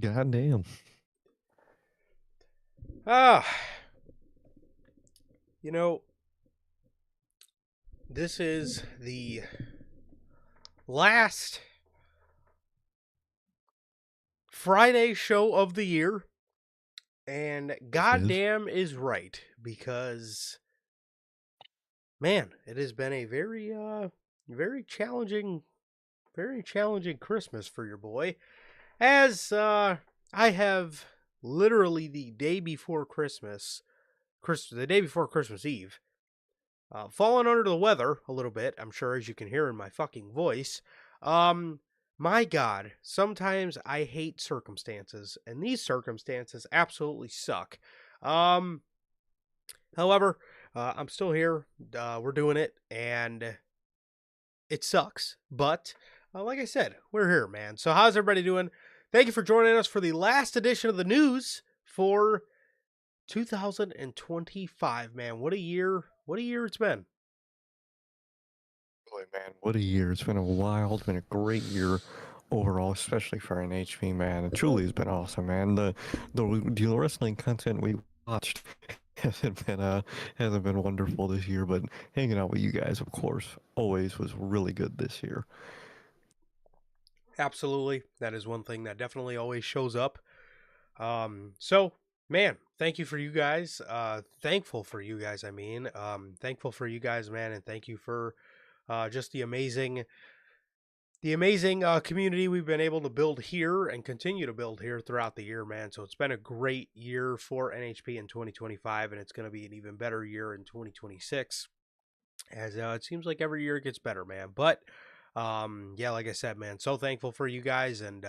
God damn. Ah, you know, this is the last Friday show of the year, and This is. goddamn is right because man, it has been a very challenging Christmas for your boy. As I have literally the day before Christmas Eve, fallen under the weather a little bit, I'm sure, as you can hear in my fucking voice. Um, my God, sometimes I hate circumstances, and these circumstances absolutely suck. Um, however, I'm still here. We're doing it, and it sucks. But like I said, we're here, man. So, how's everybody doing? Thank you for joining us for the last edition of the news for 2025, man. What a year! What a year it's been. Boy, man, what a year. It's been a wild, been a great year overall, especially for NHP, man. It truly has been awesome, man. The wrestling content we watched hasn't been wonderful this year, but hanging out with you guys, of course, always was really good this year. Absolutely. That is one thing that definitely always shows up. So man, thank you for you guys. Thankful for you guys, I mean. Thankful for you guys, man, and thank you for just the amazing community we've been able to build here and continue to build here throughout the year, man. So it's been a great year for NHP in 2025, and it's going to be an even better year in 2026. As it seems like every year it gets better, man. But yeah, like I said, man, so thankful for you guys, and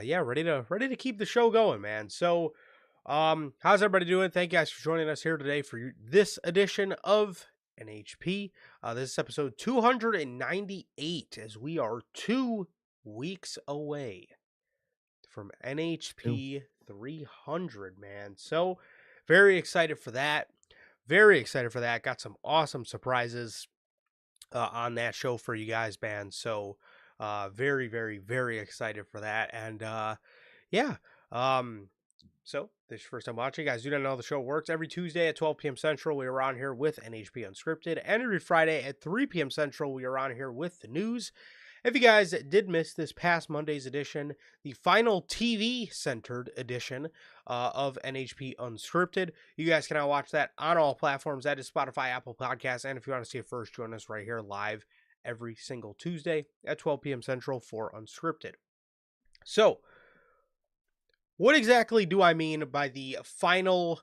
yeah, ready to keep the show going, man. So how's everybody doing? Thank you guys for joining us here today for this edition of NHP. This is episode 298, as we are 2 weeks away from Ew. NHP 300, man. So very excited for that. Very excited for that. Got some awesome surprises on that show for you guys, man. So very excited for that. And yeah. So this is your first time watching, guys. Do not know how the show works. Every Tuesday at 12 p.m. Central, we are on here with NHP Unscripted. And every Friday at 3 p.m. Central, we are on here with the news. If you guys did miss this past Monday's edition, the final TV centered edition of NHP Unscripted, you guys can now watch that on all platforms. That is Spotify, Apple Podcasts, and if you want to see it first, join us right here live every single Tuesday at 12 p.m. Central for Unscripted. So, what exactly do I mean by the final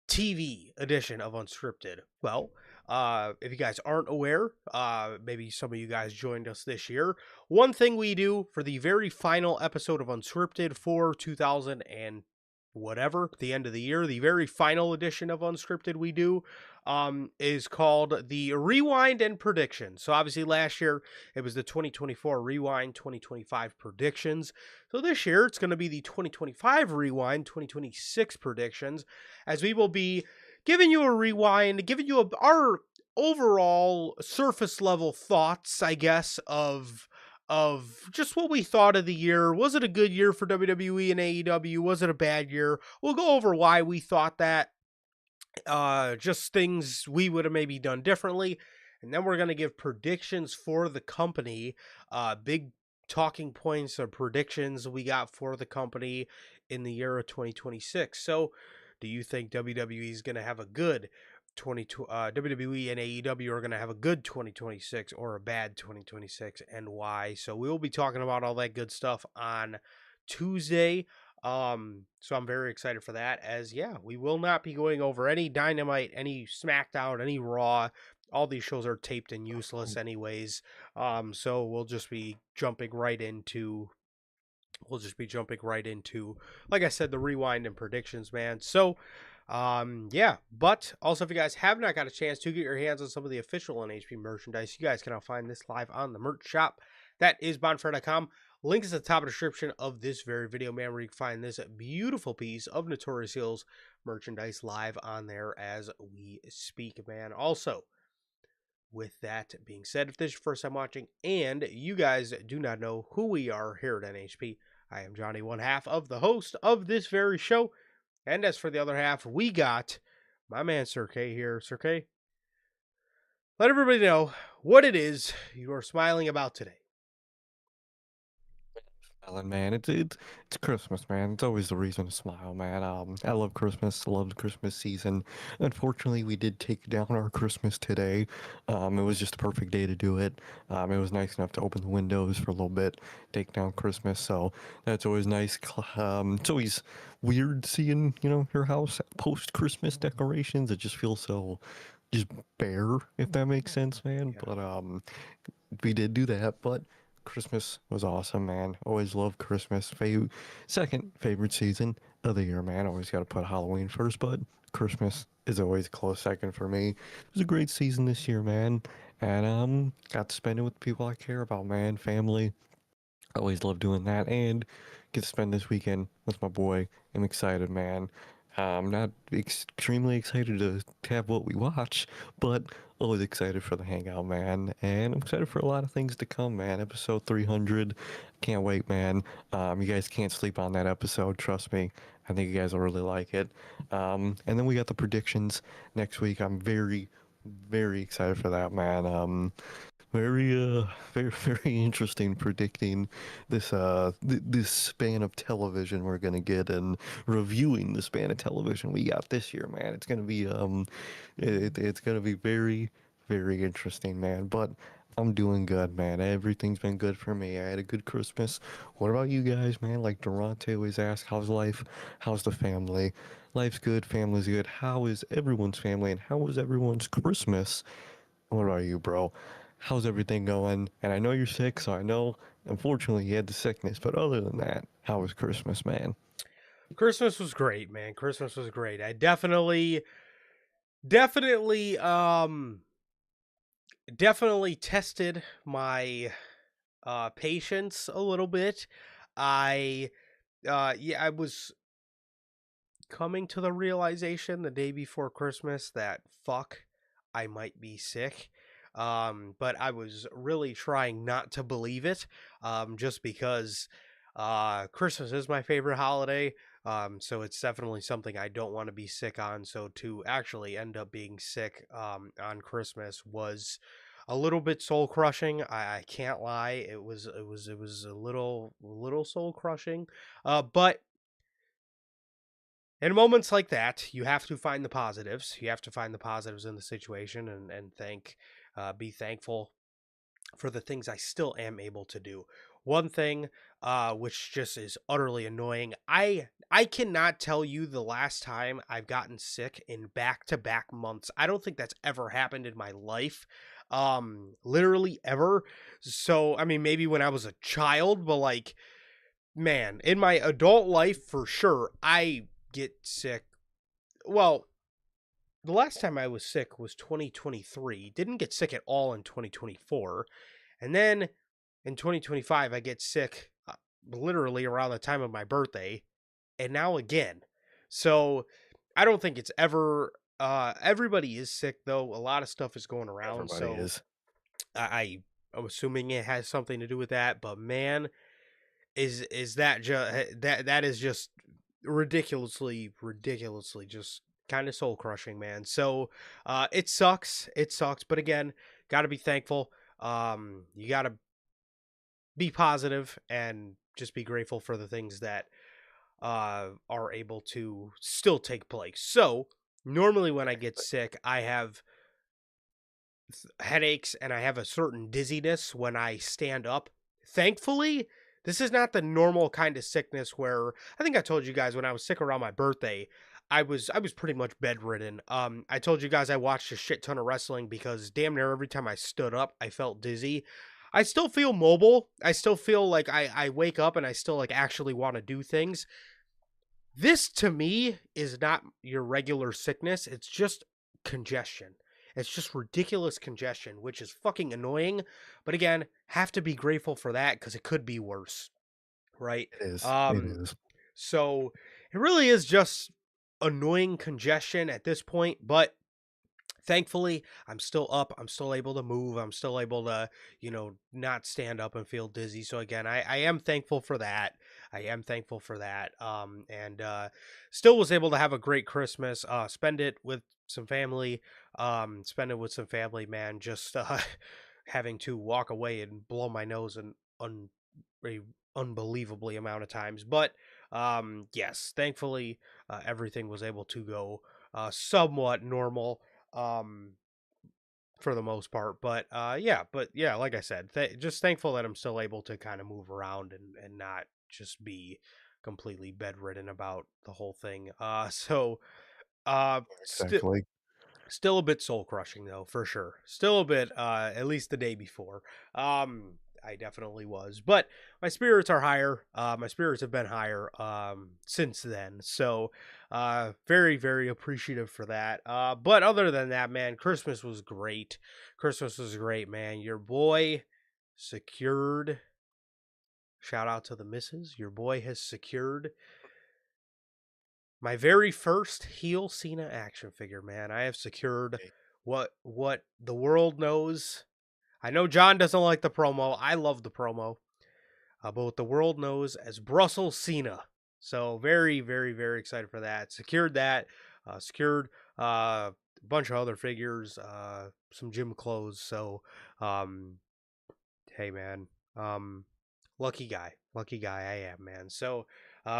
TV edition of Unscripted? Well, if you guys aren't aware, maybe some of you guys joined us this year. One thing we do for the very final episode of Unscripted for 2000 and whatever, the end of the year, the very final edition of Unscripted we do is called the Rewind and Predictions. So obviously last year it was the 2024 Rewind, 2025 Predictions. So this year it's going to be the 2025 Rewind, 2026 Predictions, as we will be giving you a rewind, giving you our overall surface level thoughts, I guess, of just what we thought of the year. Was it a good year for WWE and AEW? Was it a bad year? We'll go over why we thought that. Just things we would have maybe done differently. And then we're going to give predictions for the company. Big talking points or predictions we got for the company in the year of 2026. So, do you think WWE is going to have a good WWE and AEW are going to have a good 2026 or a bad 2026, and why? So we will be talking about all that good stuff on Tuesday. So I'm very excited for that, as yeah, we will not be going over any Dynamite, any SmackDown, any Raw. All these shows are taped and useless anyways. So we'll just be jumping right into, like I said, the rewind and predictions, man. So yeah, but also if you guys have not got a chance to get your hands on some of the official NHP merchandise, you guys can now find this live on the merch shop. That is bonfire.com. Link is at the top of the description of this very video, man, where you can find this beautiful piece of Notorious Heels merchandise live on there as we speak, man. Also, with that being said, if this is your first time watching and you guys do not know who we are here at NHP, I am Johnny, one half of the host of this very show. And as for the other half, we got my man Sir K here. Sir K, let everybody know what it is you are smiling about today. Smiling, man. It's Christmas, man. It's always the reason to smile, man. I love Christmas. Love the Christmas season. Unfortunately, we did take down our Christmas today. It was just a perfect day to do it. It was nice enough to open the windows for a little bit, take down Christmas. So that's always nice. It's always weird seeing your house post Christmas decorations. It just feels so just bare, if that makes sense, man. Yeah. But we did do that, but Christmas was awesome, man. Always loved Christmas. Second favorite season of the year, man. Always got to put Halloween first, but Christmas is always a close second for me. It was a great season this year, man, and got to spend it with the people I care about, man. Family, I always love doing that and get to spend this weekend with my boy. I'm excited, man. I'm not extremely excited to have what we watch, but always excited for the hangout, man. And I'm excited for a lot of things to come, man. Episode 300. Can't wait, man. You guys can't sleep on that episode. Trust me. I think you guys will really like it. And then we got the predictions next week. I'm very, very excited for that, man. Very interesting predicting this span of television we're gonna get and reviewing the span of television we got this year, man. It's gonna be very interesting, man. But I'm doing good, man. Everything's been good for me. I had a good Christmas. What about you guys, man? Like Durante always asks, how's life? How's the family? Life's good, family's good. How is everyone's family and how was everyone's Christmas? What about you, bro? How's everything going? And I know you're sick, so I know, unfortunately, you had the sickness. But other than that, how was Christmas, man? Christmas was great, man. Christmas was great. I definitely tested my patience a little bit. I I was coming to the realization the day before Christmas that fuck, I might be sick. But I was really trying not to believe it, just because Christmas is my favorite holiday. So it's definitely something I don't want to be sick on. So to actually end up being sick on Christmas was a little bit soul crushing. I can't lie. It was a little soul crushing. But in moments like that, you have to find the positives. You have to find the positives in the situation and be thankful for the things I still am able to do. One thing, which just is utterly annoying, I cannot tell you the last time I've gotten sick in back to back months. I don't think that's ever happened in my life, literally ever. So I mean, maybe when I was a child, but like, man, in my adult life for sure, I get sick. Well, the last time I was sick was 2023. Didn't get sick at all in 2024. And then in 2025, I get sick literally around the time of my birthday. And now again. So I don't think it's ever. Everybody is sick, though. A lot of stuff is going around. Everybody So is. I'm assuming it has something to do with that. But man, is that just that is just ridiculously just kind of soul crushing, man. So it sucks, but again, got to be thankful. You got to be positive and just be grateful for the things that are able to still take place. So normally when I get sick, I have headaches and I have a certain dizziness when I stand up. Thankfully, this is not the normal kind of sickness where I think I told you guys when I was sick around my birthday, I was pretty much bedridden. I told you guys I watched a shit ton of wrestling because damn near every time I stood up, I felt dizzy. I still feel mobile. I still feel like I wake up and I still like actually want to do things. This to me is not your regular sickness. It's just congestion. It's just ridiculous congestion, which is fucking annoying. But again, have to be grateful for that because it could be worse, right? It is. It Um, is. so it really is just annoying congestion at this point. But Thankfully, I'm still up. I'm still able to move. I'm still able to, not stand up and feel dizzy. So again, I am thankful for that. I am thankful for that. And still was able to have a great Christmas. Spend it with some family. Spend it with some family, man. Just having to walk away and blow my nose a unbelievably amount of times. But yes, thankfully, everything was able to go somewhat normal um for the most part. But yeah, like I said, just thankful that I'm still able to kind of move around and not just be completely bedridden about the whole thing. So still Exactly. still a bit soul crushing though, for sure. Still a bit, at least the day before. I definitely was, but my spirits are higher. My spirits have been higher since then. So, very very appreciative for that. But other than that, man, Christmas was great. Christmas was great, man. Your boy secured. Shout out to the missus. Your boy has secured my very first heel Cena action figure, man. I have secured what the world knows. I know John doesn't like the promo. I love the promo. But what the world knows as Brussels Cena. So very, very, very excited for that. Secured that. Secured a bunch of other figures, some gym clothes. So, um, hey, man. Lucky guy. Lucky guy I am, man. So,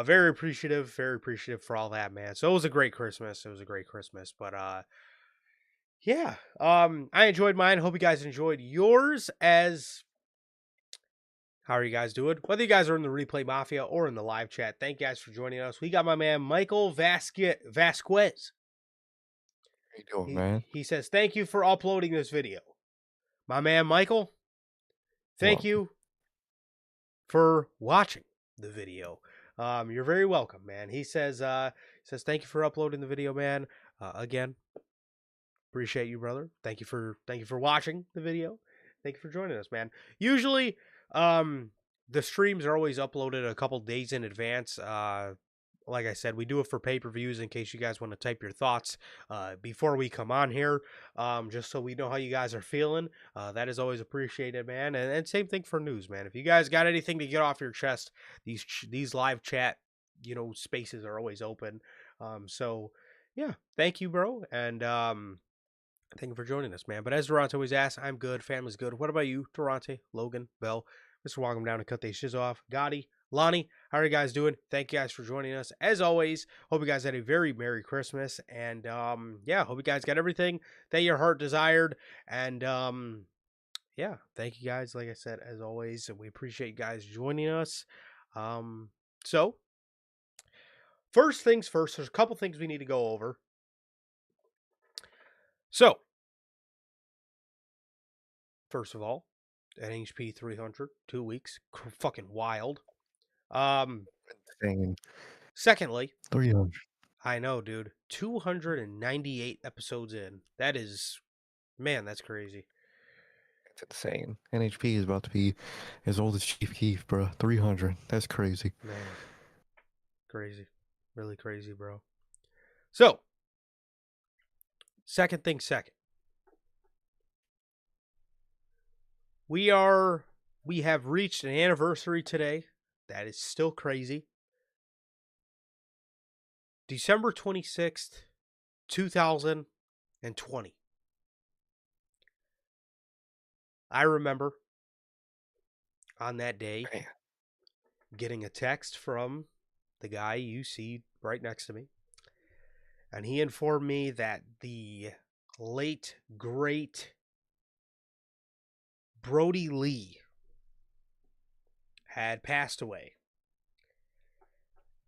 very appreciative for all that, man. So it was a great Christmas. It was a great Christmas. But yeah. I enjoyed mine. Hope you guys enjoyed yours. As how are you guys doing? Whether you guys are in the Replay Mafia or in the live chat, thank you guys for joining us. We got my man Michael Vasquez. How you doing, He man? he says thank you for uploading this video. My man Michael, thank Welcome. you for watching the video. You're very welcome, man. He says thank you for uploading the video, man. Again, appreciate you, brother. Thank you for watching the video. Thank you for joining us, man. Usually, the streams are always uploaded a couple days in advance. Like I said, we do it for pay-per-views in case you guys want to type your thoughts before we come on here, just so we know how you guys are feeling. That is always appreciated, man. And same thing for news, man. If you guys got anything to get off your chest, these live chat, spaces are always open. So yeah, thank you, bro, and thank you for joining us, man. But as Durante always asks, I'm good. Family's good. What about you, Durante, Logan, Bell, Mr. Walk 'em down and cut these shiz off, Gotti, Lonnie? How are you guys doing? Thank you guys for joining us. As always, hope you guys had a very Merry Christmas. And yeah, hope you guys got everything that your heart desired. And yeah, thank you guys, like I said, as always. And we appreciate you guys joining us. So, first things first, there's a couple things we need to go over. So, first of all, NHP 300, 2 weeks, fucking wild. Insane. Secondly, 300. I know, dude, 298 episodes in. That is, man, that's crazy. It's insane. NHP is about to be as old as Chief Keef, bro. 300. That's crazy. Man, crazy. Really crazy, bro. So, second thing second. We have reached an anniversary today. That is still crazy. December 26th, 2020. I remember on that day Man. getting a text from the guy you see right next to me. And he informed me that the late, great Brody Lee had passed away.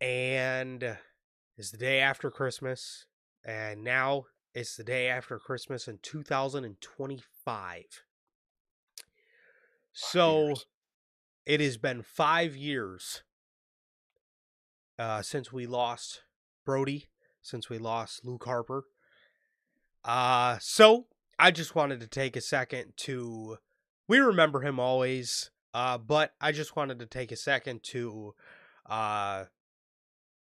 And it's the day after Christmas. And now it's the day after Christmas in 2025. So it has been 5 years since we lost Brody, since we lost Luke Harper. So I just wanted to take a second to, we remember him always, but I just wanted to take a second to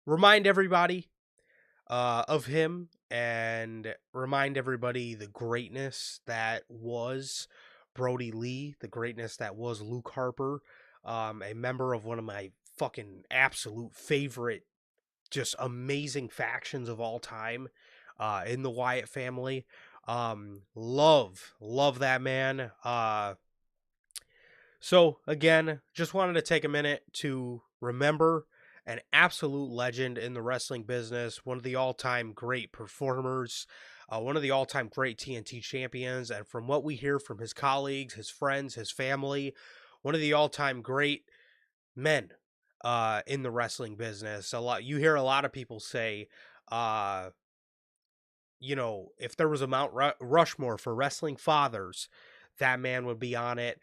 remind everybody of him and remind everybody the greatness that was Brody Lee, the greatness that was Luke Harper, a member of one of my fucking absolute favorite, just amazing factions of all time, in the Wyatt family. Love that man. So again, just wanted to take a minute to remember an absolute legend in the wrestling business, one of the all-time great performers, one of the all-time great TNT champions, and from what we hear from his colleagues, his friends, his family, one of the all-time great men in the wrestling business. You hear a lot of people say, uh, if there was a Mount Rushmore for wrestling fathers, that man would be on it.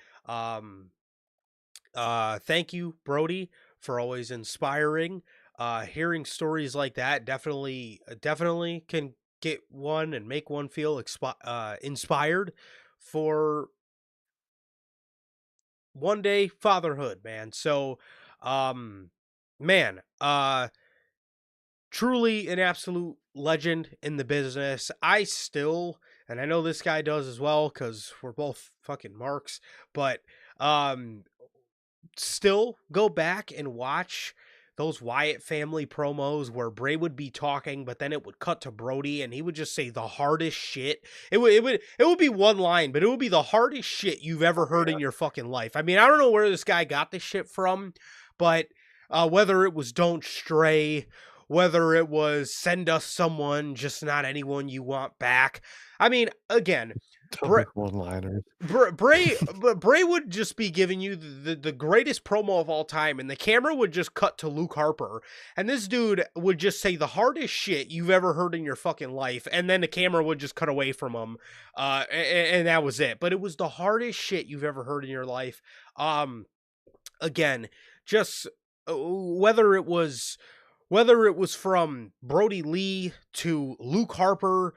Thank you, Brody, for always inspiring. Hearing stories like that definitely can get one and make one feel inspired for one day fatherhood, man. So, um, man, truly an absolute legend in the business. I still, and I know this guy does as well, because we're both fucking marks, but um still go back and watch those Wyatt family promos where Bray would be talking, but then it would cut to Brody and he would just say the hardest shit. It would be one line, but it would be the hardest shit you've ever heard in your fucking life. I mean, I don't know where this guy got this shit from, but whether it was "Don't Stray," whether it was "Send us someone, just not anyone you want back." I mean, again, Bray, Topic one-liners. Bray would just be giving you the greatest promo of all time, and the camera would just cut to Luke Harper, and this dude would just say the hardest shit you've ever heard in your fucking life, and then the camera would just cut away from him, and that was it. But it was the hardest shit you've ever heard in your life. Again, just whether it was from Brody Lee to Luke Harper,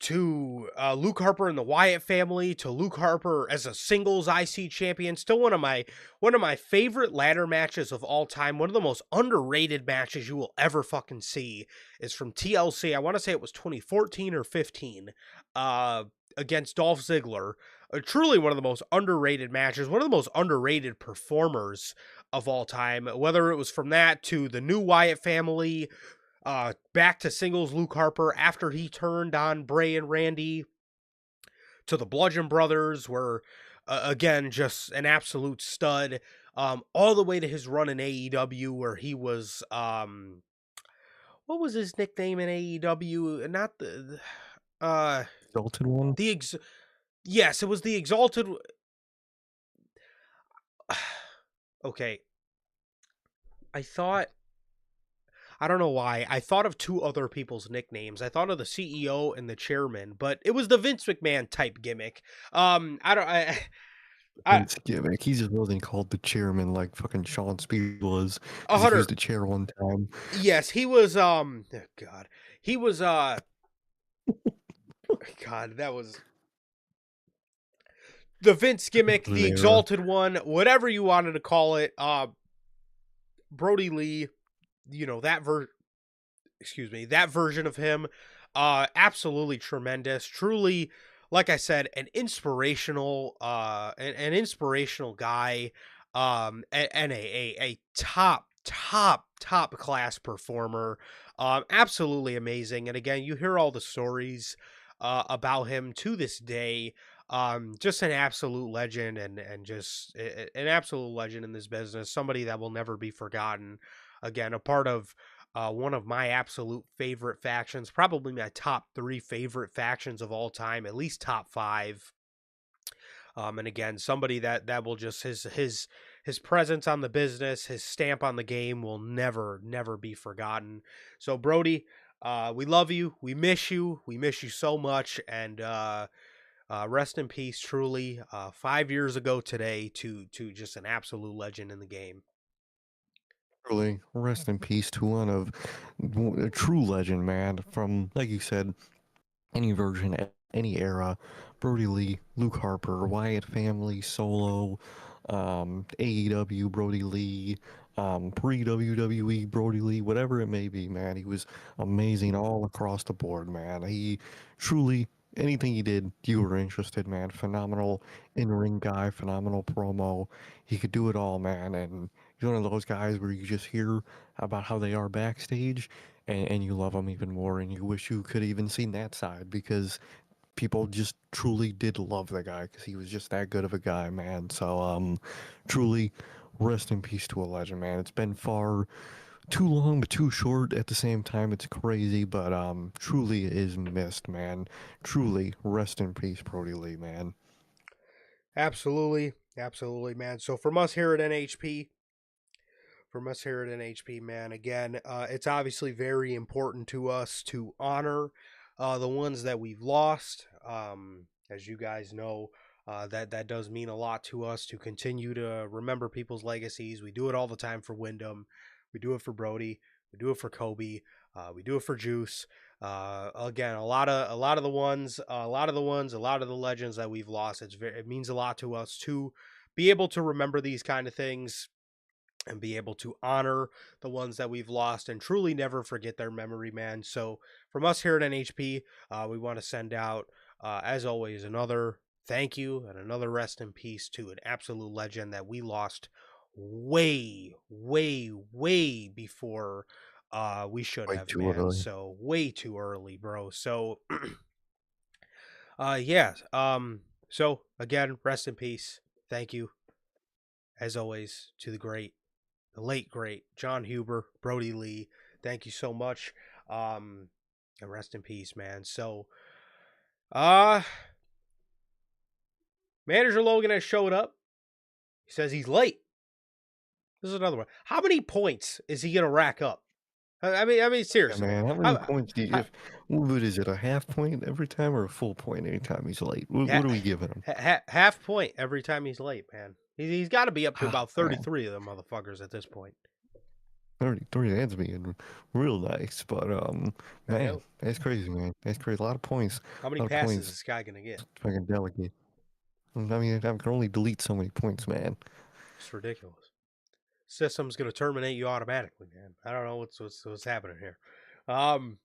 to Luke Harper and the Wyatt family, to Luke Harper as a singles IC champion. Still one of my favorite ladder matches of all time. One of the most underrated matches you will ever fucking see is from TLC. I want to say it was 2014 or 15, against Dolph Ziggler. Truly one of the most underrated matches, one of the most underrated performers of all time. Whether it was from that to the new Wyatt family, back to singles Luke Harper after he turned on Bray and Randy, to the Bludgeon Brothers, where again just an absolute stud, all the way to his run in AEW, where he was what was his nickname in AEW? Not Exalted one. the yes, it was the Exalted. Okay, I don't know why. I thought of two other people's nicknames. I thought of the CEO and the chairman, but it was the Vince McMahon type gimmick. I don't. I Vince gimmick. He just wasn't called the chairman like fucking Sean Speed was, a because he hundred. was the chair one time. Yes, he was. Oh God, he was. God, that was the Vince gimmick, the There. Exalted one, whatever you wanted to call it. Brody Lee, that version of him, absolutely tremendous, truly, like I said, an inspirational guy, and a top class performer, absolutely amazing. And again, you hear all the stories about him to this day. Just an absolute legend, and just an absolute legend in this business, somebody that will never be forgotten. Again, a part of one of my absolute favorite factions, probably my top 3 favorite factions of all time, at least top 5. And again, somebody that will just his presence on the business, his stamp on the game will never be forgotten. So Brody, we love you, we miss you so much, and rest in peace, truly. 5 years ago today, to just an absolute legend in the game. Truly, rest in peace to one of a true legend, man. From, like you said, any version, any era. Brody Lee, Luke Harper, Wyatt family, Solo, AEW, Brody Lee, pre-WWE, Brody Lee, whatever it may be, man. He was amazing all across the board, man. He truly, anything he did, you were interested, man. Phenomenal in-ring guy, phenomenal promo. He could do it all, man. And he's one of those guys where you just hear about how they are backstage and you love him even more and you wish you could even seen that side because people just truly did love the guy because he was just that good of a guy, man. So, truly, rest in peace to a legend, man. It's been far too long, but too short at the same time. It's crazy, but truly is missed, man. Truly, rest in peace, Brody Lee, man. Absolutely, absolutely, man. So from us here at NHP, man, again, it's obviously very important to us to honor the ones that we've lost. As you guys know, that does mean a lot to us to continue to remember people's legacies. We do it all the time for Wyndham. We do it for Brody. We do it for Kobe. We do it for Juice. Again, a lot of the legends that we've lost. It means a lot to us to be able to remember these kind of things and be able to honor the ones that we've lost and truly never forget their memory, man. So from us here at NHP, we want to send out, as always, another thank you and another rest in peace to an absolute legend that we lost way, way, way before we should Way have, too man. early. So way too early, bro. So yeah. So again, rest in peace. Thank you, as always, to the late great John Huber, Brody Lee. Thank you so much. And rest in peace, man. So, uh, manager Logan has showed up. He says he's late. This is another one. How many points is he gonna rack up? I mean, Yeah, seriously. man. How many How, points do you, how, if, what is it, a half point every time or a full point anytime he's late? What are we giving him? half point every time he's late, man. He's got to be up to Oh, about man. 33 of them motherfuckers at this point. 33, that's being real nice, but I man, know. that's crazy, man. That's crazy. A lot of points. How many A lot of passes is points this guy gonna get? if I can delegate. I mean, I can only delete so many points, man. It's ridiculous. System's gonna terminate you automatically, man. I don't know what's happening here. Um,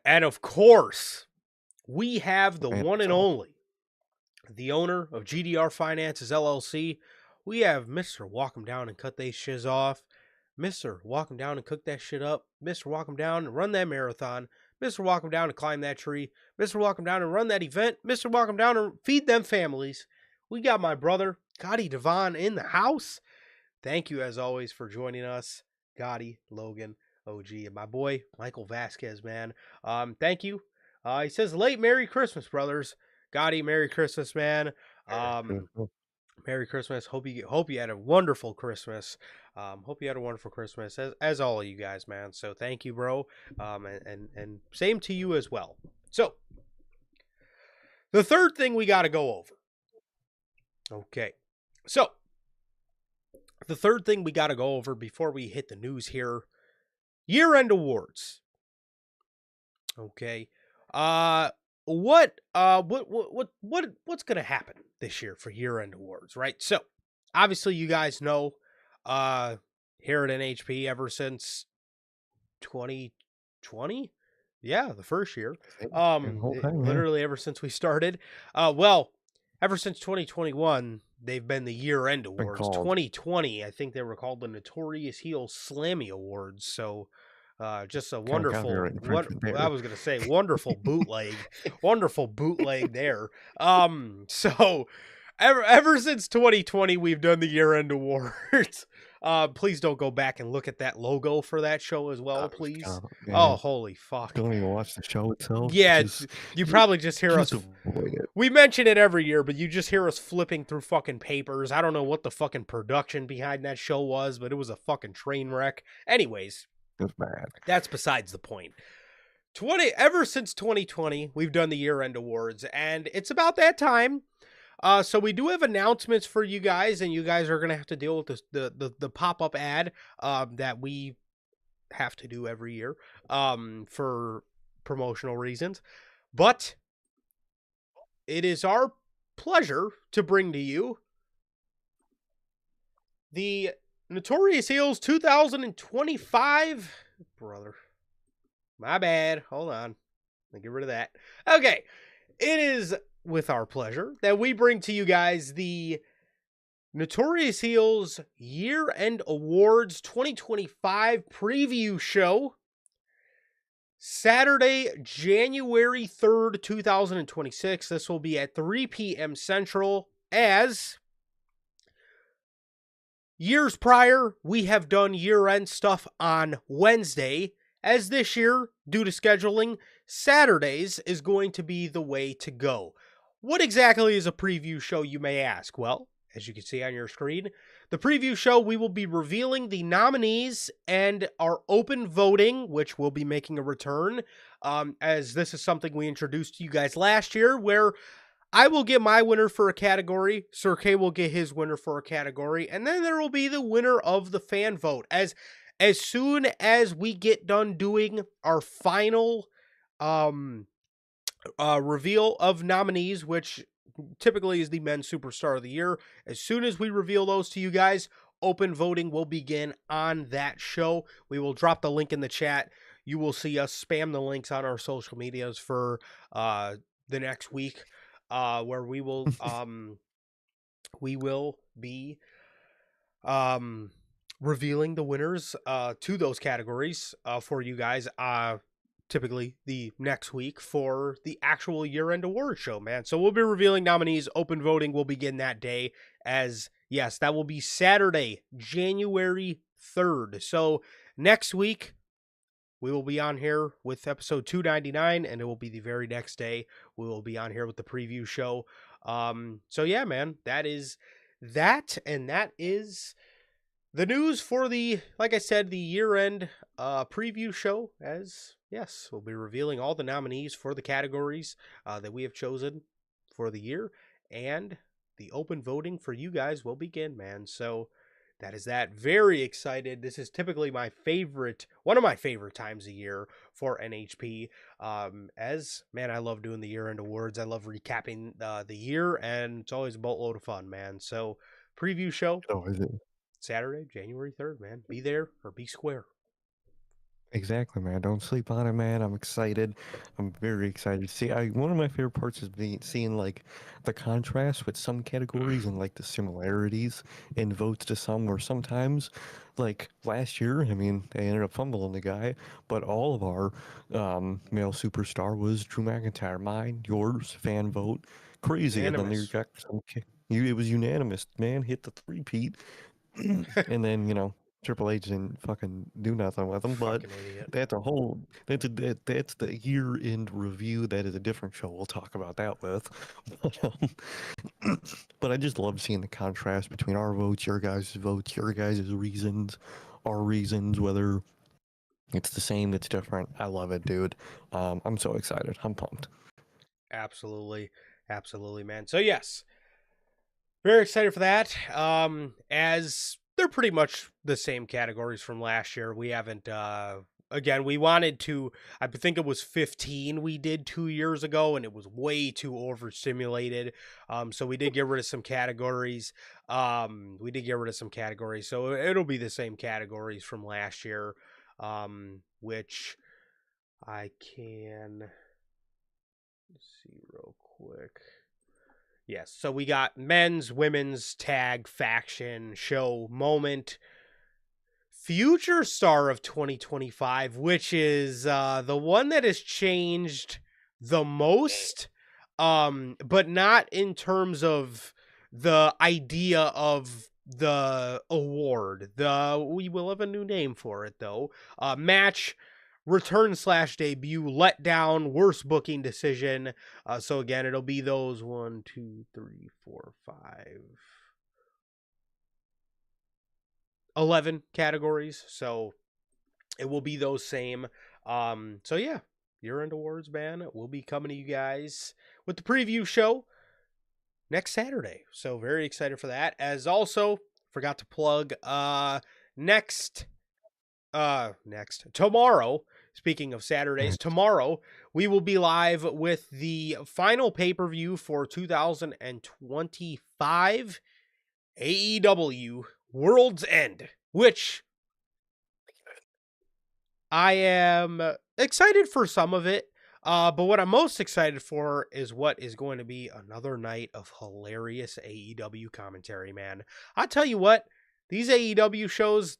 and of course, we have the Man, one and so only, the owner of GDR Finances LLC. We have Mr. Walk 'em down and cut they shiz off. Mr. Walk 'em down and cook that shit up. Mr. Walk 'em down and run that marathon. Mr. Walk 'em down and climb that tree. Mr. Walk 'em down and run that event. Mr. Walk 'em down and feed them families. We got my brother, Gotti Devon, in the house. Thank you, as always, for joining us, Gotti, Logan, OG, and my boy, Michael Vasquez, man. Thank you. He says, late Merry Christmas, brothers. Gotti, Merry Christmas, man. Um, Merry Christmas. Hope you had a wonderful Christmas. Hope you had a wonderful Christmas, as all of you guys, man. So thank you, bro. And same to you as well. So the third thing we got to go over. Okay. So the third thing we got to go over before we hit the news here, year-end awards. Okay. What's going to happen this year for year-end awards, right? So, obviously you guys know here at NHP ever since 2020, yeah, the first year. the whole time, yeah. Literally ever since we started. Well, ever since 2021, they've been the year-end Been awards. called. 2020, I think they were called the Notorious Heel Slammy Awards. So, just a Kind of wonderful, copyright infringement I there. was gonna say wonderful wonderful bootleg there. So ever since 2020, we've done the year-end awards. Please don't go back and look at that logo for that show as well, please. Oh, Man, holy fuck. don't even watch the show itself. Yeah, Just, you probably just hear us. avoid it. We mention it every year, but you just hear us flipping through fucking papers. I don't know what the fucking production behind that show was, but it was a fucking train wreck. Anyways, It's bad. that's besides the point. Ever since 2020, we've done the year-end awards, and it's about that time. So we do have announcements for you guys, and you guys are gonna have to deal with the pop-up ad that we have to do every year for promotional reasons. But it is our pleasure to bring to you the Notorious Heels 2025. Brother. My bad. Hold on. Let me get rid of that. Okay. It is with our pleasure that we bring to you guys the Notorious Heels Year-End Awards 2025 preview show. Saturday, January 3rd, 2026. This will be at 3 p.m. Central. As years prior, we have done year-end stuff on Wednesday. As this year, due to scheduling, Saturdays is going to be the way to go. What exactly is a preview show, you may ask? Well, as you can see on your screen, the preview show, we will be revealing the nominees and our open voting, which will be making a return, as this is something we introduced to you guys last year, where I will get my winner for a category, Sir K will get his winner for a category, and then there will be the winner of the fan vote. As soon as we get done doing our final reveal of nominees, which typically is the men's superstar of the year, as soon as we reveal those to you guys, open voting will begin on that show. We will drop the link in the chat. You will see us spam the links on our social medias for the next week, where we will be revealing the winners to those categories for you guys. Typically the next week for the actual year-end award show, man. So we'll be revealing nominees. Open voting will begin that day. As yes, that will be Saturday, January 3rd. So next week we will be on here with episode 299, and it will be the very next day we will be on here with the preview show. So yeah, man, that is that, and that is the news for the, like I said, the year-end preview show. As yes, we'll be revealing all the nominees for the categories that we have chosen for the year, and the open voting for you guys will begin, man. So that is that. Very excited. This is typically my favorite, one of my favorite times a year for NHP. As man, I love doing the year-end awards. I love recapping the year, and it's always a boatload of fun, man. So preview show. Oh, is it? Saturday, January 3rd, man. Be there or be square. Exactly, man. Don't sleep on it, man. I'm excited. I'm very excited. See, one of my favorite parts is seeing like the contrast with some categories and like the similarities in votes to some. Where sometimes, like last year, I mean, they ended up fumbling the guy, but all of our male superstar was Drew McIntyre. Mine, yours, fan vote, crazy, and then you Unanimous. got some. It was unanimous, man. Hit the three-peat. And then Triple H didn't fucking do nothing with them. But Fucking idiot. that's the year end review. That is a different show. We'll talk about that with. But I just love seeing the contrast between our votes, your guys' votes, your guys' reasons, our reasons, whether it's the same, it's different. I love it, dude. I'm so excited. I'm pumped. Absolutely. Absolutely, man. So yes. Very excited for that. As they're pretty much the same categories from last year. We haven't again, we wanted to, I think it was 15 we did 2 years ago, and it was way too overstimulated. So we did get rid of some categories. So it'll be the same categories from last year, which I can see real quick. Yes, so we got men's, women's, tag, faction, show, moment, future star of 2025, which is the one that has changed the most, but not in terms of the idea of the award. We will have a new name for it, though. Match, return/debut, letdown, worst booking decision. So again, it'll be those 1, 2, 3, 4, 5, 11 categories. So it will be those same. So yeah, year-end awards, man. We'll be coming to you guys with the preview show next Saturday. So very excited for that. As also forgot to plug tomorrow. Speaking of Saturdays, tomorrow we will be live with the final pay-per-view for 2025 AEW World's End. which I am excited for some of it. But what I'm most excited for is what is going to be another night of hilarious AEW commentary, man. I tell you what, these AEW shows,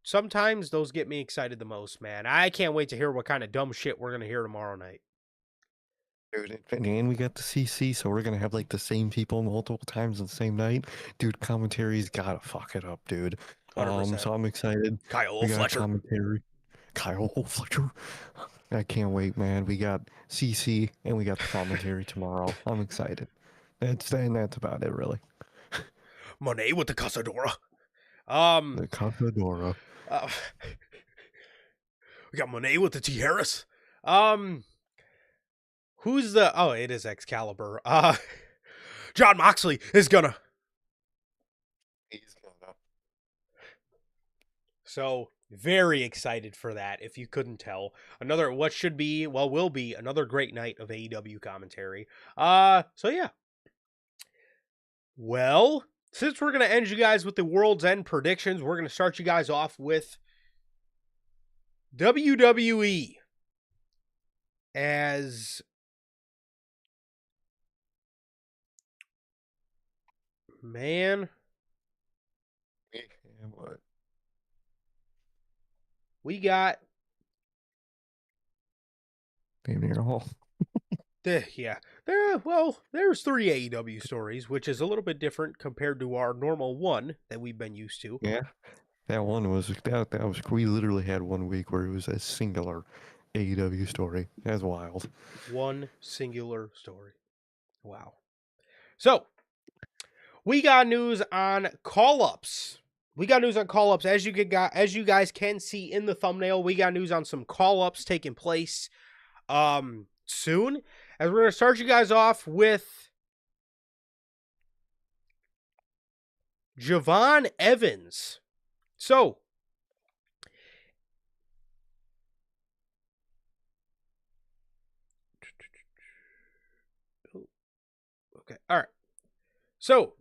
sometimes those get me excited the most, man. I can't wait to hear what kind of dumb shit we're going to hear tomorrow night. Dude, and we got the CC, so we're gonna have like the same people multiple times on the same night. Dude, commentary's gotta fuck it up, dude. 100%. So I'm excited. Kyle We got Fletcher. commentary. Kyle Fletcher. I can't wait, man. We got CC and we got the commentary tomorrow. I'm excited. That's about it, really. Monet with the Casadora. Um, The Contadora. uh, we got Monet with the T. Harris. Um, who's the? Oh, it is Excalibur. John Moxley is gonna. He's gonna. So very excited for that. If you couldn't tell, another what should be, well, will be another great night of AEW commentary. So yeah. Well, since we're gonna end you guys with the World's End predictions, we're gonna start you guys off with WWE as man. Yeah, what? We got Damn near all. well, there's 3 AEW stories, which is a little bit different compared to our normal one that we've been used to. Yeah, that one was that was we literally had 1 week where it was a singular AEW story. That's wild. One singular story. Wow. So, we got news on call-ups. As you guys can see in the thumbnail, we got news on some call-ups taking place soon. As we're going to start you guys off with Javon Evans. So, okay, all right. So,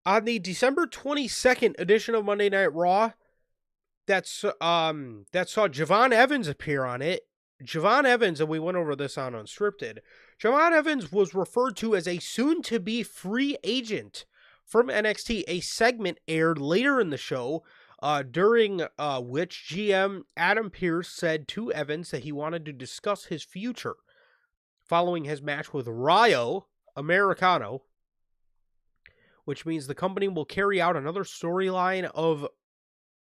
on the December 22nd edition of Monday Night Raw, that saw Javon Evans appear on it. Javon Evans, and we went over this on Unscripted, Javon Evans was referred to as a soon-to-be free agent from NXT. A segment aired later in the show, during which GM Adam Pearce said to Evans that he wanted to discuss his future following his match with Rayo Americano, which means the company will carry out another storyline of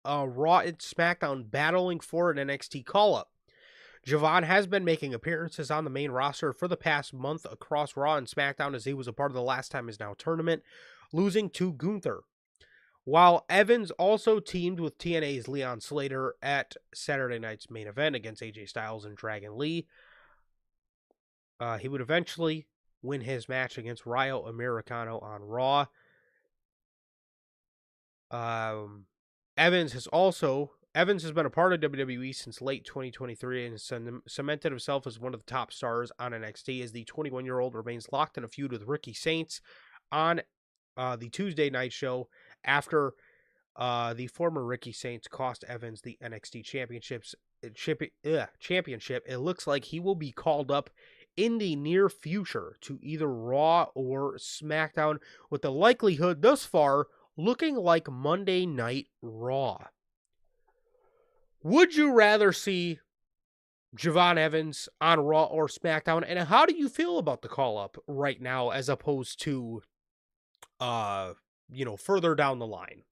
Raw and SmackDown battling for an NXT call-up. Javon has been making appearances on the main roster for the past month across Raw and SmackDown, as he was a part of the Last Time Is Now tournament, losing to Gunther. While Evans also teamed with TNA's Leon Slater at Saturday night's main event against AJ Styles and Dragon Lee, he would eventually win his match against Rayo Americano on Raw. Evans has been a part of WWE since late 2023 and has cemented himself as one of the top stars on NXT, as the 21-year-old remains locked in a feud with Ricky Saints on the Tuesday night show after the former Ricky Saints cost Evans the NXT championship. It looks like he will be called up in the near future to either Raw or SmackDown, with the likelihood thus far looking like Monday Night Raw. Would you rather see Javon Evans on Raw or SmackDown? And how do you feel about the call-up right now as opposed to, further down the line?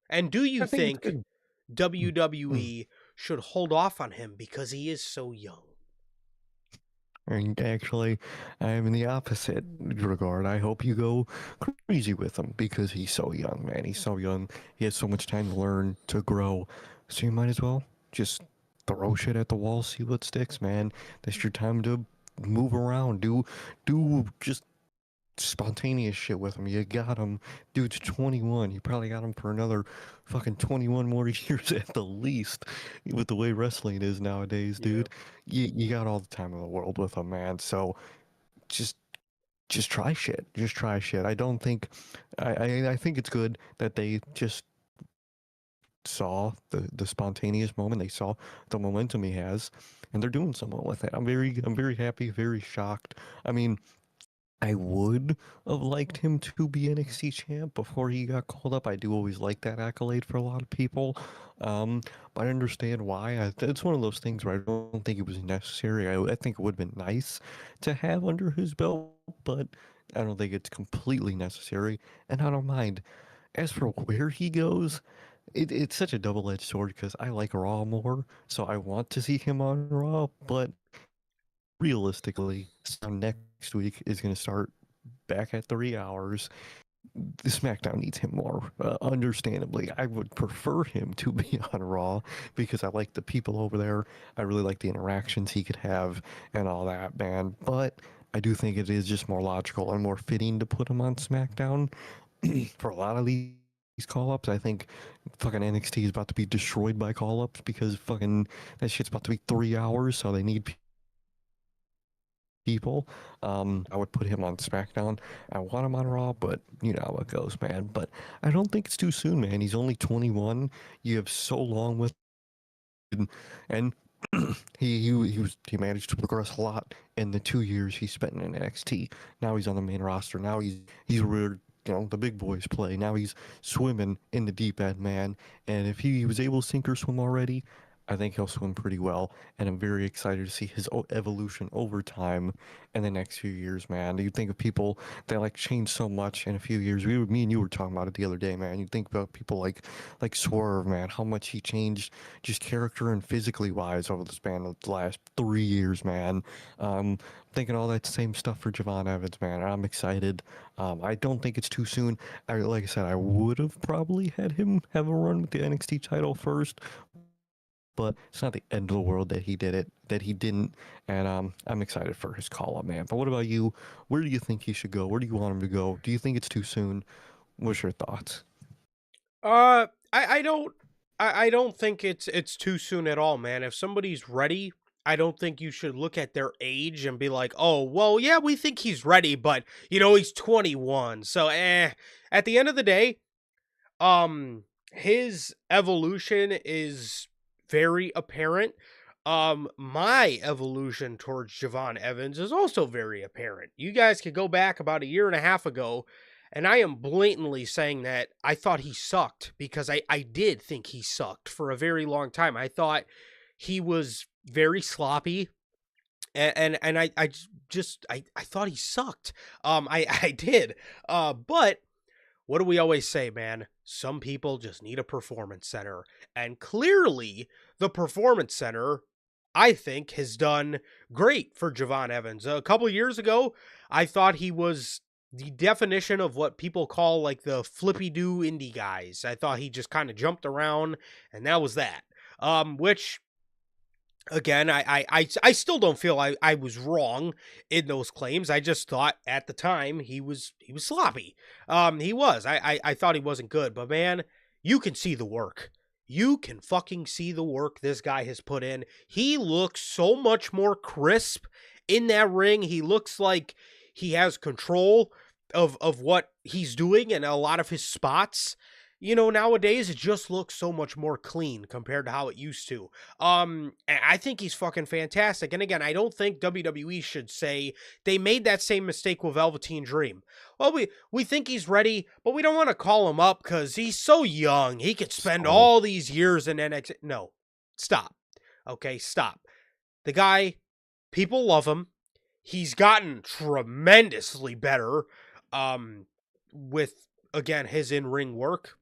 And do you I think it's think good. WWE should hold off on him because he is so young? And actually, I'm in the opposite regard. I hope you go crazy with him because he's so young, man. He's so young. He has so much time to learn, to grow. So you might as well just throw shit at the wall, see what sticks, man. That's your time to move around. Do just spontaneous shit with him. You got him. Dude's 21. You probably got him for another fucking 21 more years at the least, with the way wrestling is nowadays, dude. You got all the time in the world with him, man. So just just try shit. Just try shit. I don't think, I think it's good that they just saw the spontaneous moment. They saw the momentum he has, and they're doing something with it. I'm very happy, very shocked. I mean, I would have liked him to be NXT champ before he got called up. I do always like that accolade for a lot of people, but I understand why. It's one of those things where I don't think it was necessary. I think it would have been nice to have under his belt, but I don't think it's completely necessary, and I don't mind. As for where he goes, it's such a double-edged sword because I like Raw more, so I want to see him on Raw, but realistically, so next week is going to start back at 3 hours. The SmackDown needs him more. Understandably, I would prefer him to be on Raw because I like the people over there. I really like the interactions he could have and all that, man. But I do think it is just more logical and more fitting to put him on SmackDown for a lot of these call ups. I think fucking NXT is about to be destroyed by call ups because fucking that shit's about to be 3 hours, so they need people. I would put him on SmackDown. I want him on Raw, but you know how it goes, man. But I don't think it's too soon, man. He's only 21. You have so long with him, and he managed to progress a lot in the 2 years he spent in NXT. Now he's on the main roster. Now he's where the big boys play. Now he's swimming in the deep end, man. And if he was able to sink or swim already, I think he'll swim pretty well, and I'm very excited to see his evolution over time in the next few years, man. You think of people that like change so much in a few years. Me and you were talking about it the other day, man. You think about people like Swerve, man, how much he changed just character and physically wise over the span of the last 3 years, man. Thinking all that same stuff for Javon Evans, man. I'm excited. I don't think it's too soon. Like I said, I would have probably had him have a run with the NXT title first, but it's not the end of the world that he did it, that he didn't, and I'm excited for his call up, man. But what about you? Where do you think he should go? Where do you want him to go? Do you think it's too soon? What's your thoughts? I don't think it's too soon at all, man. If somebody's ready, I don't think you should look at their age and be like, "Oh, well, yeah, we think he's ready, but he's 21." So, at the end of the day, his evolution is very apparent. My evolution towards Javon Evans is also very apparent. You guys could go back about a year and a half ago, and I am blatantly saying that I thought he sucked because I did think he sucked for a very long time. I thought he was very sloppy, and I thought he sucked. I did. But what do we always say, man? Some people just need a performance center. And clearly, the performance center, I think, has done great for Javon Evans. A couple years ago, I thought he was the definition of what people call like the flippy do indie guys. I thought he just kind of jumped around, and that was that. Which again, I still don't feel I was wrong in those claims. I just thought at the time he was sloppy. He was. I thought he wasn't good, but man, you can see the work. You can fucking see the work this guy has put in. He looks so much more crisp in that ring. He looks like he has control of what he's doing and a lot of his spots. Nowadays it just looks so much more clean compared to how it used to. I think he's fucking fantastic. And again, I don't think WWE should say they made that same mistake with Velveteen Dream. Well, we think he's ready, but we don't want to call him up because he's so young. He could spend So all these years in NXT. No, stop. Okay, stop. The guy, people love him. He's gotten tremendously better with, again, his in-ring work.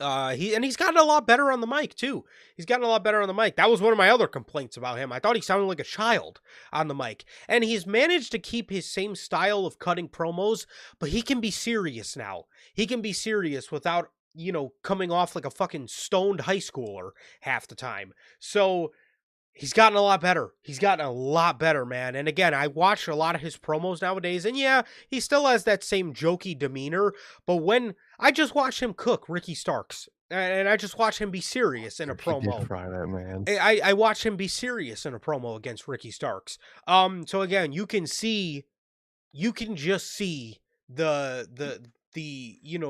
He's gotten a lot better on the mic too. He's gotten a lot better on the mic. That was one of my other complaints about him. I thought he sounded like a child on the mic. And he's managed to keep his same style of cutting promos, but he can be serious now. He can be serious without, coming off like a fucking stoned high schooler half the time. So he's gotten a lot better. He's gotten a lot better, man. And again, I watch a lot of his promos nowadays, and yeah, he still has that same jokey demeanor. But when I just watch him cook Ricky Starks, and I just watch him be serious in a he did promo. fry that, man. I watch him be serious in a promo against Ricky Starks. So again, you can see you can just see the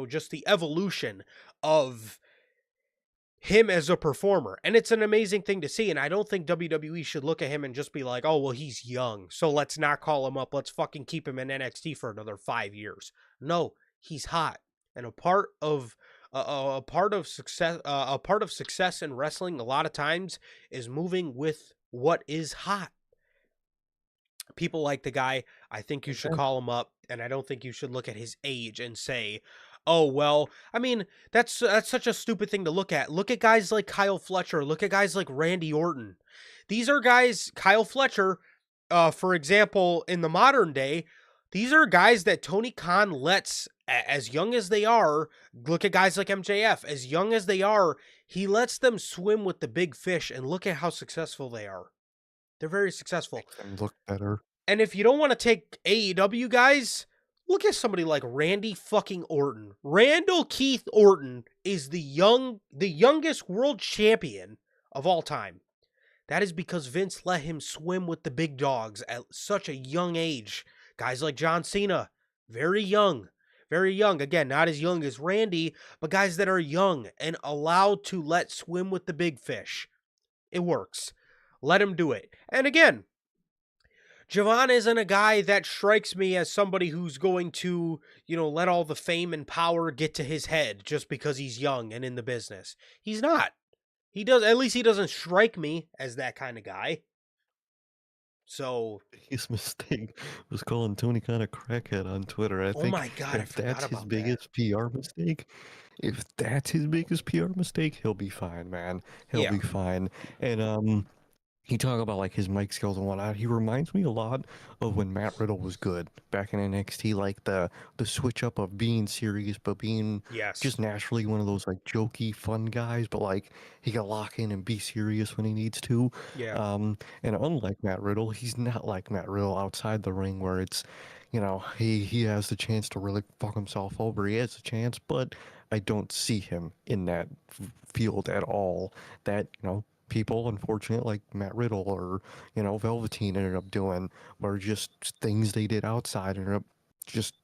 just the evolution of him as a performer. And it's an amazing thing to see. And I don't think WWE should look at him and just be like, oh, well, he's young, so let's not call him up. Let's fucking keep him in NXT for another 5 years. No, he's hot. And a part of success in wrestling a lot of times is moving with what is hot. People like the guy. I think you should Exactly. call him up, and I don't think you should look at his age and say, "Oh well." I mean, that's such a stupid thing to look at. Look at guys like Kyle Fletcher. Look at guys like Randy Orton. These are guys. Kyle Fletcher, for example, in the modern day, these are guys that Tony Khan lets, as young as they are. Look at guys like MJF. As young as they are, he lets them swim with the big fish, and look at how successful they are. They're very successful. Make them look better. And if you don't want to take AEW guys, look at somebody like Randy fucking Orton. Randall Keith Orton is the youngest world champion of all time. That is because Vince let him swim with the big dogs at such a young age. Guys like John Cena, very young. Very young. Again, not as young as Randy, but guys that are young and allowed to let swim with the big fish. It works. Let him do it. And again, Javon isn't a guy that strikes me as somebody who's going to, let all the fame and power get to his head just because he's young and in the business. He's not. At least he doesn't strike me as that kind of guy. So, His mistake was calling Tony Khan a crackhead on Twitter. I oh think my God, I if forgot that's his about that. biggest PR mistake, if that's his biggest PR mistake, he'll be fine, man. He'll Yeah. be fine. And he talk about like his mic skills and whatnot. He reminds me a lot of when Matt Riddle was good back in NXT, like the switch up of being serious but being Yes. just naturally one of those like jokey, fun guys. But like he can lock in and be serious when he needs to. Yeah. And unlike Matt Riddle, he's not like Matt Riddle outside the ring where it's, he has the chance to really fuck himself over. He has a chance, but I don't see him in that field at all. That people, unfortunate, like Matt Riddle or, Velveteen ended up doing, were just things they did outside ended up just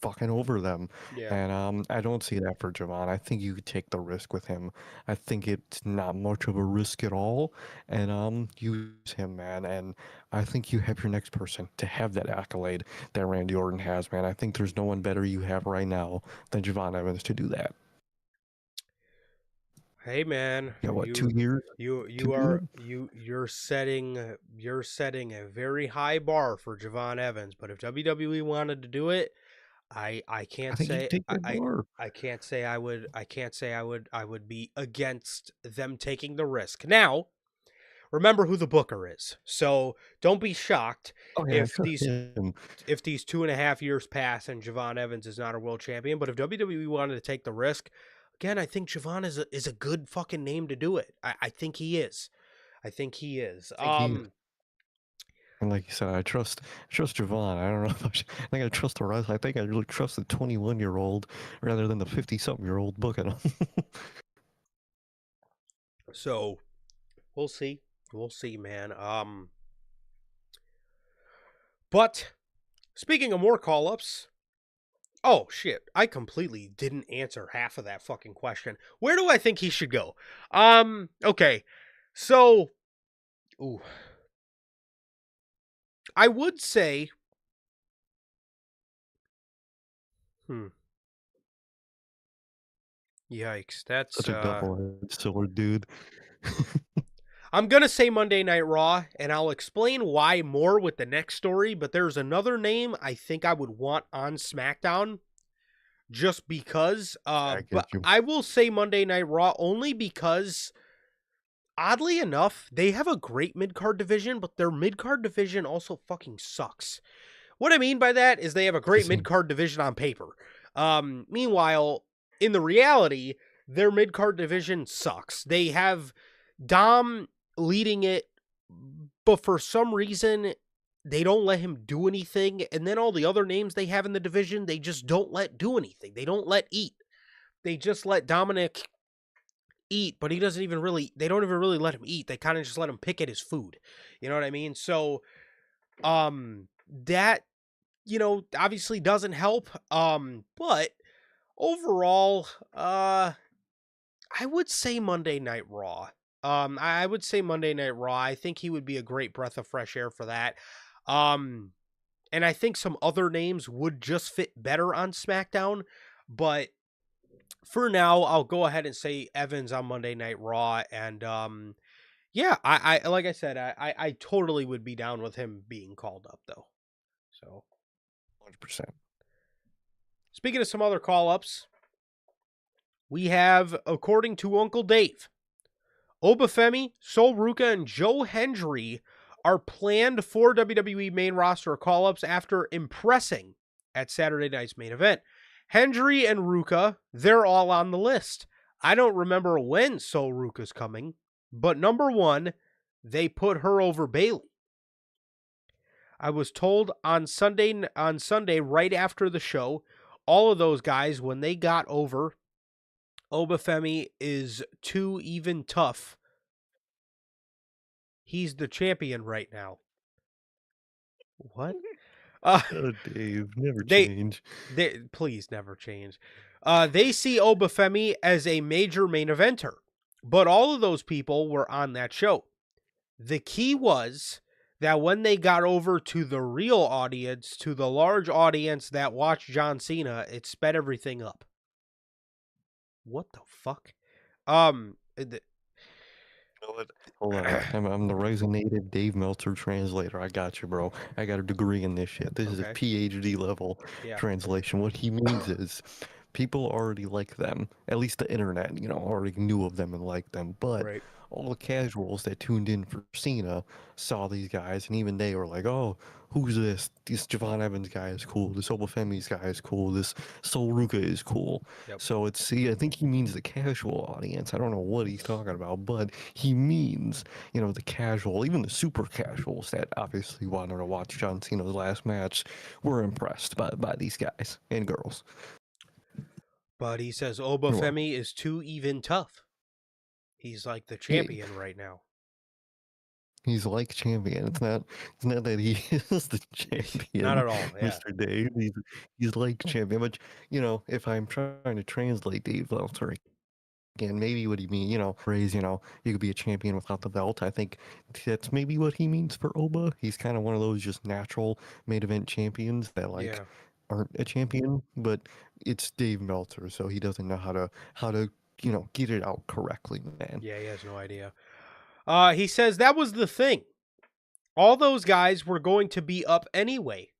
fucking over them. Yeah. And I don't see that for Javon. I think you could take the risk with him. I think it's not much of a risk at all. And use him, man. And I think you have your next person to have that accolade that Randy Orton has, man. I think there's no one better you have right now than Javon Evans to do that. Hey man, Yeah, what, 2 years to you do are it? you're setting a very high bar for Javon Evans, but if WWE wanted to do it, I I can't think you say can take that bar. I can't say I would be against them taking the risk. Now, remember who the booker is. So don't be shocked Oh yeah, I if trust him. if these 2.5 years pass and Javon Evans is not a world champion. But if WWE wanted to take the risk, again, I think Javon is a good fucking name to do it. I think he is. I think he is. I think he And like you said, I trust Javon. I don't know if I think I trust the rest. I think I really trust the 21-year-old rather than the 50-something-year-old booking him. So we'll see. We'll see, man. But speaking of more call ups, oh shit, I completely didn't answer half of that fucking question. Where do I think he should go? Okay. So, ooh. I would say Yikes, that's Such a double-edged sword, dude. I'm going to say Monday Night Raw, and I'll explain why more with the next story, but there's another name I think I would want on SmackDown just because. I But get you. I will say Monday Night Raw only because, oddly enough, they have a great mid-card division, but their mid-card division also fucking sucks. What I mean by that is they have a great mid-card division on paper. Meanwhile, in the reality, their mid-card division sucks. They have Dom leading it, but for some reason, they don't let him do anything. And then all the other names they have in the division, they just don't let do anything. They don't let eat. They just let Dominic eat, but they don't even really let him eat. They kind of just let him pick at his food. You know what I mean? So, that obviously doesn't help. But overall, I would say Monday Night Raw. I would say Monday Night Raw. I think he would be a great breath of fresh air for that. Um, and I think some other names would just fit better on SmackDown. But for now, I'll go ahead and say Evans on Monday Night Raw. And yeah, I like I said, I totally would be down with him being called up though. So 100%. speaking of some other call ups, we have, according to Uncle Dave, Obafemi, Sol Ruka, and Joe Hendry are planned for WWE main roster call-ups after impressing at Saturday night's main event. Hendry and Ruka, they're all on the list. I don't remember when Sol Ruka's coming, but number one, they put her over Bayley. I was told on Sunday right after the show, all of those guys, when they got over, Obafemi is too even tough. He's the champion right now. What? Uh, Oh, Dave, never they, change. they please never change. They see Obafemi as a major main eventer, but all of those people were on that show. The key was that when they got over to the real audience, to the large audience that watched John Cena, it sped everything up. What the fuck? You know what? Hold on. I'm the rising native Dave Meltzer translator. I got you, bro. I got a degree in this shit. This is a Okay. PhD level Yeah. translation. What he means is people already like them. At least the internet, already knew of them and liked them. But Right. all the casuals that tuned in for Cena saw these guys, and even they were like, "Oh, who's this? This Javon Evans guy is cool. This Obafemi's guy is cool. This Sol Ruka is cool." Yep. So I think he means the casual audience. I don't know what he's talking about, but he means, the casual, even the super casuals that obviously wanted to watch John Cena's last match were impressed by these guys and girls. But he says You're welcome. Obafemi is too even tough. He's like the Hey, champion right now. he's like champion. It's not that he is the Not champion, at all. Yeah. Mr. Dave. He's like champion. But if I'm trying to translate Dave Meltzer again, maybe what he mean, phrase, you could be a champion without the belt. I think that's maybe what he means for Oba. He's kind of one of those just natural main event champions that Yeah. aren't a champion, but it's Dave Meltzer, so he doesn't know how to get it out correctly, man. Yeah, he has no idea. He says that was the thing. All those guys were going to be up anyway.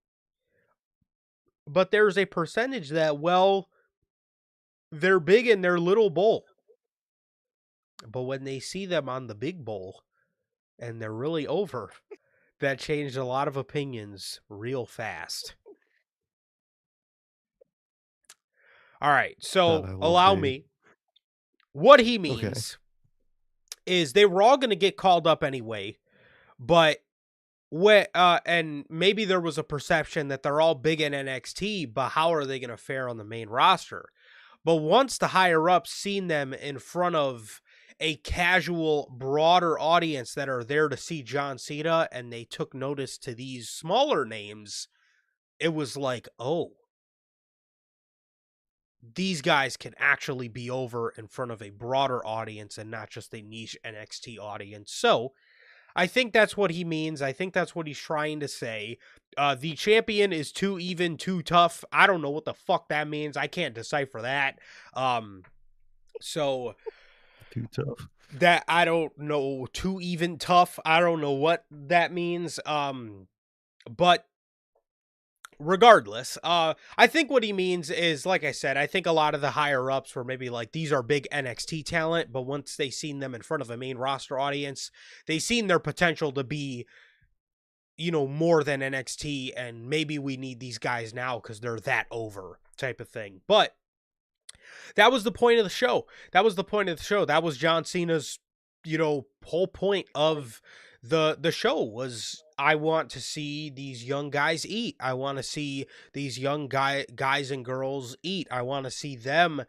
But there's a percentage that, well, they're big in their little bowl. But when they see them on the big bowl and they're really over, that changed a lot of opinions real fast. All right, God, so I love allow Dave. me. What he Okay. means is they were all going to get called up anyway, but and maybe there was a perception that they're all big in NXT, but how are they going to fare on the main roster? But once the higher ups seen them in front of a casual, broader audience that are there to see John Cena, and they took notice to these smaller names, it was like, oh, these guys can actually be over in front of a broader audience and not just a niche NXT audience. So I think that's what he means. I think that's what he's trying to say. The champion is too even, too tough. I don't know what the fuck that means. I can't decipher that. So Too tough. that I don't know. Too even, tough. I don't know what that means. But regardless, I think what he means is, like I said, I think a lot of the higher ups were maybe like, these are big NXT talent, but once they seen them in front of a main roster audience, they seen their potential to be, more than NXT, and maybe we need these guys now because they're that over type of thing. But that was the point of the show. That was the point of the show. That was John Cena's, whole point of the show was, I want to see these young guys eat. I want to see these young guys and girls eat. I want to see them,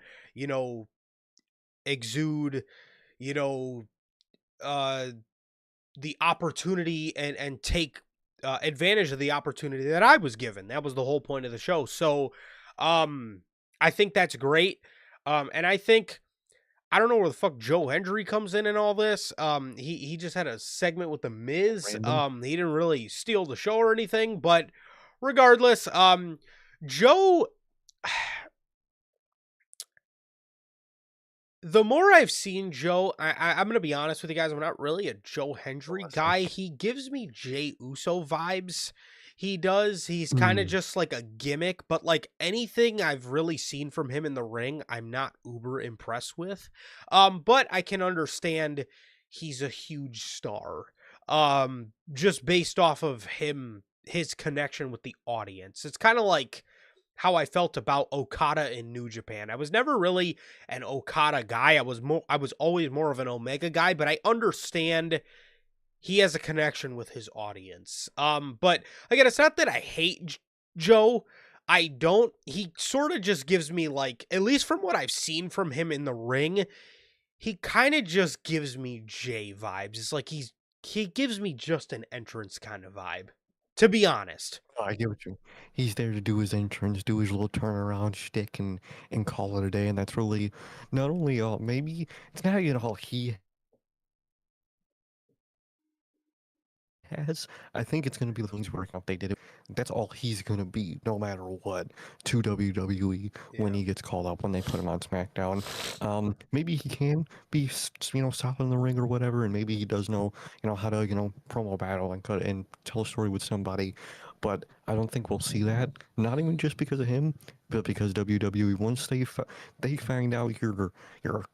exude, you know, uh the opportunity and take advantage of the opportunity that I was given. That was the whole point of the show. So, I think that's great. And I think I don't know where the fuck Joe Hendry comes in and all this. He just had a segment with the Miz. Random. He didn't really steal the show or anything, but regardless, Joe. The more I've seen Joe, I'm gonna be honest with you guys. I'm not really a Joe Hendry Awesome. guy. He gives me Jey Uso vibes. He does. He's kind of Mm. just like a gimmick, but like anything I've really seen from him in the ring, I'm not uber impressed with. But I can understand he's a huge star. Just based off of his connection with the audience. It's kind of like how I felt about Okada in New Japan. I was never really an Okada guy. I was always more of an Omega guy, but I understand he has a connection with his audience. But again, it's not that I hate Joe. I don't. He sort of just gives me like, at least from what I've seen from him in the ring, he kind of just gives me Jay vibes. It's like he gives me just an entrance kind of vibe, to be honest. Oh, I get what you. He's there to do his entrance, do his little turnaround shtick, and call it a day. And that's really not only maybe it's not even all he has. I think it's gonna be the things working out. They did it. That's all he's gonna be, no matter what, to WWE when Yeah. he gets called up when they put him on SmackDown. Maybe he can be, solid in the ring or whatever, and maybe he does know, how to, promo battle and tell a story with somebody. But I don't think we'll see that. Not even just because of him, but because WWE, once they find out you're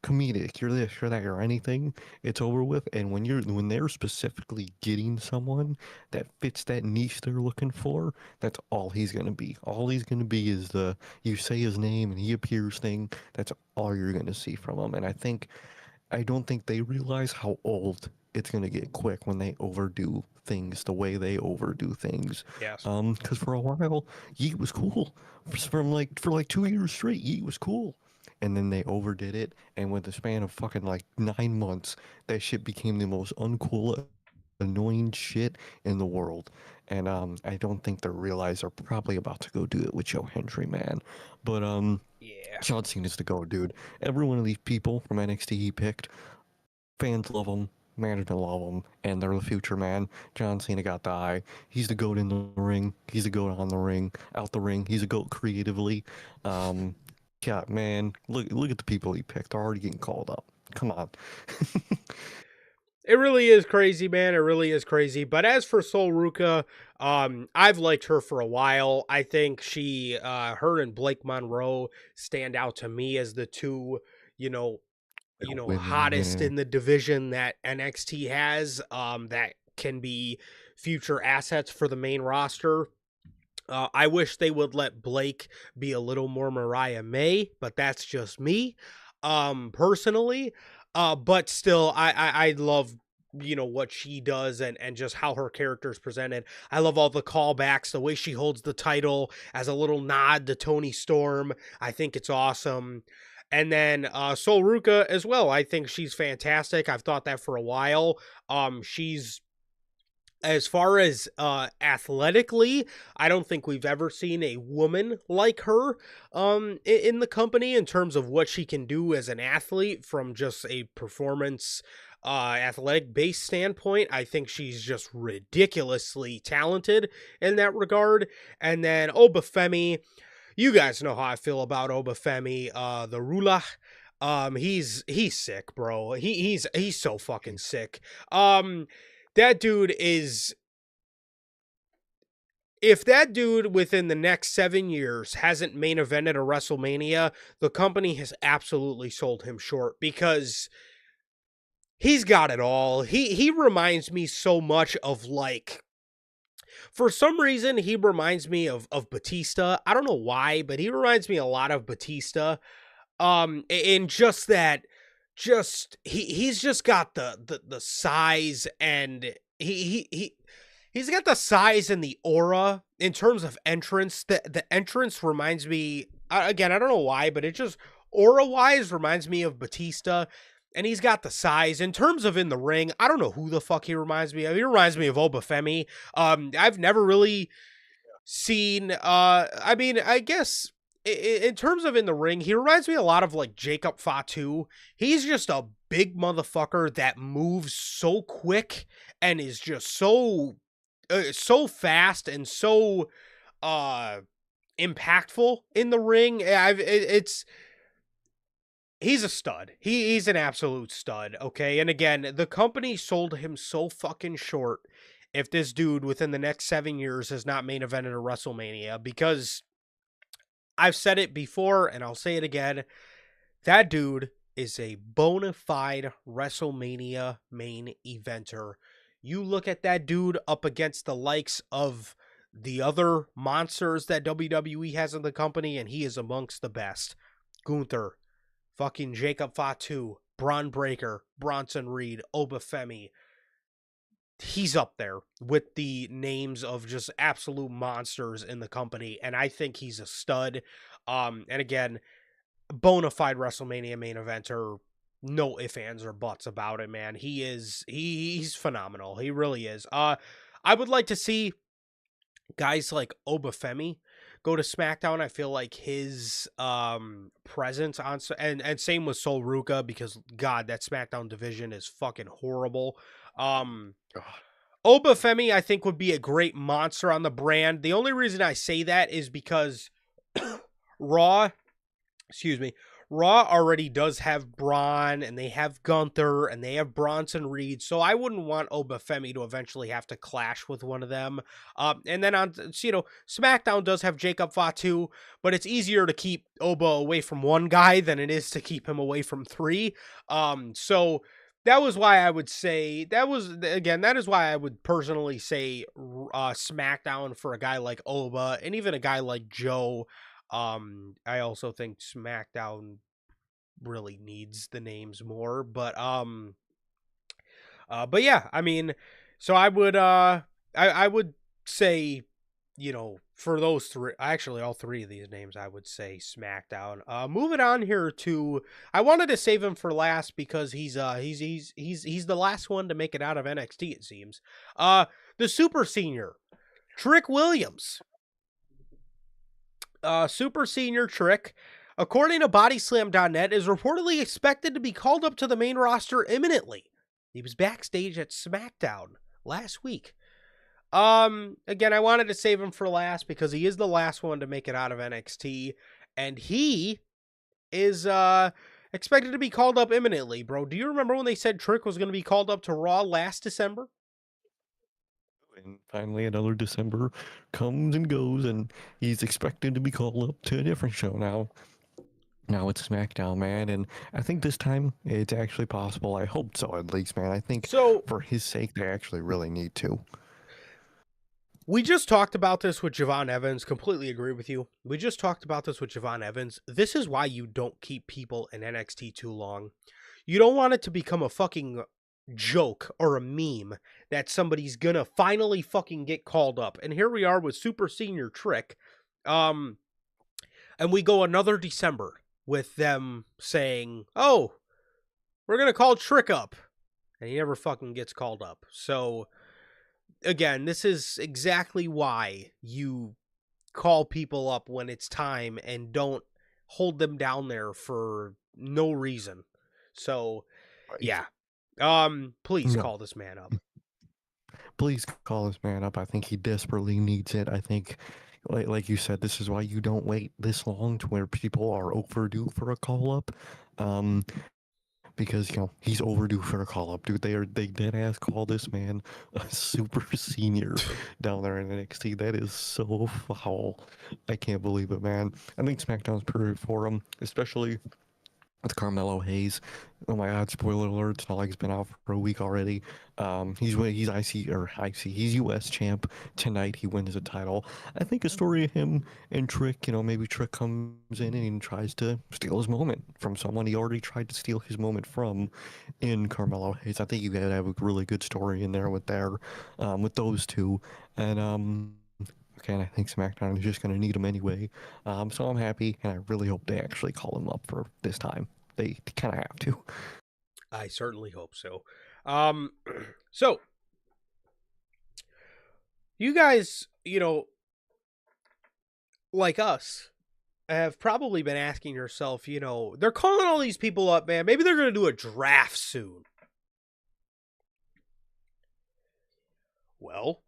comedic, you're this, you're that, you're anything, it's over with. And when they're specifically getting someone that fits that niche they're looking for, that's all he's gonna be. All he's gonna be is the you say his name and he appears thing. That's all you're gonna see from him. And I don't think they realize how old it's gonna get quick when they overdo things the way they overdo things. Yes. Because for a while, Yeet was cool. For like 2 years straight, Yeet was cool. And then they overdid it, and with the span of fucking like 9 months, that shit became the most uncool, annoying shit in the world. And I don't think they realize they're probably about to go do it with Joe Hendry, man. But Yeah. John Cena's the go, dude. Every one of these people from NXT he picked, fans love him, management love him, and they're the future, man. John Cena got the eye. He's the goat in the ring. He's the goat on the ring, out the ring. He's a goat creatively. Um, yeah, man. Look at the people he picked. They're already getting called up. Come on. It really is crazy, man. It really is crazy. But as for Sol Ruka, I've liked her for a while. I think her and Blake Monroe stand out to me as the two, you know, Women, hottest yeah. in the division that NXT has. That can be future assets for the main roster. I wish they would let Blake be a little more Mariah May, but that's just me, personally. But still, I love what she does and just how her character is presented. I love all the callbacks, the way she holds the title as a little nod to Tony Storm. I think it's awesome. And then Sol Ruka as well. I think she's fantastic. I've thought that for a while. She's as far as athletically, I don't think we've ever seen a woman like her in the company in terms of what she can do as an athlete from just a performance athletic based standpoint. I think she's just ridiculously talented in that regard. And then Obafemi, you guys know how I feel about Obafemi, the Rula. He's sick, bro. He's so fucking sick. That dude is, if that dude within the next 7 years hasn't main evented a WrestleMania, the company has absolutely sold him short because he's got it all. He reminds me so much of, like, for some reason he reminds me of Batista. I don't know why, but he reminds me a lot of Batista. In just that, he's just got the size, and he's got the size and the aura in terms of entrance. The entrance reminds me, again, I don't know why, but it just aura wise reminds me of Batista. and he's got the size. In terms of in the ring, I don't know who the fuck he reminds me of. He reminds me of Obafemi. I've never really seen. I mean, I guess in terms of in the ring, he reminds me a lot of like Jacob Fatu. He's just a big motherfucker that moves so quick and is just so fast and so impactful in the ring. He's a stud. He's an absolute stud, okay? And again, the company sold him so fucking short if this dude within the next 7 years has not main evented a WrestleMania, because I've said it before and I'll say it again. That dude is a bona fide WrestleMania main eventer. You look at that dude up against the likes of the other monsters that WWE has in the company, and he is amongst the best. Gunther, fucking Jacob Fatu, Braun Breaker, Bronson Reed, Obafemi. He's up there with the names of just absolute monsters in the company, and I think he's a stud. And again, bona fide WrestleMania main eventer. No ifs, ands, or buts about it, man. He's phenomenal. He really is. I would like to see guys like Obafemi go to SmackDown. I feel like his presence on and same with Sol Ruka, because God, that SmackDown division is fucking horrible. Obafemi, I think, would be a great monster on the brand. The only reason I say that is because Raw, excuse me, Raw already does have Braun, and they have Gunther, and they have Bronson Reed, so I wouldn't want Obafemi to eventually have to clash with one of them. And then on, SmackDown does have Jacob Fatu, but it's easier to keep Oba away from one guy than it is to keep him away from three. So that was why I would say, that is why I would personally say SmackDown for a guy like Oba, and even a guy like Joe. I also think SmackDown really needs the names more, but yeah, I mean, so I would say, for those three, actually all three of these names, I would say SmackDown. Moving on here to, I wanted to save him for last because he's the last one to make it out of NXT, it seems. The Super Senior, Trick Williams. Super Senior Trick, according to Bodyslam.net, is reportedly expected to be called up to the main roster imminently. He was backstage at SmackDown last week. Again, I wanted to save him for last because he is the last one to make it out of NXT, and he is expected to be called up imminently, bro. Do you remember when they said Trick was going to be called up to Raw last December? And finally, another December comes and goes, and he's expected to be called up to a different show now. Now it's SmackDown, man, and I think this time it's actually possible. I hope so, at least, man. I think So for his sake, they actually really need to. we just talked about this with Javon Evans. Completely agree with you. We just talked about this with Javon Evans. This is why you don't keep people in NXT too long. You don't want it to become a fucking joke or a meme that somebody's gonna finally fucking get called up. And here we are with Super Senior Trick. And we go another December with them saying, "Oh, we're gonna call Trick up." And he never fucking gets called up. So again, this is exactly why you call people up when it's time and don't hold them down there for no reason. So Right. yeah. Please No. call this man up. Please call this man up. I think he desperately needs it. I think, like you said, this is why you don't wait this long to where people are overdue for a call up. Because he's overdue for a call up, dude. They dead ass call this man a super senior down there in NXT. That is so foul. I can't believe it, man. I think SmackDown's perfect for him, especially with Carmelo Hayes. Oh my God! Spoiler alert! It's not like it's been out for a week already. He's he's US champ tonight. He wins the title. I think a story of him and Trick. Maybe Trick comes in and tries to steal his moment from someone he already tried to steal his moment from in Carmelo Hayes. I think you gotta have a really good story in there with those two. And again, I think SmackDown is just going to need him anyway. So I'm happy, and I really hope they actually call him up for this time. They kind of have to. I certainly hope so. Um, so you guys, like us, have probably been asking yourself, they're calling all these people up, man. Maybe they're going to do a draft soon. Well,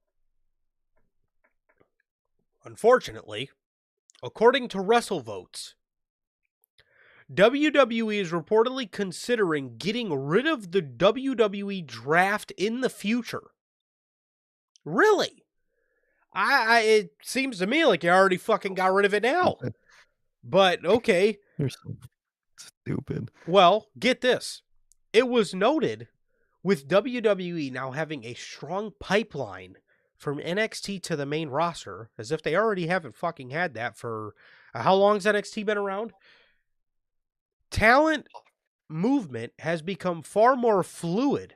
unfortunately, according to WrestleVotes, WWE is reportedly considering getting rid of the WWE draft in the future. Really? It seems to me like you already fucking got rid of it now. But okay. You're so stupid. Well, get this. It was noted with WWE now having a strong pipeline from NXT to the main roster, as if they already haven't fucking had that for how long's NXT been around? Talent movement has become far more fluid,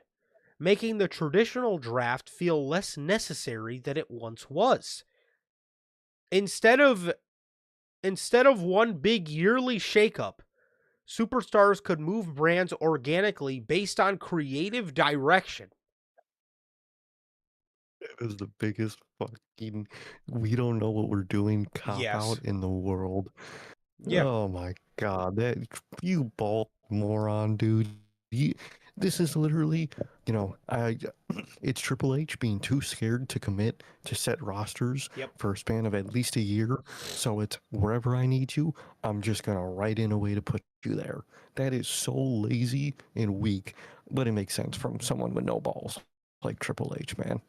making the traditional draft feel less necessary than it once was. Instead of one big yearly shakeup, superstars could move brands organically based on creative direction. It was the biggest fucking we don't know what we're doing cop Yes. out in the world. Yeah. Oh my god, that you bald moron, dude. You, this is literally, it's Triple H being too scared to commit to set rosters Yep. for a span of at least a year. So it's wherever I need you, I'm just gonna write in a way to put you there. That is so lazy and weak, but it makes sense from someone with no balls like Triple H, man.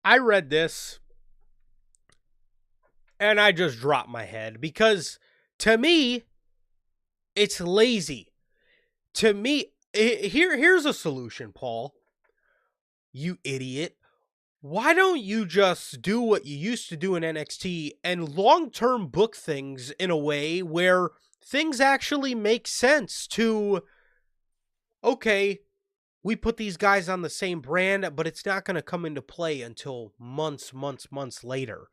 I read this and I just dropped my head because to me, it's lazy. To me, here's a solution, Paul. You idiot. Why don't you just do what you used to do in NXT and long-term book things in a way where things actually make sense to, okay, we put these guys on the same brand, but it's not going to come into play until months later.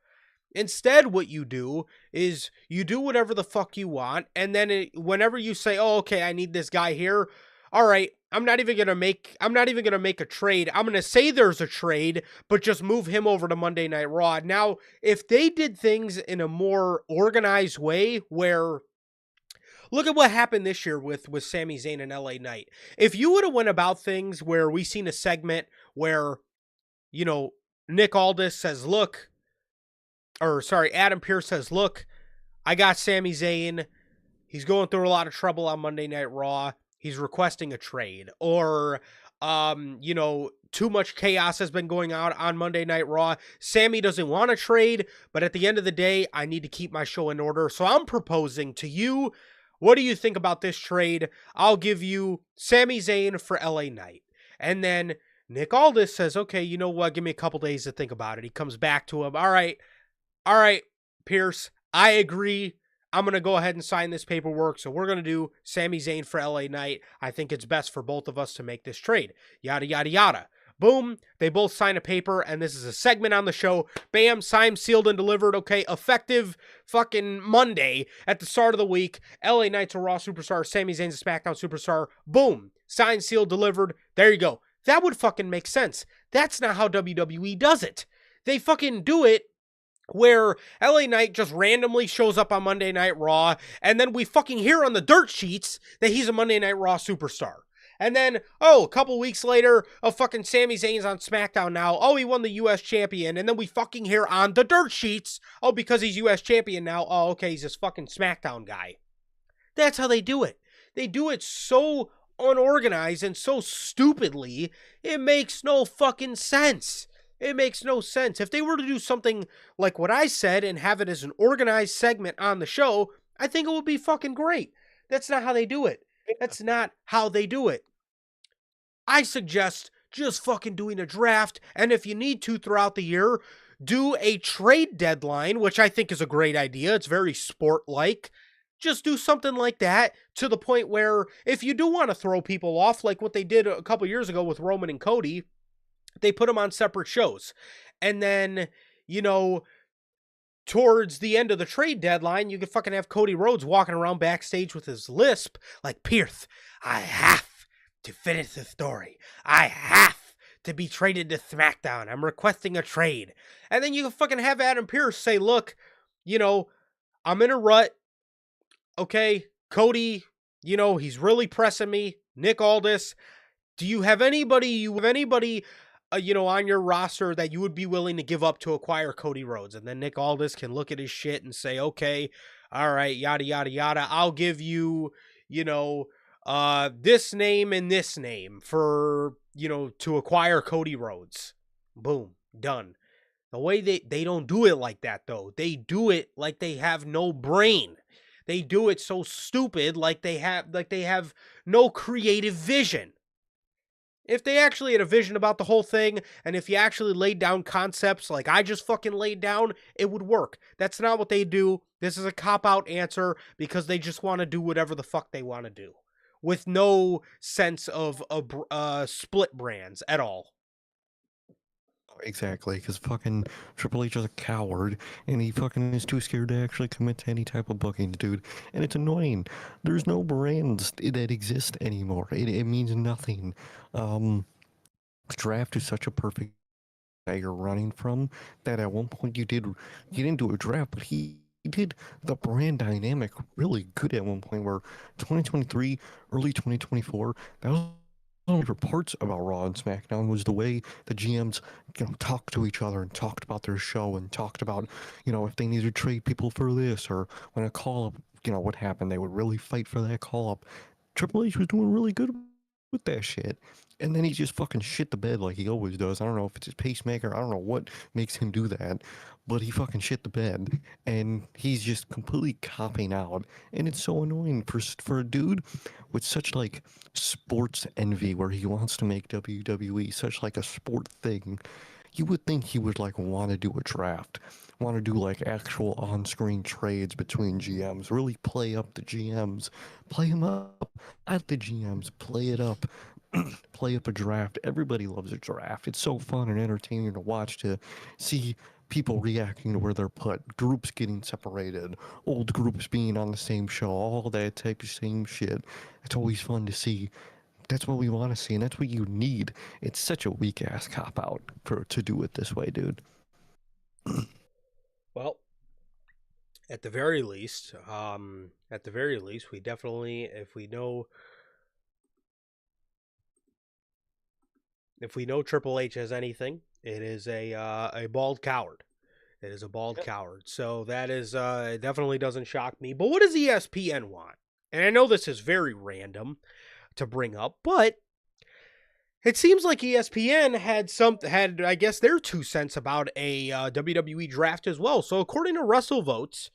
Instead, what you do is you do whatever the fuck you want, and then whenever you say, "Oh, okay, I need this guy here," all right, I'm not even gonna make a trade. I'm gonna say there's a trade, but just move him over to Monday Night Raw. Now, if they did things in a more organized way, where look at what happened this year with Sami Zayn and LA Knight. If you would have went about things where we seen a segment where, Nick Aldis says, "Look," or sorry, Adam Pearce says, "Look, I got Sami Zayn. He's going through a lot of trouble on Monday Night Raw. He's requesting a trade." Or, too much chaos has been going on Monday Night Raw. Sammy doesn't want to trade, but at the end of the day, I need to keep my show in order. So I'm proposing to you, what do you think about this trade? I'll give you Sami Zayn for LA Knight. And then Nick Aldis says, "Okay, you know what? Give me a couple days to think about it." He comes back to him. All right, Pierce, I agree. I'm going to go ahead and sign this paperwork. So we're going to do Sami Zayn for LA Knight. I think it's best for both of us to make this trade. Yada, yada, yada. Boom. They both sign a paper, and this is a segment on the show. Bam, signed, sealed, and delivered. Okay, effective fucking Monday at the start of the week. LA Knight's a Raw superstar. Sami Zayn's a SmackDown superstar. Boom. Signed, sealed, delivered. There you go. That would fucking make sense. That's not how WWE does it. They fucking do it where LA Knight just randomly shows up on Monday Night Raw, and then we fucking hear on the dirt sheets that he's a Monday Night Raw superstar. And then, a couple weeks later, fucking Sami Zayn's on SmackDown now. Oh, he won the U.S. champion. And then we fucking hear on the dirt sheets, because he's U.S. champion now. Oh, okay, he's this fucking SmackDown guy. That's how they do it. They do it so unorganized and so stupidly, it makes no fucking sense. It makes no sense. If they were to do something like what I said and have it as an organized segment on the show, I think it would be fucking great. That's not how they do it. That's not how they do it. I suggest just fucking doing a draft, and if you need to throughout the year, do a trade deadline, which I think is a great idea. It's very sport-like. Just do something like that to the point where if you do want to throw people off, like what they did a couple years ago with Roman and Cody, they put them on separate shows. And then, towards the end of the trade deadline, you could fucking have Cody Rhodes walking around backstage with his lisp like, Pierce, I have to finish the story. I have to be traded to SmackDown. I'm requesting a trade. And then you can fucking have Adam Pearce say, look, you know, I'm in a rut. Okay, Cody, you know, he's really pressing me. Nick Aldis, do you have anybody, you know, on your roster that you would be willing to give up to acquire Cody Rhodes? And then Nick Aldis can look at his shit and say, okay, all right, yada, yada, yada. I'll give you, you know, this name and this name for, you know, to acquire Cody Rhodes. Boom, done. The way they don't do it like that, though. They do it like they have no brain. They do it so stupid, like they have no creative vision. If they actually had a vision about the whole thing, and if you actually laid down concepts like I just fucking laid down, it would work. That's not what they do. This is a cop-out answer because they just want to do whatever the fuck they want to do, with no sense of split brands at all. Exactly, because fucking Triple H is a coward, and he fucking is too scared to actually commit to any type of bookings, dude. And it's annoying. There's no brands that exist anymore. It means nothing. Draft is such a perfect that you're running from that at one point you didn't do a draft, but he did the brand dynamic really good at one point where 2023, early 2024, that was one of the favorite parts about Raw and SmackDown was the way the GMs, talked to each other and talked about their show and talked about, if they needed to trade people for this or when a call up, what happened, they would really fight for that call up. Triple H was doing really good with that shit. And then he just fucking shit the bed like he always does. I don't know if it's his pacemaker. I don't know what makes him do that, but he fucking shit the bed, and he's just completely copping out. And it's so annoying for a dude with such like sports envy, where he wants to make WWE such like a sport thing. You would think he would like want to do a draft, want to do like actual on-screen trades between GMs, really play up the GMs, play them up at the GMs, play it up. Play up a draft. Everybody loves a draft. It's so fun and entertaining to watch, to see people reacting to where they're put, groups getting separated, old groups being on the same show, all that type of same shit. It's always fun to see. That's what we want to see, and that's what you need. It's such a weak ass cop out to do it this way, dude. Well, at the very least, we definitely, if we know Triple H as anything, it is a bald coward. It is a bald coward. So that is it definitely doesn't shock me. But what does ESPN want? And I know this is very random to bring up, but it seems like ESPN had I guess their 2 cents about a WWE draft as well. So according to WrestleVotes,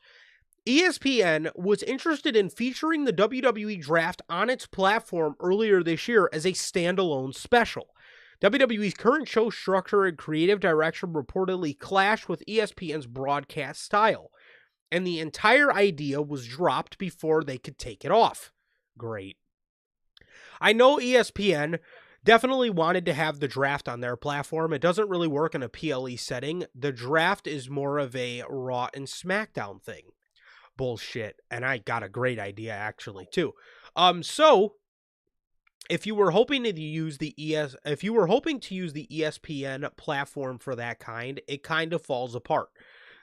ESPN was interested in featuring the WWE draft on its platform earlier this year as a standalone special. WWE's current show structure and creative direction reportedly clashed with ESPN's broadcast style, and the entire idea was dropped before they could take it off. Great. I know ESPN definitely wanted to have the draft on their platform. It doesn't really work in a PLE setting. The draft is more of a Raw and SmackDown thing. Bullshit. And I got a great idea actually too. So if you were hoping to use the ESPN platform for that kind, it kind of falls apart.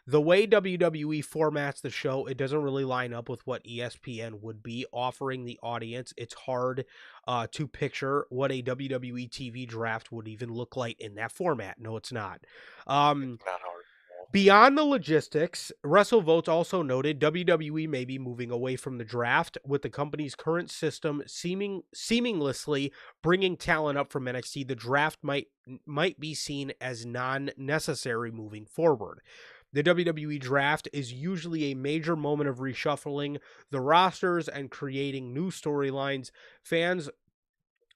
The way WWE formats the show, it doesn't really line up with what ESPN would be offering the audience. It's hard to picture what a WWE TV draft would even look like in that format. No, it's not. It's not hard. Beyond the logistics, WrestleVotes also noted WWE may be moving away from the draft, with the company's current system seamlessly bringing talent up from NXT. The draft might be seen as non-necessary moving forward. The WWE draft is usually a major moment of reshuffling the rosters and creating new storylines. Fans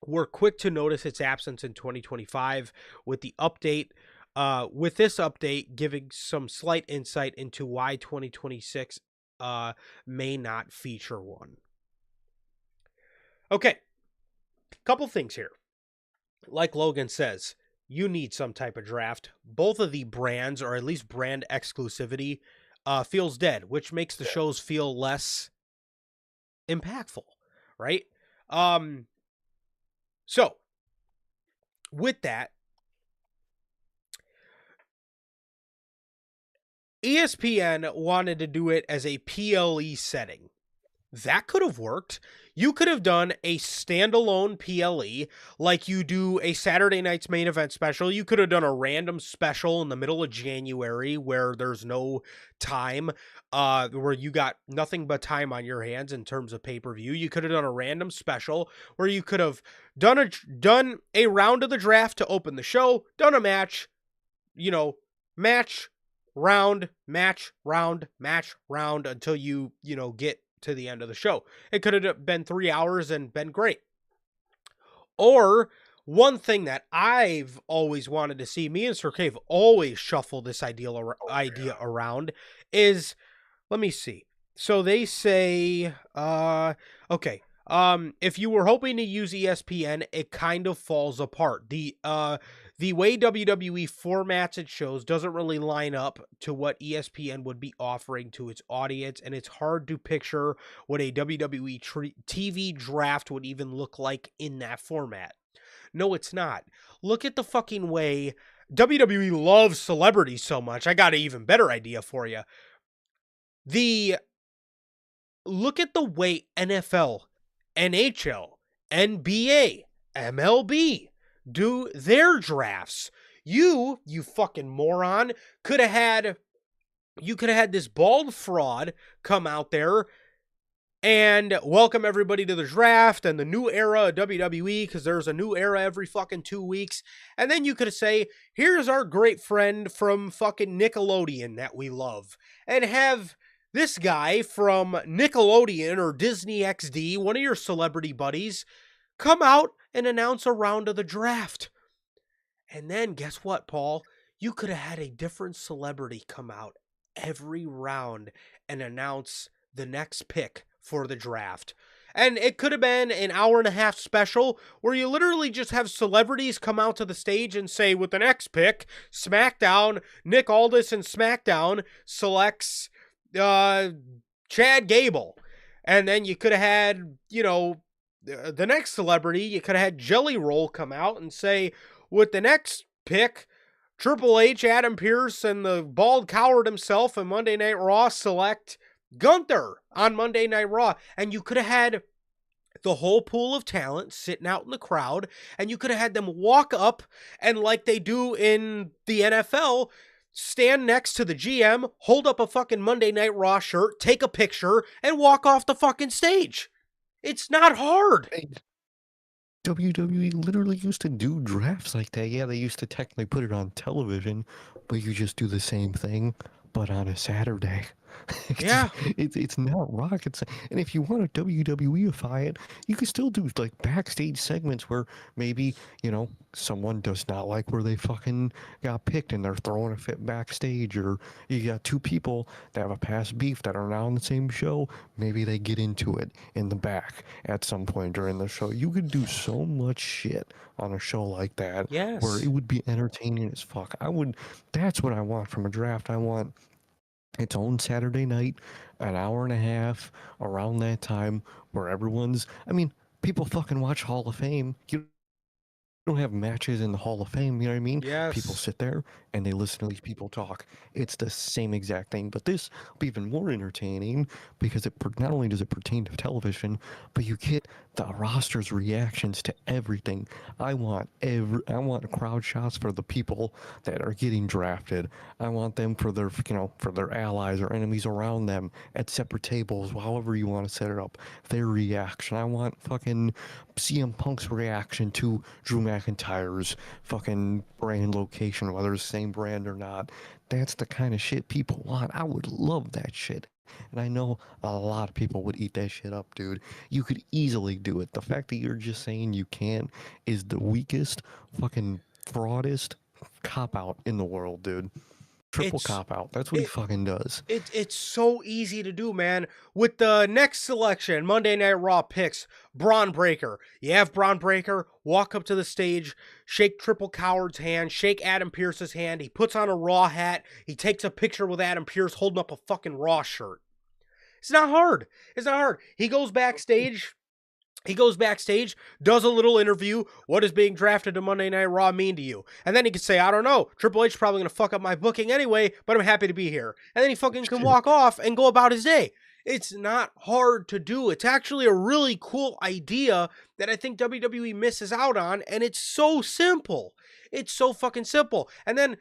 were quick to notice its absence in 2025, with this update giving some slight insight into why 2026 may not feature one. Okay, couple things here. Like Logan says, you need some type of draft. Both of the brands, or at least brand exclusivity, feels dead, which makes the shows feel less impactful, right? Um, so with that, ESPN wanted to do it as a PLE setting. That could have worked. You could have done a standalone PLE like you do a Saturday night's main event special. You could have done a random special in the middle of January where there's no time, where you got nothing but time on your hands in terms of pay-per-view. You could have done a random special where you could have done a round of the draft to open the show, done a match, match, round, match, round, match, round until you get to the end of the show. It could have been 3 hours and been great. Or one thing that I've always wanted to see, me and Sir Cave always shuffle this idea around, is, let me see. So they say, okay, if you were hoping to use ESPN, it kind of falls apart. The way WWE formats its shows doesn't really line up to what ESPN would be offering to its audience, and it's hard to picture what a WWE TV draft would even look like in that format. No, it's not. Look at the fucking way WWE loves celebrities so much. I got an even better idea for you. Look at the way NFL, NHL, NBA, MLB do their drafts. You fucking moron, could have had this bald fraud come out there and welcome everybody to the draft and the new era of WWE, because there's a new era every fucking 2 weeks. And then you could say, here's our great friend from fucking Nickelodeon that we love, and have this guy from Nickelodeon or Disney XD, one of your celebrity buddies, come out and announce a round of the draft. And then guess what, Paul? You could have had a different celebrity come out every round and announce the next pick for the draft. And it could have been an hour and a half special where you literally just have celebrities come out to the stage and say, with the next pick, SmackDown, Nick Aldis and SmackDown selects Chad Gable. And then you could have had, the next celebrity, you could have had Jelly Roll come out and say, with the next pick, Triple H, Adam Pearce, and the bald coward himself and Monday Night Raw select Gunther on Monday Night Raw. And you could have had the whole pool of talent sitting out in the crowd, and you could have had them walk up and, like they do in the NFL, stand next to the GM, hold up a fucking Monday Night Raw shirt, take a picture, and walk off the fucking stage. It's not hard. WWE literally used to do drafts like that. Yeah, they used to technically put it on television, but you just do the same thing, but on a Saturday. Yeah. It's not rocket science. And if you want to WWEify it, you can still do like backstage segments where maybe, someone does not like where they fucking got picked and they're throwing a fit backstage, or you got two people that have a past beef that are now on the same show. Maybe they get into it in the back at some point during the show. You could do so much shit on a show like that. Yes. Where it would be entertaining as fuck. That's what I want from a draft. I want its own Saturday night, an hour and a half around that time where people fucking watch Hall of Fame. You don't have matches in the Hall of Fame, you know what I mean? Yes. People sit there and they listen to these people talk. It's the same exact thing, but this will be even more entertaining because not only does it pertain to television, but you get the roster's reactions to everything. I want crowd shots for the people that are getting drafted. I want them for their allies or enemies around them at separate tables, however you want to set it up. Their reaction. I want fucking CM Punk's reaction to Drew McIntyre's fucking brand location, whether it's the same brand or not. That's the kind of shit people want. I would love that shit. And I know a lot of people would eat that shit up, dude. You could easily do it. The fact that you're just saying you can't is the weakest, fucking fraudest cop-out in the world, dude. Triple It's cop out. That's what he it fucking does. it's so easy to do, man. With the next selection, Monday Night Raw picks Braun Breaker. You have Braun Breaker walk up to the stage, shake Triple Coward's hand, shake Adam Pearce's hand. He puts on a Raw hat. He takes a picture with Adam Pearce holding up a fucking Raw shirt. It's not hard. It's not hard. He goes backstage. Does a little interview. What does being drafted to Monday Night Raw mean to you? And then he can say, I don't know. Triple H is probably going to fuck up my booking anyway, but I'm happy to be here. And then he fucking can walk off and go about his day. It's not hard to do. It's actually a really cool idea that I think WWE misses out on, and it's so simple. It's so fucking simple. And then,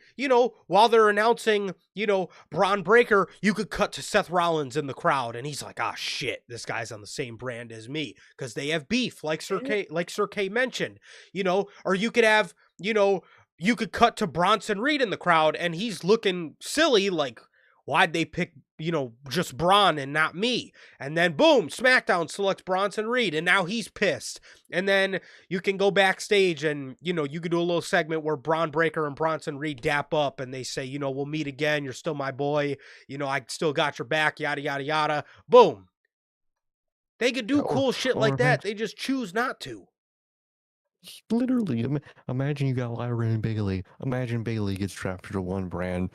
while they're announcing, Braun Breaker, you could cut to Seth Rollins in the crowd, and he's like, ah, shit, this guy's on the same brand as me, because they have beef, like Sir K mentioned, or you could have, you could cut to Bronson Reed in the crowd, and he's looking silly, like, why'd they pick, just Braun and not me? And then boom, SmackDown selects Bronson Reed, and now he's pissed. And then you can go backstage and, you could do a little segment where Braun Breaker and Bronson Reed dap up and they say, we'll meet again. You're still my boy. I still got your back, yada, yada, yada. Boom. They could do cool shit like that. They just choose not to. Literally, imagine you got Lyra and Bailey. Imagine Bailey gets drafted to one brand,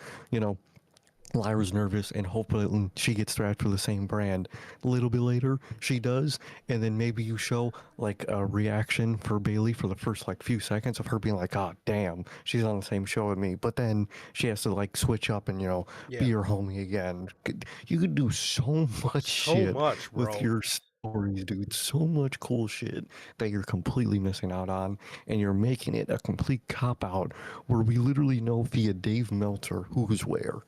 Lyra's nervous and hopefully she gets drafted for the same brand. A little bit later, she does, and then maybe you show like a reaction for Bailey for the first like few seconds of her being like, "Oh damn, she's on the same show with me," but then she has to like switch up and be your homie again. You could do so much shit with your stories, dude. So much cool shit that you're completely missing out on, and you're making it a complete cop out where we literally know via Dave Meltzer who's where.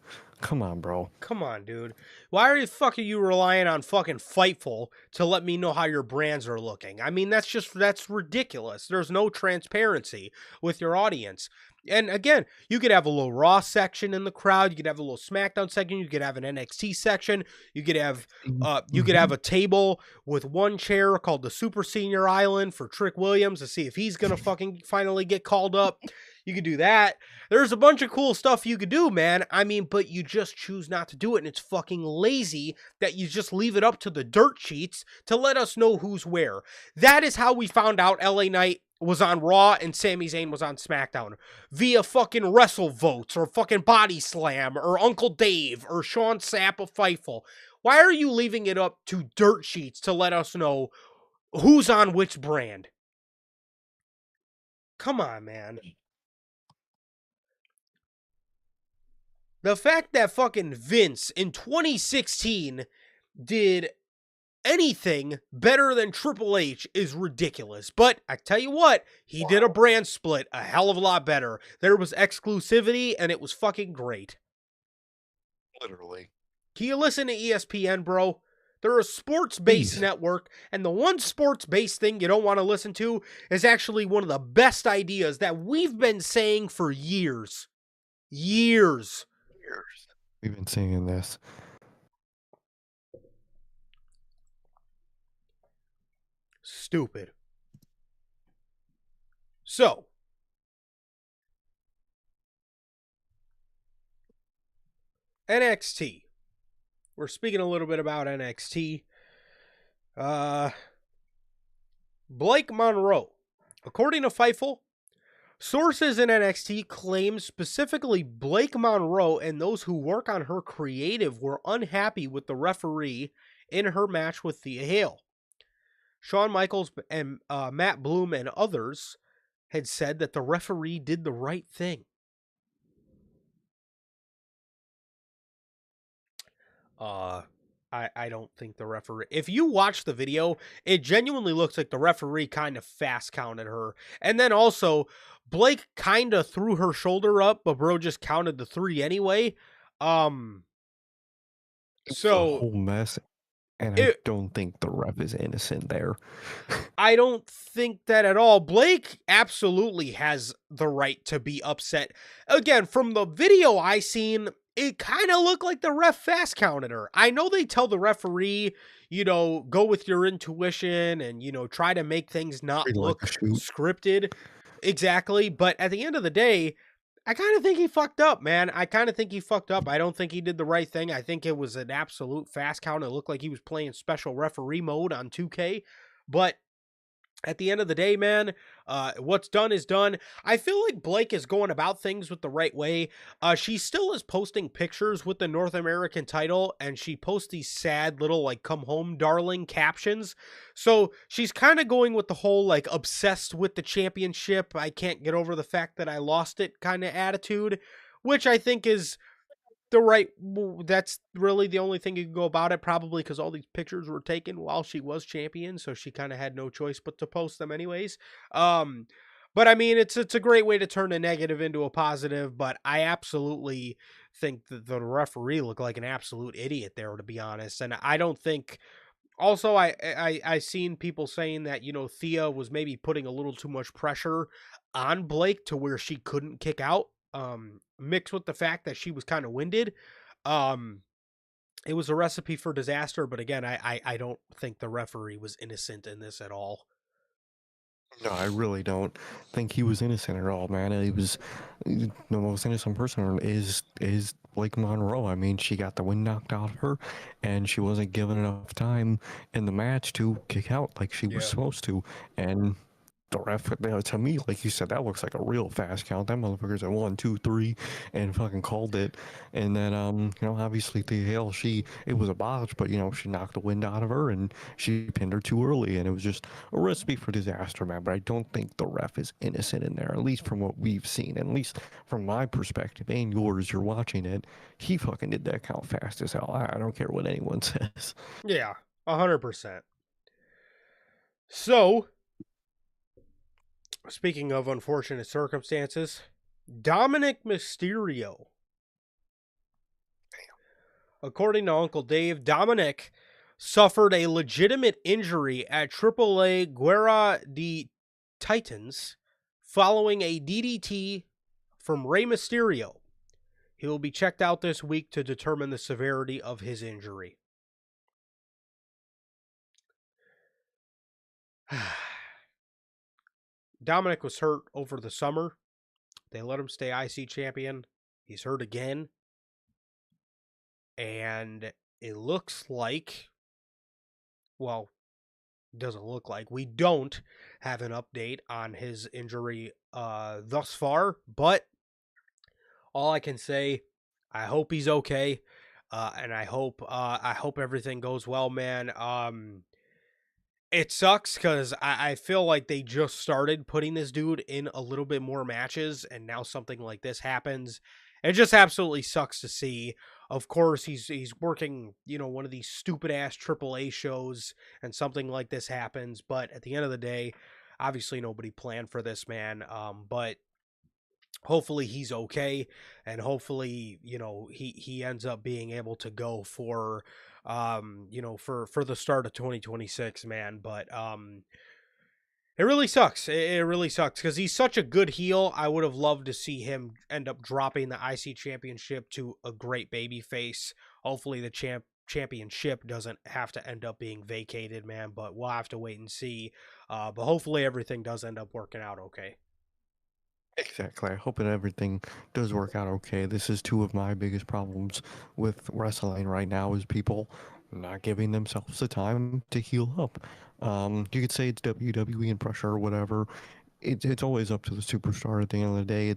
Come on, bro. Come on, dude. Why are you relying on fucking Fightful to let me know how your brands are looking? I mean, that's ridiculous. There's no transparency with your audience. And again, you could have a little Raw section in the crowd. You could have a little SmackDown section. You could have an NXT section. You could have a table with one chair called the Super Senior Island for Trick Williams to see if he's gonna fucking finally get called up. You could do that. There's a bunch of cool stuff you could do, man. I mean, but you just choose not to do it, and it's fucking lazy that you just leave it up to the dirt sheets to let us know who's where. That is how we found out LA Knight was on Raw and Sami Zayn was on SmackDown. Via fucking Wrestle Votes or fucking Body Slam or Uncle Dave or Sean Sapp of Fightful. Why are you leaving it up to dirt sheets to let us know who's on which brand? Come on, man. The fact that fucking Vince in 2016 did anything better than Triple H is ridiculous. But I tell you what, he did a brand split a hell of a lot better. There was exclusivity and it was fucking great. Literally. Can you listen to ESPN, bro? They're a sports-based network, and the one sports-based thing you don't want to listen to is actually one of the best ideas that we've been saying for years. Years. We've been seeing this. Stupid. So, NXT. We're speaking a little bit about NXT. Blake Monroe. According to Fightful, sources in NXT claim specifically Blake Monroe and those who work on her creative were unhappy with the referee in her match with Thea Hale. Shawn Michaels and Matt Bloom and others had said that the referee did the right thing. I don't think the referee... If you watch the video, it genuinely looks like the referee kind of fast counted her. And then also, Blake kind of threw her shoulder up, but bro just counted the 3 anyway. So it's a whole mess, and I don't think the ref is innocent there. I don't think that at all. Blake absolutely has the right to be upset. Again, from the video I seen, it kind of looked like the ref fast counted her. I know they tell the referee, go with your intuition and, try to make things not look scripted. Exactly. But at the end of the day, I kind of think he fucked up, man. I kind of think he fucked up. I don't think he did the right thing. I think it was an absolute fast count. It looked like he was playing special referee mode on 2K. But at the end of the day, man, what's done is done. I feel like Blake is going about things with the right way. She still is posting pictures with the North American title, and she posts these sad little, like, come home, darling captions. So she's kind of going with the whole, like, obsessed with the championship, I can't get over the fact that I lost it kind of attitude, which I think is the right that's really the only thing you can go about it, probably because all these pictures were taken while she was champion, so she kind of had no choice but to post them anyways. um but I mean, it's a great way to turn a negative into a positive, but I absolutely think that the referee looked like an absolute idiot there, to be honest. And I don't think, also, I seen people saying that, Thea was maybe putting a little too much pressure on Blake to where she couldn't kick out. Mixed with the fact that she was kind of winded. Um, it was a recipe for disaster. But again, I don't think the referee was innocent in this at all. No, I really don't think he was innocent at all, man. He was the most innocent person is Blake Monroe. I mean, she got the wind knocked out of her, and she wasn't given enough time in the match to kick out like she was Yeah. supposed to. And the ref, to me, like you said, that looks like a real fast count. That motherfucker's at 1, 2, 3, and fucking called it. And then, obviously the Hale, it was a botch, but she knocked the wind out of her and she pinned her too early, and it was just a recipe for disaster, man. But I don't think the ref is innocent in there, at least from what we've seen, at least from my perspective and yours. You're watching it. He fucking did that count fast as hell. I don't care what anyone says. Yeah, 100%. So, speaking of unfortunate circumstances, Dominic Mysterio. According to Uncle Dave, Dominic suffered a legitimate injury at AAA Guerra de Titans following a DDT from Rey Mysterio. He will be checked out this week to determine the severity of his injury. Dominic was hurt over the summer. They let him stay IC champion. He's hurt again. And it looks like, well, doesn't look like, we don't have an update on his injury thus far, but all I can say, I hope he's okay. And I hope everything goes well, man. It sucks because I feel like they just started putting this dude in a little bit more matches, and now something like this happens. It just absolutely sucks to see. Of course, he's working, one of these stupid ass AAA shows, and something like this happens. But at the end of the day, obviously nobody planned for this, man. But hopefully he's okay, and hopefully he ends up being able to go for for the start of 2026, man. But it really sucks. It really sucks because he's such a good heel. I would have loved to see him end up dropping the IC championship to a great baby face. Hopefully the championship doesn't have to end up being vacated, man, but we'll have to wait and see. But hopefully everything does end up working out okay. Exactly. I hope that everything does work out okay. This is two of my biggest problems with wrestling right now is people not giving themselves the time to heal up. You could say it's WWE and pressure or whatever. It's always up to the superstar at the end of the day.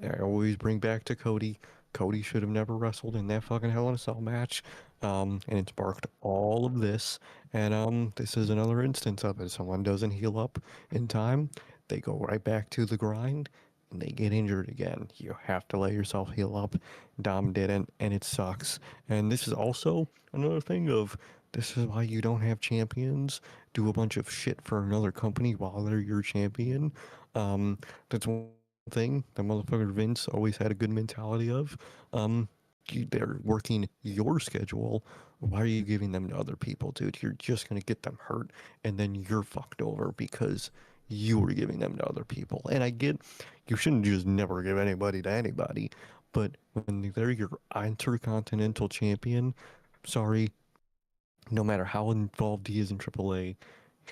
I always bring back to Cody. Cody should have never wrestled in that fucking Hell in a Cell match. And it sparked all of this. And this is another instance of it. Someone doesn't heal up in time, they go right back to the grind and they get injured again. You have to let yourself heal up. Dom didn't, and it sucks. And this is also another thing of this is why you don't have champions do a bunch of shit for another company while they're your champion. That's one thing the motherfucker Vince always had a good mentality of. They're working your schedule. Why are you giving them to other people, dude? You're just gonna get them hurt, and then you're fucked over because you were giving them to other people. And I get you shouldn't just never give anybody to anybody, but when they're your intercontinental champion, sorry, no matter how involved he is in AAA,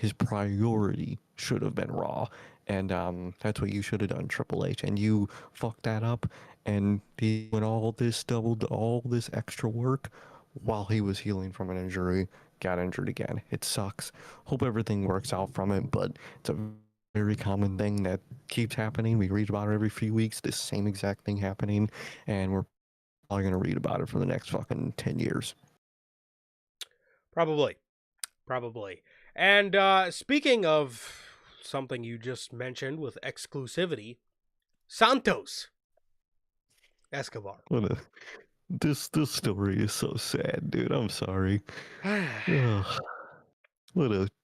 his priority should have been Raw, and that's what you should have done, Triple H, and you fucked that up, and he went all this extra work while he was healing from an injury, got injured again. It sucks. Hope everything works out from it, but it's a very common thing that keeps happening. We read about it every few weeks, the same exact thing happening, and we're probably going to read about it for the next fucking 10 years. Probably. And speaking of something you just mentioned with exclusivity, Santos Escobar. This story is so sad, dude. I'm sorry. Ugh.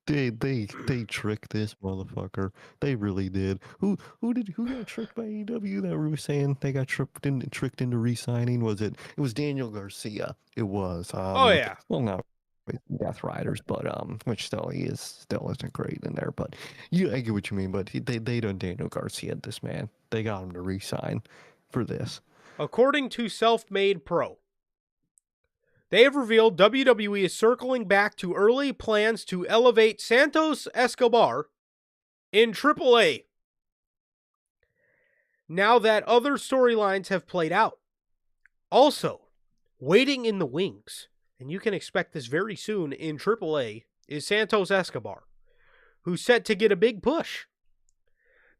They tricked this motherfucker. They really did. Who got tricked by AEW that we were saying they got tricked into re-signing? It was Daniel Garcia. It was Oh yeah. well, not Death Riders, but which still isn't great in there, but I get what you mean. But they done Daniel Garcia, this man. They got him to re-sign for this. According to Self-Made Pro, they have revealed WWE is circling back to early plans to elevate Santos Escobar in AAA now that other storylines have played out. Also, waiting in the wings, and you can expect this very soon in AAA, is Santos Escobar, who's set to get a big push.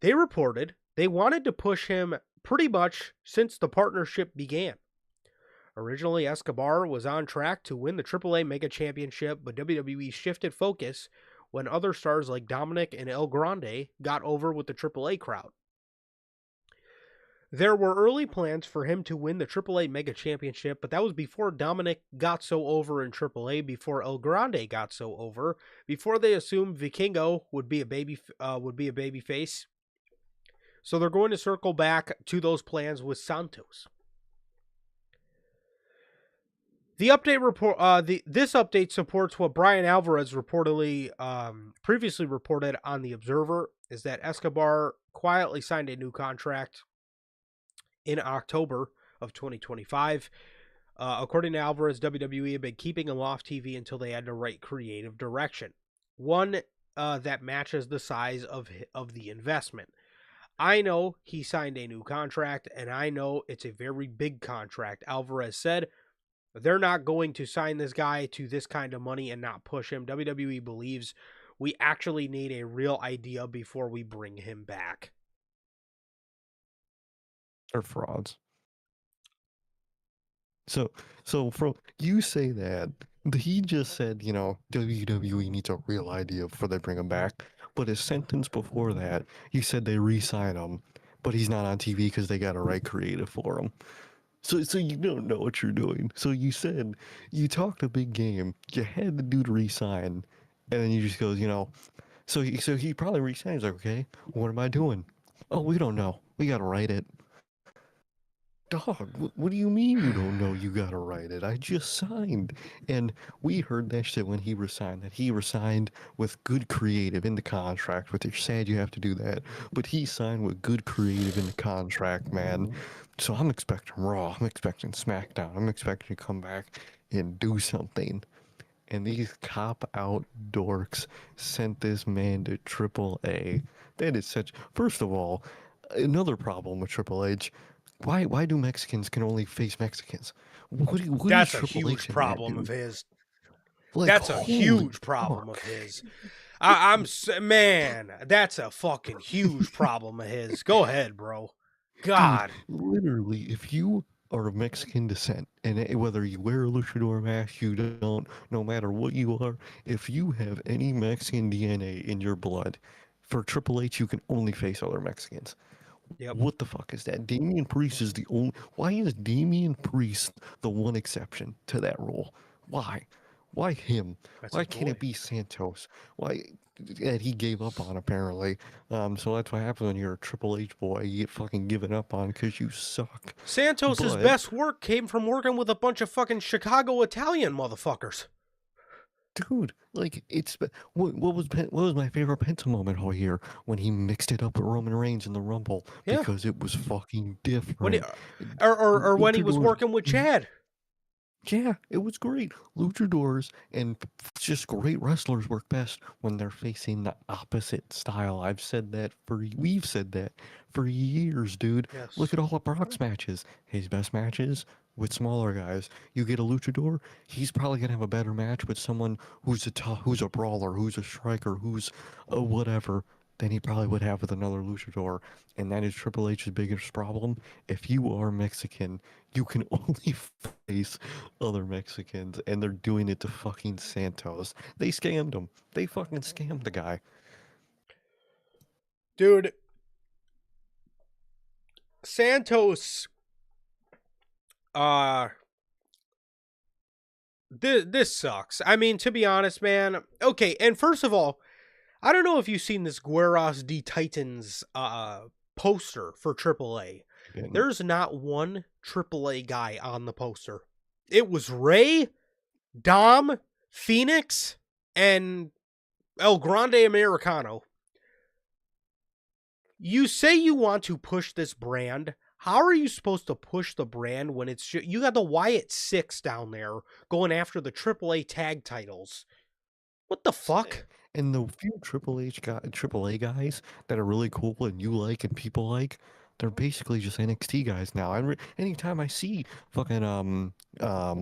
They reported they wanted to push him pretty much since the partnership began. Originally, Escobar was on track to win the AAA Mega Championship, but WWE shifted focus when other stars like Dominic and El Grande got over with the AAA crowd. There were early plans for him to win the AAA Mega Championship, but that was before Dominic got so over in AAA, before El Grande got so over, before they assumed Vikingo would be a baby face. So they're going to circle back to those plans with Santos. The update report. This update supports what Brian Alvarez reportedly previously reported on The Observer, is that Escobar quietly signed a new contract in October of 2025. According to Alvarez, WWE had been keeping him off TV until they had the right creative direction, one that matches the size of the investment. I know he signed a new contract, and I know it's a very big contract. Alvarez said, they're not going to sign this guy to this kind of money and not push him. WWE believes we actually need a real idea before we bring him back. They're frauds. So from you say that he just said, WWE needs a real idea before they bring him back. But his sentence before that, he said they re-sign him, but he's not on TV because they got to write creative for him. So you don't know what you're doing. So you said you talked a big game. You had the dude resign, and then you just goes, So he probably resigns. Like, okay, what am I doing? Oh, we don't know. We gotta write it. Dog, what do you mean you don't know you gotta write it? I just signed. And we heard that shit when he resigned, that he resigned with good creative in the contract, which is sad you have to do that. But he signed with good creative in the contract, man. So I'm expecting Raw, I'm expecting SmackDown, I'm expecting to come back and do something. And these cop-out dorks sent this man to AAA. That is such... First of all, another problem with Triple H, why do Mexicans can only face Mexicans? That's a huge problem of his. That's a huge problem of his. Man, that's a fucking huge problem of his. Go ahead, bro. God. Dude, literally, if you are of Mexican descent, and whether you wear a luchador mask, you don't, no matter what you are, if you have any Mexican DNA in your blood, for Triple H, you can only face other Mexicans. Yep. What the fuck is that? Damian Priest is the only... Why is Damian Priest the one exception to that rule? Why? Why him? Why can't it be Santos? Why... That he gave up on, apparently. So that's what happens when you're a Triple H boy. You get fucking given up on because you suck. Santos' best work came from working with a bunch of fucking Chicago Italian motherfuckers. Dude, like, it's... What was my favorite Penta moment all year? When he mixed it up with Roman Reigns in the Rumble. Yeah. Because it was fucking different. When he was working with Chad. Yeah, it was great. Luchadors and just great wrestlers work best when they're facing the opposite style. We've said that for years, dude. Look Yes. at all of Brock's matches. His best matches with smaller guys. You get a luchador, he's probably gonna have a better match with someone who's a brawler, who's a striker, who's a whatever, than he probably would have with another luchador. And that is Triple H's biggest problem. If you are Mexican, you can only face other Mexicans, and they're doing it to fucking Santos. They scammed him. They fucking scammed the guy. Dude, Santos, uh, this sucks. I mean, to be honest, man. Okay, and first of all, I don't know if you've seen this Guerras D Titans poster for AAA. And There's not one AAA guy on the poster. It was Ray, Dom, Phoenix, and El Grande Americano. You say you want to push this brand. How are you supposed to push the brand when it's you got the Wyatt Six down there going after the AAA tag titles? What the fuck? and the few Triple A guys that are really cool and you like and people like, they're basically just NXT guys now. Anytime I see fucking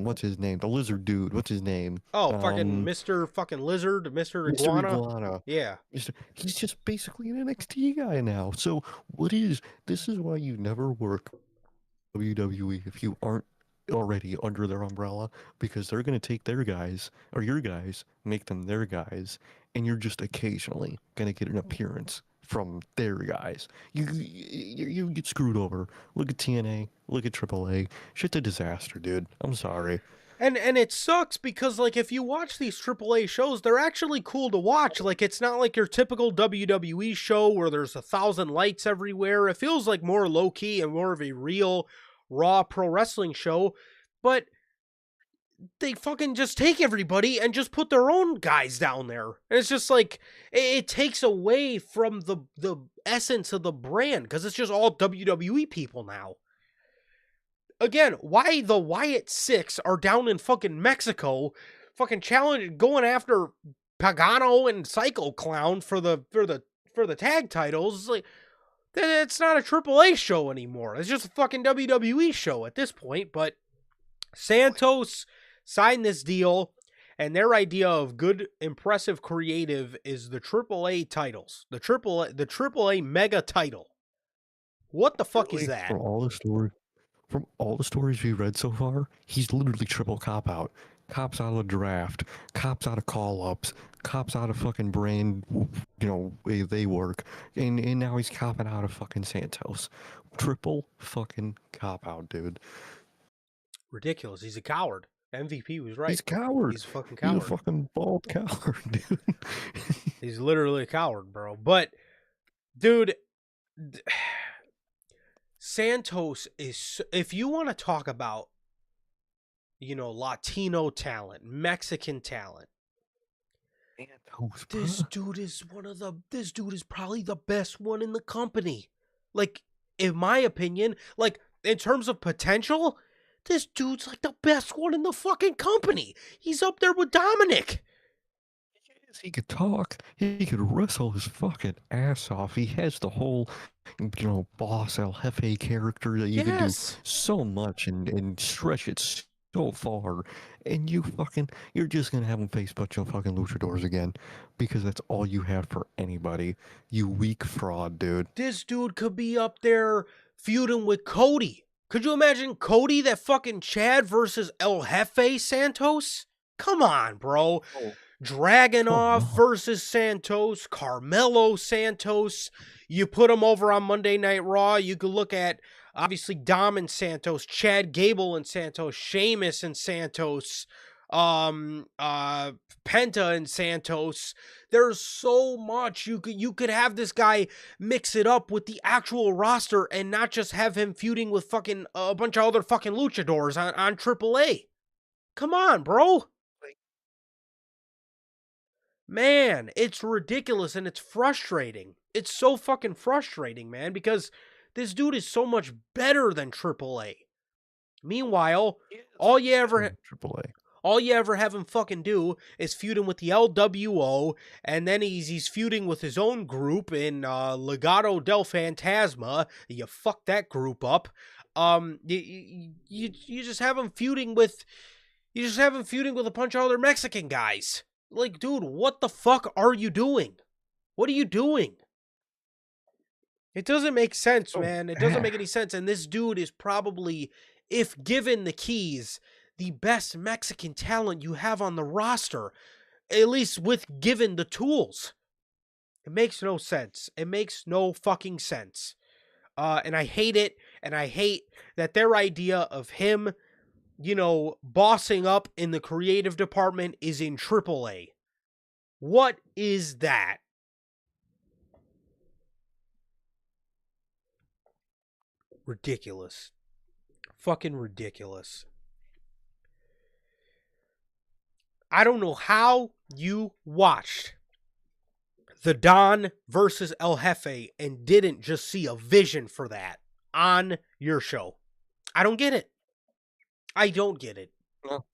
what's his name, the lizard dude, what's his name, Oh, fucking um, Mr. fucking Lizard, Mr. Mr. Iguana. Iguana. Yeah. He's just basically an NXT guy now. So this is why you never work WWE if you aren't already under their umbrella, because they're going to take their guys or your guys, make them their guys, and you're just occasionally going to get an appearance from their guys. You get screwed over. Look at TNA, look at AAA. Shit's a disaster, dude. I'm sorry. And it sucks because like if you watch these AAA shows, they're actually cool to watch. Like it's not like your typical WWE show where there's 1,000 lights everywhere. It feels like more low key and more of a real raw pro wrestling show. But they fucking just take everybody and just put their own guys down there. And it's just like it takes away from the essence of the brand because it's just all WWE people now. Again, why the Wyatt Six are down in fucking Mexico, fucking challenging, going after Pagano and Psycho Clown for the tag titles? It's like it's not a AAA show anymore. It's just a fucking WWE show at this point. But Santos signed this deal, and their idea of good, impressive creative is the AAA titles, the AAA mega title. What the fuck is Really, that? from all the stories we read so far, he's literally triple cop out. Cops out of the draft, cops out of call ups, cops out of fucking brand, way they work, and now he's copping out of fucking Santos. Triple fucking cop out, dude. Ridiculous. He's a coward. MVP was right. He's a coward. He's a fucking He's a coward. fucking bald coward, dude. He's literally a coward, bro. But, dude, Santos is. If you want to talk about, Latino talent, Mexican talent, Santos, this bruh. dude is This dude is probably the best one in the company. Like, in my opinion, like in terms of potential, this dude's like the best one in the fucking company. He's up there with Dominic. Yes, he could talk. He could wrestle his fucking ass off. He has the whole, boss El Jefe character that you can do Yes. so much and stretch it so far. And you're just gonna have him face a bunch of fucking luchadors again, because that's all you have for anybody. You weak fraud, dude. This dude could be up there feuding with Cody. Could you imagine Cody, that fucking Chad versus El Jefe Santos? Come on, bro. Oh, Dragunov no. versus Santos, Carmelo Santos. You put them over on Monday Night Raw. You could look at, obviously, Dom and Santos, Chad Gable and Santos, Sheamus and Santos, Penta and Santos. There's so much you could have this guy mix it up with the actual roster and not just have him feuding with fucking a bunch of other fucking luchadors on AAA. Come on, bro. Man, it's ridiculous and it's frustrating. It's so fucking frustrating, man, because this dude is so much better than AAA. Meanwhile, He all is you ever in AAA. all you ever have him fucking do is feuding with the LWO, and then he's feuding with his own group in Legado del Fantasma. You fuck that group up. You just have him feuding with a bunch of other Mexican guys. Like, dude, what the fuck are you doing? What are you doing? It doesn't make sense, man. It doesn't make any sense. And this dude is probably, if given the keys, the best Mexican talent you have on the roster, at least with given the tools. It makes no sense. It makes no fucking sense. And I hate it. And I hate that their idea of him, bossing up in the creative department is in AAA. What is that? Ridiculous. Fucking ridiculous. I don't know how you watched the Don versus El Jefe and didn't just see a vision for that on your show. I don't get it. I don't get it. No.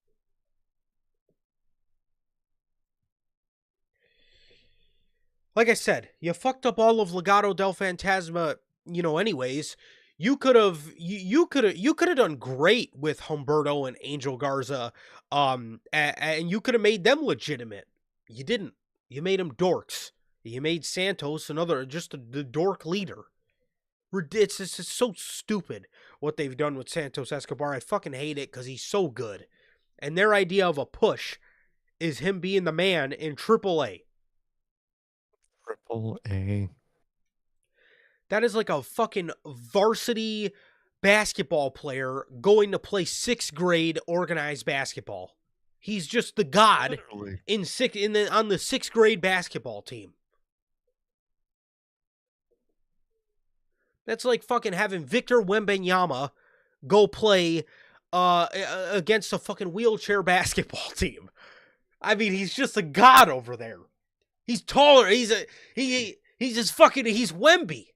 Like I said, you fucked up all of Legado del Fantasma, anyways. You could have done great with Humberto and Angel Garza, and you could have made them legitimate. You didn't. You made them dorks. You made Santos the dork leader. It's just so stupid what they've done with Santos Escobar. I fucking hate it because he's so good. And their idea of a push is him being the man in AAA. AAA. That is like a fucking varsity basketball player going to play 6th grade organized basketball. He's just the god Literally. on the 6th grade basketball team. That's like fucking having Victor Wembanyama go play against a fucking wheelchair basketball team. I mean, he's just a god over there. He's taller. He's Wemby.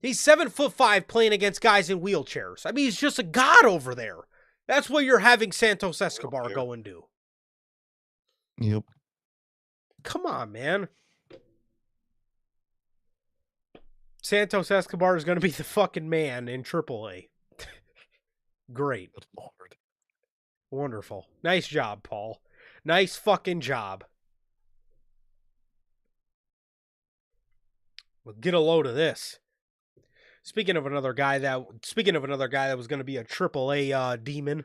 He's 7'5" playing against guys in wheelchairs. I mean, he's just a god over there. That's what you're having Santos Escobar go and do. Yep. Come on, man. Santos Escobar is going to be the fucking man in AAA. Great. Good Lord. Wonderful. Nice job, Paul. Nice fucking job. Well, get a load of this. Speaking of another guy that was going to be a AAA demon,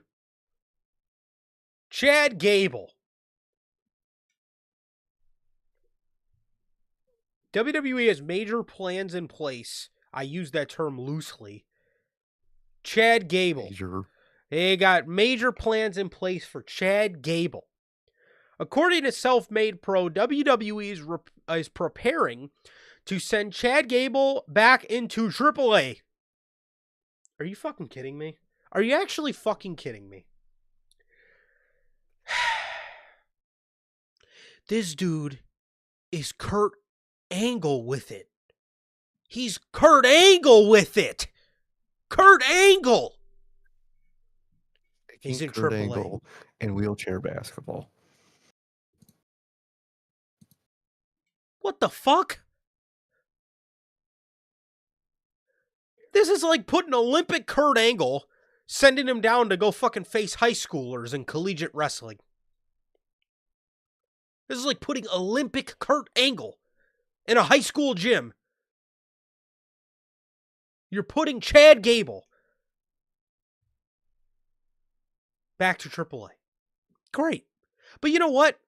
Chad Gable. WWE has major plans in place. I use that term loosely. Chad Gable. Major. They got major plans in place for Chad Gable. According to Self-Made Pro, WWE is preparing to send Chad Gable back into AAA. Are you fucking kidding me? Are you actually fucking kidding me? This dude is Kurt Angle with it. He's Kurt Angle with it. Kurt Angle. He's in Kurt AAA. Angle in wheelchair basketball. What the fuck? This is like putting Olympic Kurt Angle, sending him down to go fucking face high schoolers in collegiate wrestling. This is like putting Olympic Kurt Angle in a high school gym. You're putting Chad Gable back to AAA. Great. But you know what?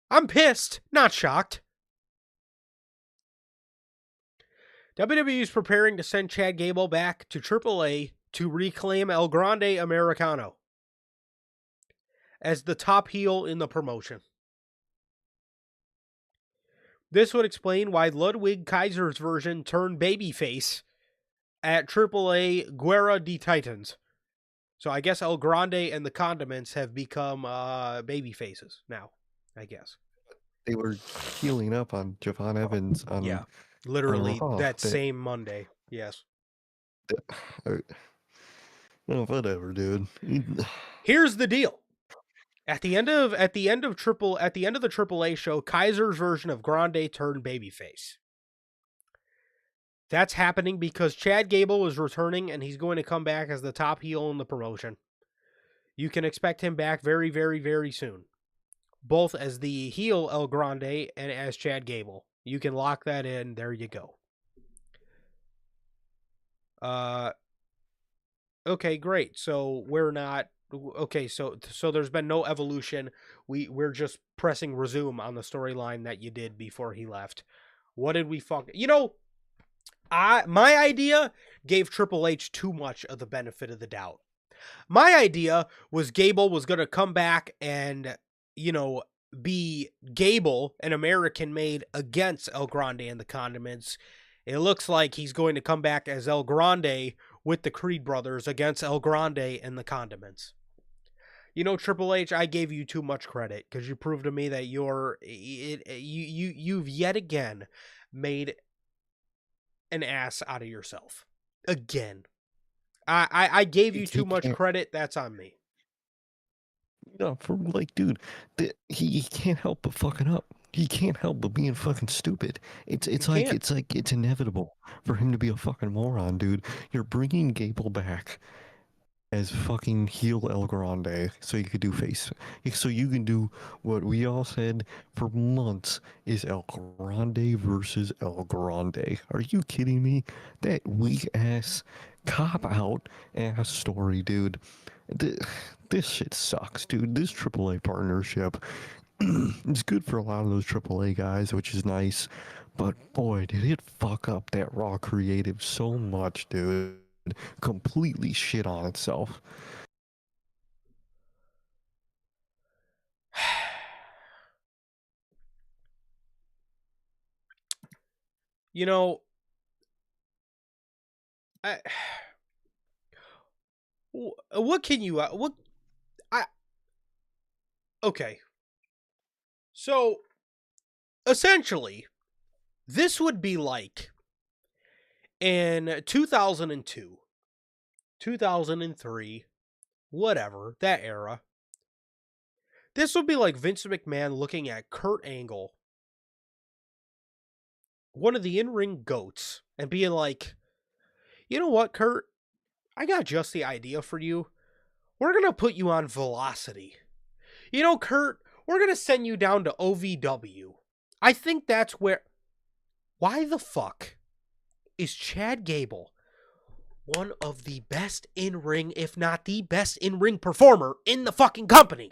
I'm pissed, not shocked. WWE is preparing to send Chad Gable back to AAA to reclaim El Grande Americano as the top heel in the promotion. This would explain why Ludwig Kaiser's version turned babyface at AAA Guerra de Titans. So I guess El Grande and the Condiments have become baby faces now, I guess. They were healing up on Javon Evans on literally Raw, that same Monday. Yes. Oh, whatever, dude. Here's the deal. At the end of the AAA show, Kaiser's version of Grande turned babyface. That's happening because Chad Gable is returning and he's going to come back as the top heel in the promotion. You can expect him back very, very, very soon. Both as the heel El Grande and as Chad Gable. You can lock that in. There you go. Okay, great. So we're not okay. So there's been no evolution. We're just pressing resume on the storyline that you did before he left. What did we fuck? My idea gave Triple H too much of the benefit of the doubt. My idea was Gable was going to come back and, be Gable, an American made against El Grande and the Condiments. It looks like he's going to come back as El Grande with the Creed brothers against El Grande and the Condiments. Triple H, I gave you too much credit because you proved to me that you've yet again made an ass out of yourself. Again. I gave you too much credit. That's on me. No, for dude, he can't help but fucking up. He can't help but being fucking stupid. It's inevitable for him to be a fucking moron, dude. You're bringing Gable back as fucking heel El Grande so you could do face. So you can do what we all said for months is El Grande versus El Grande. Are you kidding me? That weak ass cop out ass story, dude. This shit sucks, dude. This AAA partnership is good for a lot of those AAA guys, which is nice. But boy, did it fuck up that Raw creative so much, dude. Completely shit on itself. What can you okay. So essentially, this would be like in 2002, 2003, whatever, that era. This would be like Vince McMahon looking at Kurt Angle, one of the in-ring goats, and being like, you know what, Kurt? I got just the idea for you. We're going to put you on Velocity. Kurt, we're going to send you down to OVW. I think that's where... Why the fuck is Chad Gable one of the best in-ring, if not the best in-ring performer in the fucking company,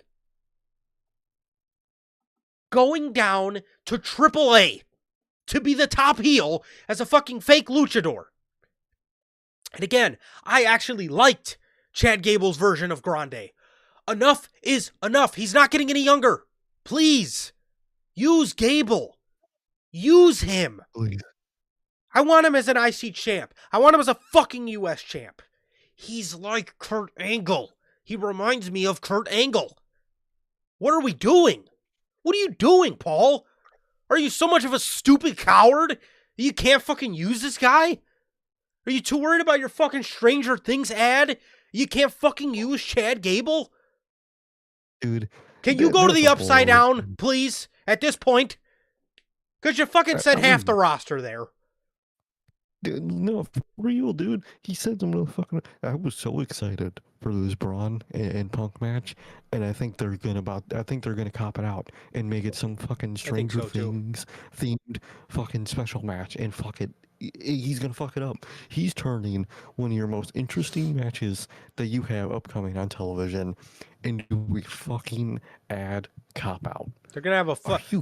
going down to AAA to be the top heel as a fucking fake luchador? And again, I actually liked Chad Gable's version of Grande. Enough is enough. He's not getting any younger. Please, use Gable. Use him. Please. I want him as an IC champ. I want him as a fucking US champ. He's like Kurt Angle. He reminds me of Kurt Angle. What are we doing? What are you doing, Paul? Are you so much of a stupid coward that you can't fucking use this guy? Are you too worried about your fucking Stranger Things ad? You can't fucking use Chad Gable? Dude. Can you go to the Upside Down, please, at this point? Because you fucking said half the roster there. Dude, no, for real, dude. He said some fucking... I was so excited for this Braun and Punk match, and I think they're gonna cop it out and make it some fucking Stranger Things themed fucking special match, and fuck it. He's gonna fuck it up. He's turning one of your most interesting matches that you have upcoming on television into a fucking ad cop out. They're gonna have a fucking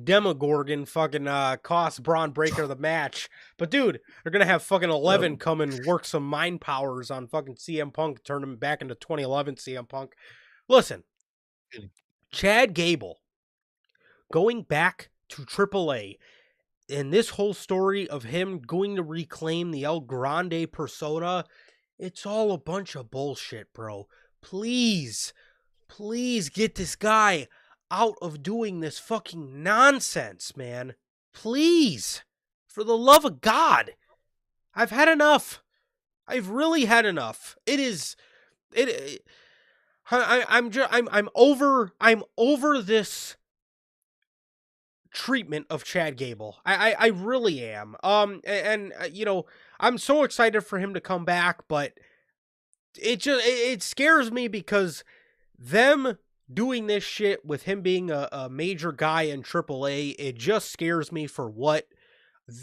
Demogorgon fucking cost Braun Breaker the match. But dude, they're gonna have fucking 11 come and work some mind powers on fucking CM Punk, turn him back into 2011 CM Punk. Listen, Chad Gable going back to AAA, and this whole story of him going to reclaim the El Grande persona, it's all a bunch of bullshit, bro. Please get this guy out of doing this fucking nonsense, man. Please. For the love of God. I've had enough. I've really had enough. It I'm over this treatment of Chad Gable. I really am. You know, I'm so excited for him to come back, but it scares me because them doing this shit with him being a major guy in AAA, it just scares me for what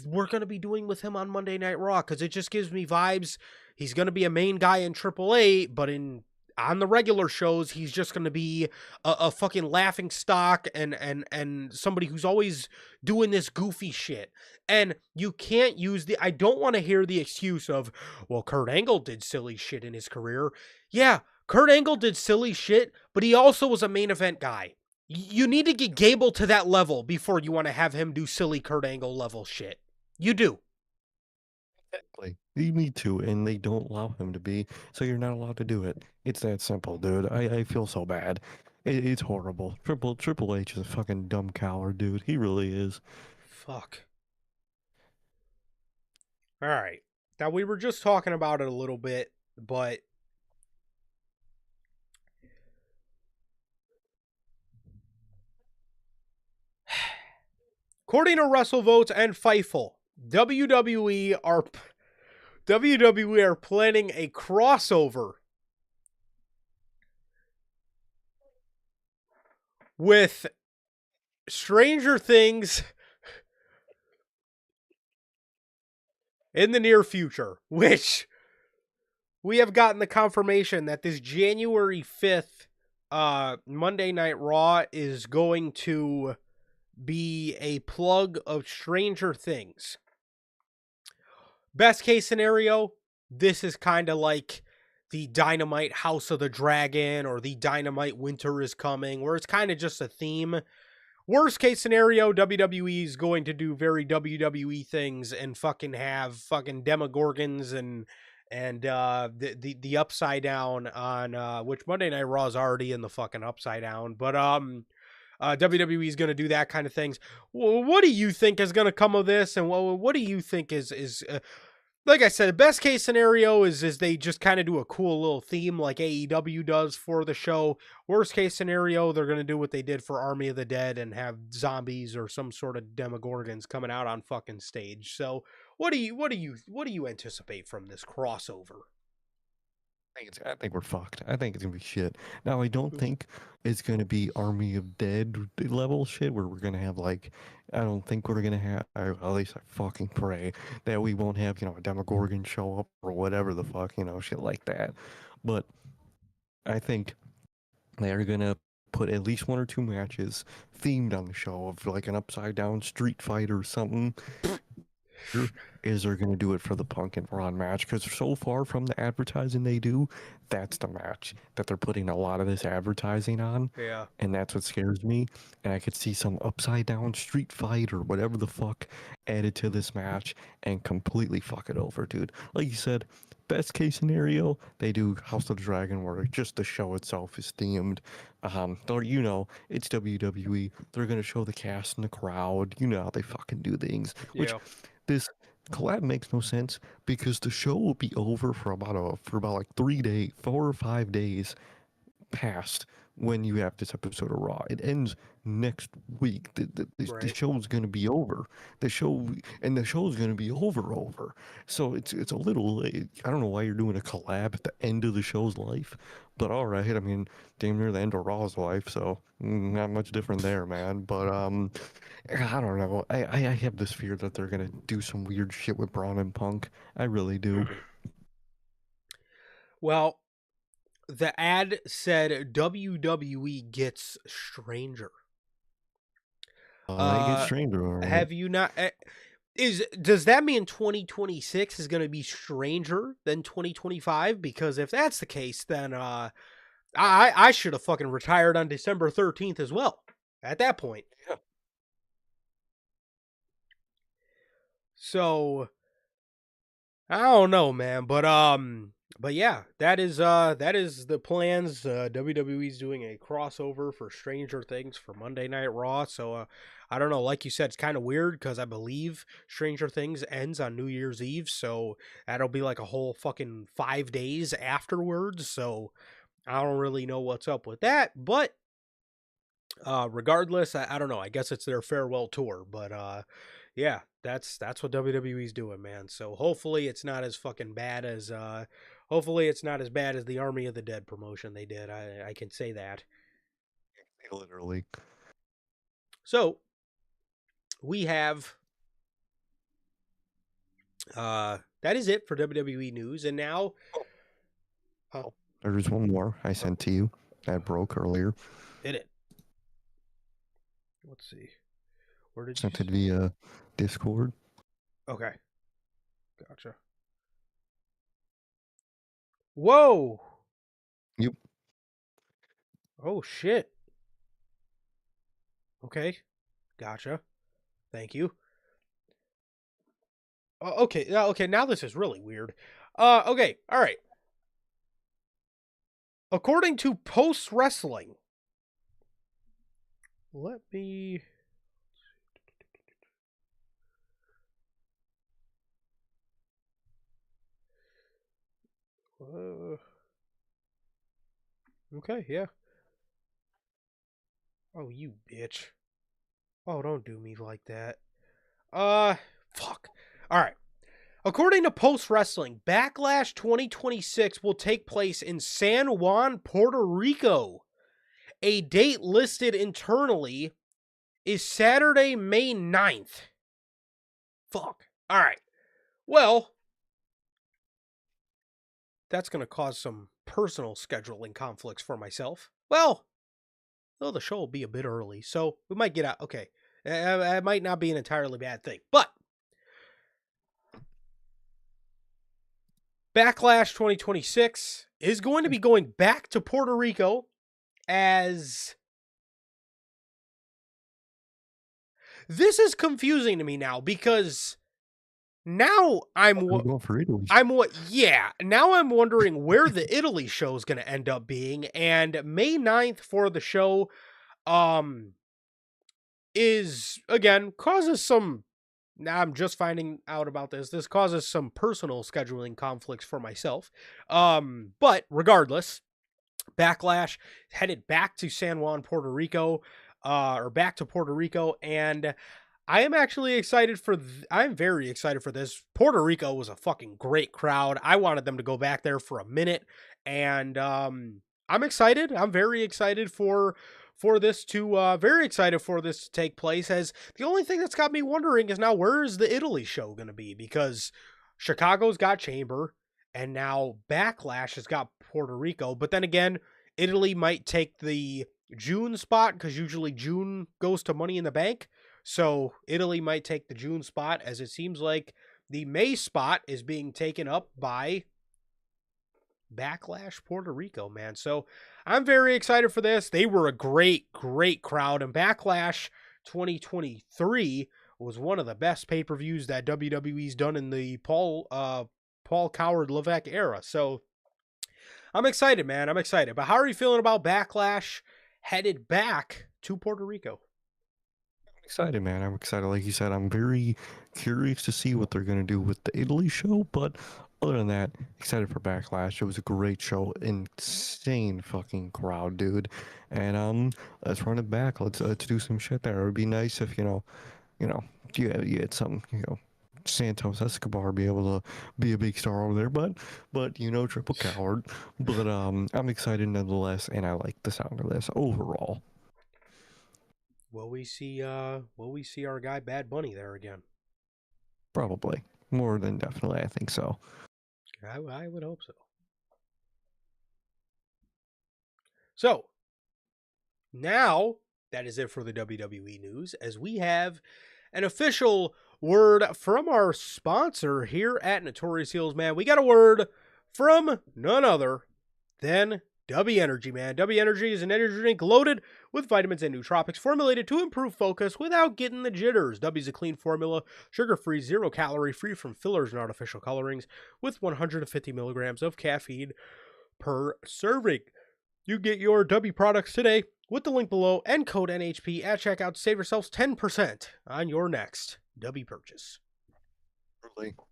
we're going to be doing with him on Monday Night Raw, because it just gives me vibes. He's going to be a main guy in AAA, but on the regular shows, he's just going to be a fucking laughing stock and somebody who's always doing this goofy shit. And you can't use I don't want to hear the excuse of, well, Kurt Angle did silly shit in his career. Yeah, Kurt Angle did silly shit, but he also was a main event guy. You need to get Gable to that level before you want to have him do silly Kurt Angle level shit. You do. Exactly. You need to, and they don't allow him to be, so you're not allowed to do it. It's that simple, dude. I feel so bad. It's horrible. Triple H is a fucking dumb coward, dude. He really is. Fuck. All right. Now, we were just talking about it a little bit, but according to WrestleVotes and Fightful, WWE are WWE are planning a crossover with Stranger Things in the near future, which we have gotten the confirmation that this January 5th Monday Night Raw is going to be a plug of Stranger Things. Best case scenario, this is kind of like the Dynamite House of the Dragon or the Dynamite Winter is Coming, where it's kind of just a theme. Worst case scenario, WWE is going to do very WWE things and fucking have fucking Demogorgons and the Upside Down on which Monday Night Raw is already in the fucking Upside Down, but WWE is going to do that kind of things. What do you think is going to come of this, and what do you think is like I said, best case scenario is they just kind of do a cool little theme like AEW does for the show. Worst case scenario, they're going to do what they did for Army of the Dead and have zombies or some sort of Demogorgons coming out on fucking stage. So, what do you anticipate from this crossover? I think we're fucked. I think it's gonna be shit. Now I don't think it's gonna be Army of Dead level shit where we're gonna have like I don't think we're gonna have at least I fucking pray that we won't have, a Demogorgon show up or whatever the fuck, shit like that. But I think they are gonna put at least one or two matches themed on the show of like an upside down street fight or something. Is they're going to do it for the Punk and Braun match because so far from the advertising they do, that's the match that they're putting a lot of this advertising on, Yeah. and that's what scares me. And I could see some upside down street fight or whatever the fuck added to this match and completely fuck it over, dude. Like you said, best case scenario, they do House of the Dragon where just the show itself is themed. Or it's WWE. They're gonna show the cast in the crowd. You know how they fucking do things. Which Yeah. this collab makes no sense because the show will be over for about like 3 days, 4 or 5 days past when you have this episode of Raw. It ends next week. The Right. show is going to be over. The show is going to be over. So it's a little late. I don't know why you're doing a collab at the end of the show's life, but all right. I mean, damn near the end of Raw's life, so not much different there, man. But I don't know. I have this fear that they're gonna do some weird shit with Braun and Punk. I really do. Well, the ad said WWE gets stranger. They get Uh, stranger, all right. have you not? Does that mean 2026 is going to be stranger than 2025? Because if that's the case, then I should have fucking retired on December 13th as well. At that point, Yeah. so I don't know, man. But But yeah, that is the plans. WWE's doing a crossover for Stranger Things for Monday Night Raw. So I don't know. Like you said, it's kind of weird because I believe Stranger Things ends on New Year's Eve, so that'll be like a whole fucking 5 days afterwards. So I don't really know what's up with that. But regardless, I don't know. I guess it's their farewell tour. But yeah, that's what WWE's doing, man. So hopefully it's not as fucking bad as hopefully it's not as bad as the Army of the Dead promotion they did. I can say that. Literally. So we have that is it for WWE news, and now There's one more I sent to you that broke earlier. hit it. Let's see. Where did Sent you? it via Discord. Okay, gotcha. Whoa! Yep. Oh shit. Okay, gotcha. Thank you. Okay, okay. Now this is really weird. Okay, all right. According to Post Wrestling, let me. Okay, yeah. Oh, you bitch. Oh, don't do me like that. Fuck. All right. According to Post Wrestling, Backlash 2026 will take place in San Juan, Puerto Rico. A date listed internally is Saturday, May 9th. Fuck. All right. Well, that's going to cause some personal scheduling conflicts for myself. Well, the show will be a bit early, so we might get out. Okay. It might not be an entirely bad thing, but Backlash 2026 is going to be going back to Puerto Rico as this is confusing to me now because now I'm wondering where the Italy show is going to end up being, and May 9th for the show is again causes some. Now I'm just finding out about this. This causes some personal scheduling conflicts for myself. But regardless, Backlash headed back to San Juan, Puerto Rico, or back to Puerto Rico, and I am actually excited for. I'm very excited for this. Puerto Rico was a fucking great crowd. I wanted them to go back there for a minute, and I'm excited. I'm very excited for this to take place. As the only thing that's got me wondering is now where is the Italy show going to be, because Chicago's got Chamber and now Backlash has got Puerto Rico, but then again Italy might take the June spot because usually June goes to Money in the Bank, so Italy might take the June spot, as it seems like the May spot is being taken up by Backlash Puerto Rico, man. So I'm very excited for this. They were a great, great crowd, and Backlash 2023 was one of the best pay-per-views that WWE's done in the Paul Coward Levesque era. So I'm excited, man. I'm excited. But how are you feeling about Backlash headed back to Puerto Rico? I'm excited, man. I'm excited. Like you said, I'm very curious to see what they're going to do with the Italy show. But other than that, excited for Backlash. It was a great show. Insane fucking crowd, dude. And let's run it back. Let's do some shit there. It would be nice if, you had some, Santos Escobar be able to be a big star over there, but Triple Coward. But I'm excited nonetheless, and I like the sound of this overall. Will we see our guy Bad Bunny there again? Probably. More than definitely, I think so. I would hope so. So now that is it for the WWE news, as we have an official word from our sponsor here at Notorious Heels, man. We got a word from none other than W Energy, man. W Energy is an energy drink loaded with vitamins and nootropics formulated to improve focus without getting the jitters. W is a clean formula, sugar-free, zero-calorie, free from fillers and artificial colorings, with 150 milligrams of caffeine per serving. You get your W products today with the link below and code NHP at checkout to save yourselves 10% on your next W purchase.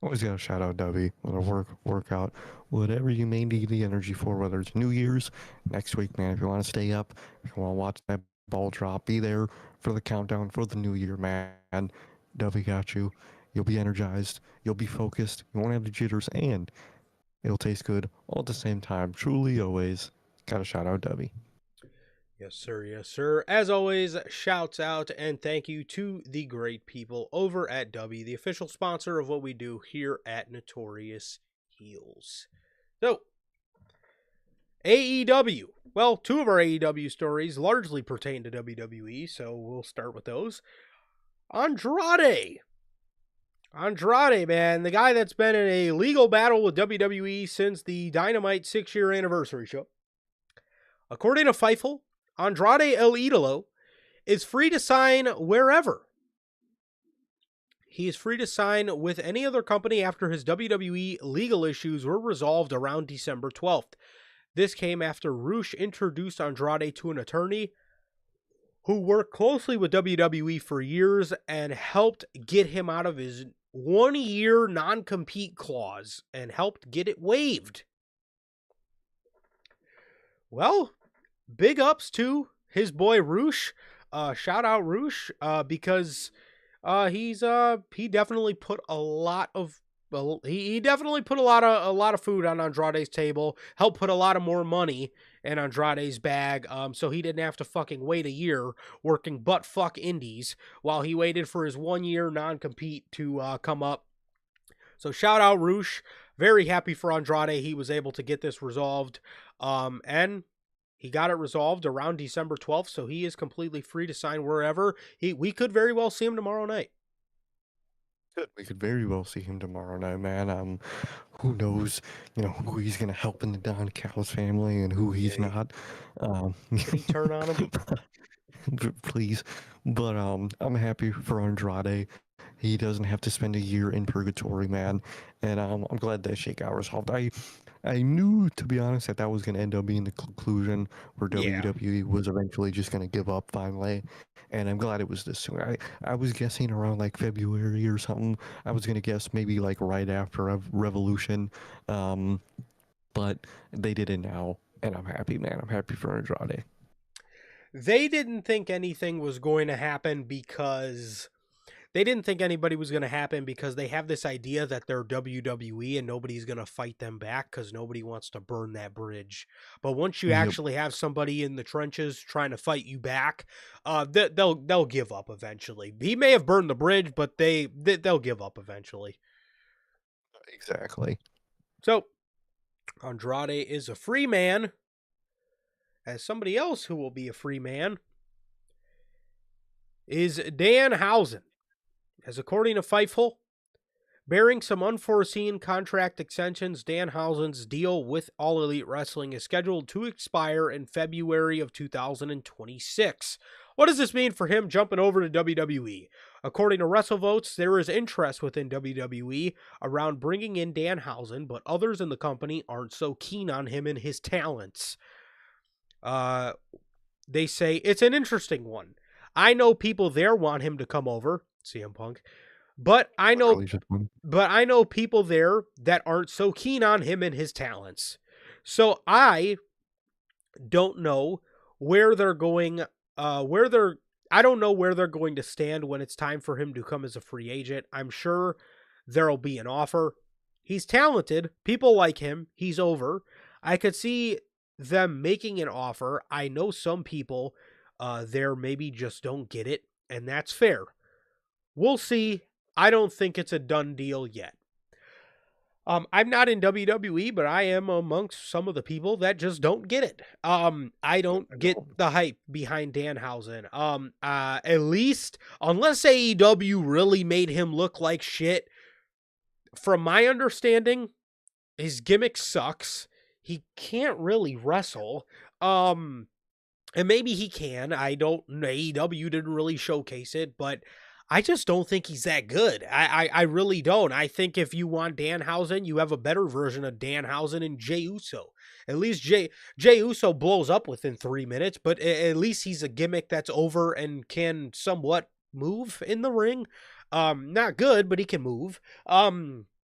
Always got to shout out W with a workout, whatever you may need the energy for, whether it's New Year's, next week, man. If you want to stay up, if you want to watch that ball drop, be there for the countdown for the new year, man. W got you. You'll be energized. You'll be focused. You won't have the jitters, and it'll taste good all at the same time. Truly, always. Got to shout out W. Yes, sir. Yes, sir. As always, shouts out and thank you to the great people over at W, the official sponsor of what we do here at Notorious Heels. So, AEW. Well, two of our AEW stories largely pertain to WWE, so we'll start with those. Andrade, man, the guy that's been in a legal battle with WWE since the Dynamite 6-year anniversary show. According to Fightful, Andrade El Idolo is free to sign wherever. He is free to sign with any other company after his WWE legal issues were resolved around December 12th. This came after Rush introduced Andrade to an attorney who worked closely with WWE for years and helped get him out of his 1-year non-compete clause and helped get it waived. Well, big ups to his boy Rush. Shout out Rush, because he definitely put a lot of he definitely put a lot of food on Andrade's table. Helped put a lot of more money in Andrade's bag. So he didn't have to fucking wait a year working butt fuck indies while he waited for his 1-year non-compete to come up. So shout out Rush. Very happy for Andrade. He was able to get this resolved. And he got it resolved around December 12th, so he is completely free to sign wherever. We could very well see him tomorrow night. We could very well see him tomorrow night, man. Who knows, who he's going to help in the Don Callis family and who he's not. Can he turn on him? Please. But I'm happy for Andrade. He doesn't have to spend a year in purgatory, man. And I'm glad that shit got resolved. I knew, to be honest, that was going to end up being the conclusion where WWE was eventually just going to give up finally. And I'm glad it was this soon. I was guessing around like February or something. I was going to guess maybe like right after Revolution. But they did it now. And I'm happy, man. I'm happy for Andrade. They didn't think anything was going to happen because... They didn't think anybody was going to happen because they have this idea that they're WWE and nobody's going to fight them back because nobody wants to burn that bridge. But once you actually have somebody in the trenches trying to fight you back, they'll give up eventually. He may have burned the bridge, but they'll give up eventually. Exactly. So, Andrade is a free man. As somebody else who will be a free man is Danhausen. As according to Fightful, bearing some unforeseen contract extensions, Danhausen's deal with All Elite Wrestling is scheduled to expire in February of 2026. What does this mean for him jumping over to WWE? According to WrestleVotes, there is interest within WWE around bringing in Danhausen, but others in the company aren't so keen on him and his talents. They say it's an interesting one. I know people there want him to come over, CM Punk, but I know people there that aren't so keen on him and his talents. So I don't know where they're going, I don't know where they're going to stand when it's time for him to come as a free agent. I'm sure there'll be an offer. He's talented. People like him. He's over. I could see them making an offer. I know some people there maybe just don't get it, and that's fair. We'll see. I don't think it's a done deal yet. I'm not in WWE, but I am amongst some of the people that just don't get it. I don't get the hype behind Danhausen. At least, unless AEW really made him look like shit, from my understanding, his gimmick sucks. he can't really wrestle. And maybe he can. I don't. AEW didn't really showcase it, but I just don't think he's that good. I really don't. I think if you want Danhausen, you have a better version of Danhausen and Jey Uso. At least Jey Uso blows up within 3 minutes, but at least he's a gimmick that's over and can somewhat move in the ring. Not good, but he can move.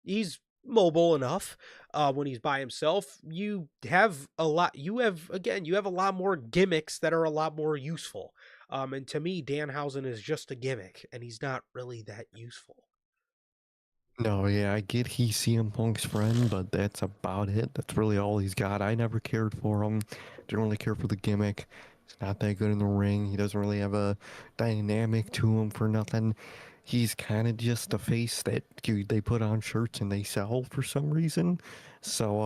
He's mobile enough. When he's by himself, you have a lot more gimmicks that are a lot more useful. And to me, Danhausen is just a gimmick, and he's not really that useful. No, yeah, I get he's CM Punk's friend, but that's about it. That's really all he's got. I never cared for him. Didn't really care for the gimmick. He's not that good in the ring. He doesn't really have a dynamic to him for nothing. He's kind of just a face that they put on shirts and they sell for some reason. So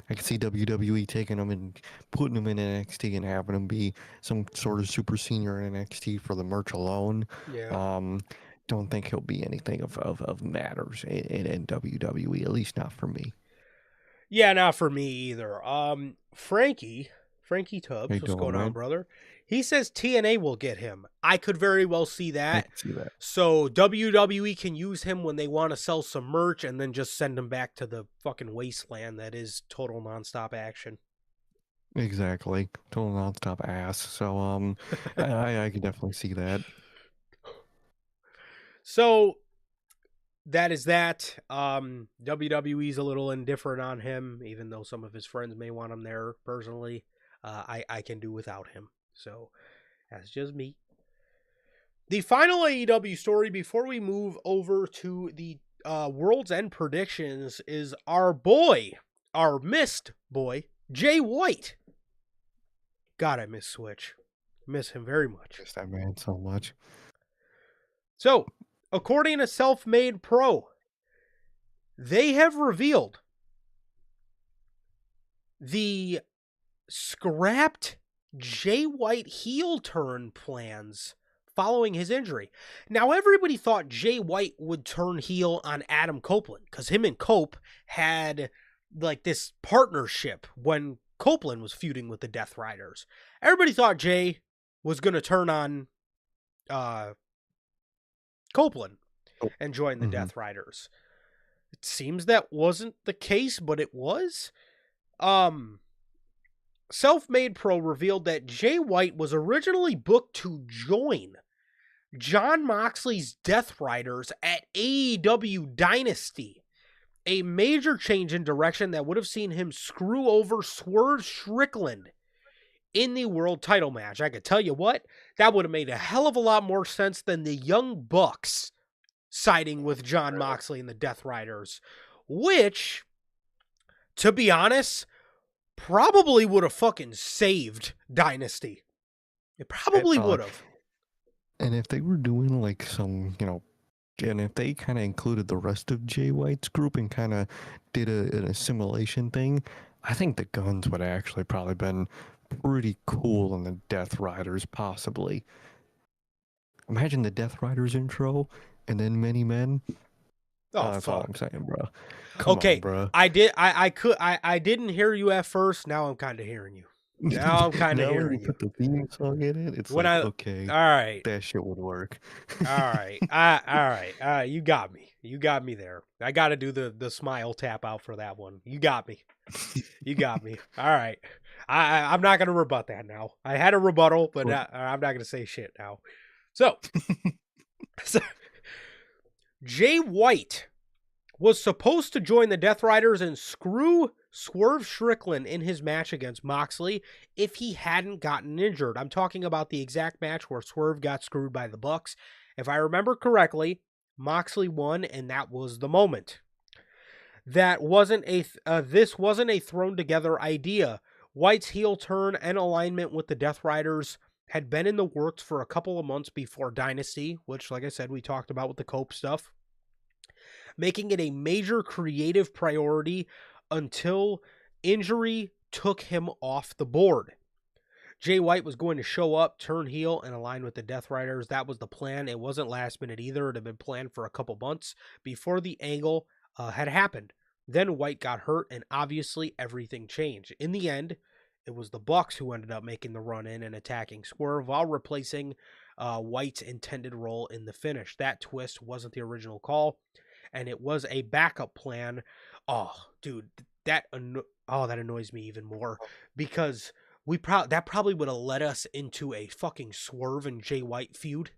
I could see WWE taking him and putting him in NXT and having him be some sort of super senior in NXT for the merch alone. Yeah. Don't think he'll be anything of matters in WWE, at least not for me. Yeah, not for me either. Frankie How Tubbs, you what's doing, going on, man? brother? He says TNA will get him. I could very well see I that. can see that. So WWE can use him when they want to sell some merch and then just send him back to the fucking wasteland that is total nonstop action. Exactly. Total nonstop ass. So I can definitely see that. So that is that. WWE's a little indifferent on him, even though some of his friends may want him there personally. I can do without him. So that's just me. The final AEW story before we move over to the World's End predictions is our missed boy, Jay White. God, I miss Switch. Miss him very much. Miss that man so much. So, according to Self-Made Pro, they have revealed the scrapped Jay White heel turn plans following his injury. Now, everybody thought Jay White would turn heel on Adam Copeland because him and Cope had like this partnership when Copeland was feuding with the Death Riders. Everybody thought Jay was going to turn on Copeland and join the Death Riders. It seems that wasn't the case, but it was. Self-Made Pro revealed that Jay White was originally booked to join Jon Moxley's Death Riders at AEW Dynasty, a major change in direction that would have seen him screw over Swerve Strickland in the world title match. I could tell you what, that would have made a hell of a lot more sense than the Young Bucks siding with Jon Moxley and the Death Riders, which, to be honest, probably would have fucking saved Dynasty. It probably would have. And if they were doing like some, and if they kind of included the rest of Jay White's group and kind of did an assimilation thing, I think the Guns would have actually probably been pretty cool in the Death Riders, possibly. Imagine the Death Riders intro and then Many Men. Oh, that's fuck. all I'm saying, bro. Come on, bro. I didn't hear you at first. Now I'm kind of hearing you. Now I'm kind of hearing you. Put the theme song in it. It's okay. All right. That shit would work. All right. All right. You got me. You got me there. I got to do the smile tap out for that one. You got me. You got me. All right. I'm not going to rebut that now. I had a rebuttal, but I'm not going to say shit now. So Jay White was supposed to join the Death Riders and screw Swerve Strickland in his match against Moxley if he hadn't gotten injured. I'm talking about the exact match where Swerve got screwed by the Bucks. If I remember correctly, Moxley won, and that was the moment. This wasn't a thrown together idea. White's heel turn and alignment with the Death Riders had been in the works for a couple of months before Dynasty, which, like I said, we talked about with the Cope stuff, making it a major creative priority until injury took him off the board. Jay White was going to show up, turn heel, and align with the Death Riders. That was the plan. It wasn't last minute either. It had been planned for a couple months before the angle had happened. Then White got hurt, and obviously everything changed. In the end, it was the Bucks who ended up making the run in and attacking Swerve while replacing White's intended role in the finish. That twist wasn't the original call, and it was a backup plan. Oh, dude, that annoys me even more because that probably would have led us into a fucking Swerve and Jay White feud.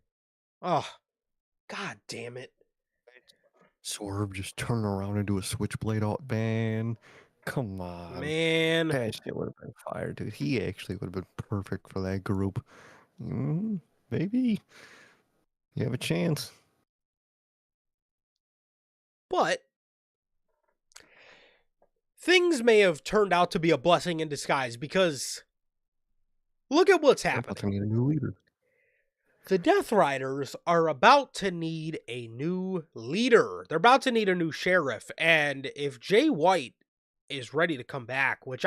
Oh, god damn it. Swerve just turn around and do a switchblade out, man. Come on. Man. That shit would have been fire, dude. He actually would have been perfect for that group. Maybe. You have a chance. But things may have turned out to be a blessing in disguise because look at what's They're about to happening. need a new leader. The Death Riders are about to need a new leader. They're about to need a new sheriff. And if Jay White is ready to come back, which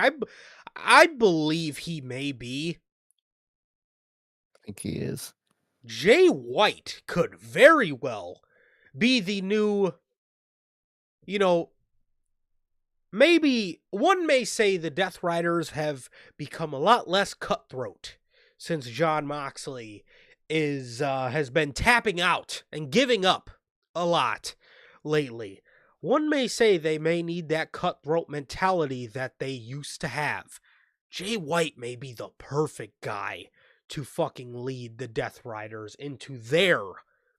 I believe he may be, I think he is. Jay White could very well be the new, you know, maybe one may say the Death Riders have become a lot less cutthroat since Jon Moxley has been tapping out and giving up a lot lately. One may say they may need that cutthroat mentality that they used to have. Jay White may be the perfect guy to fucking lead the Death Riders into their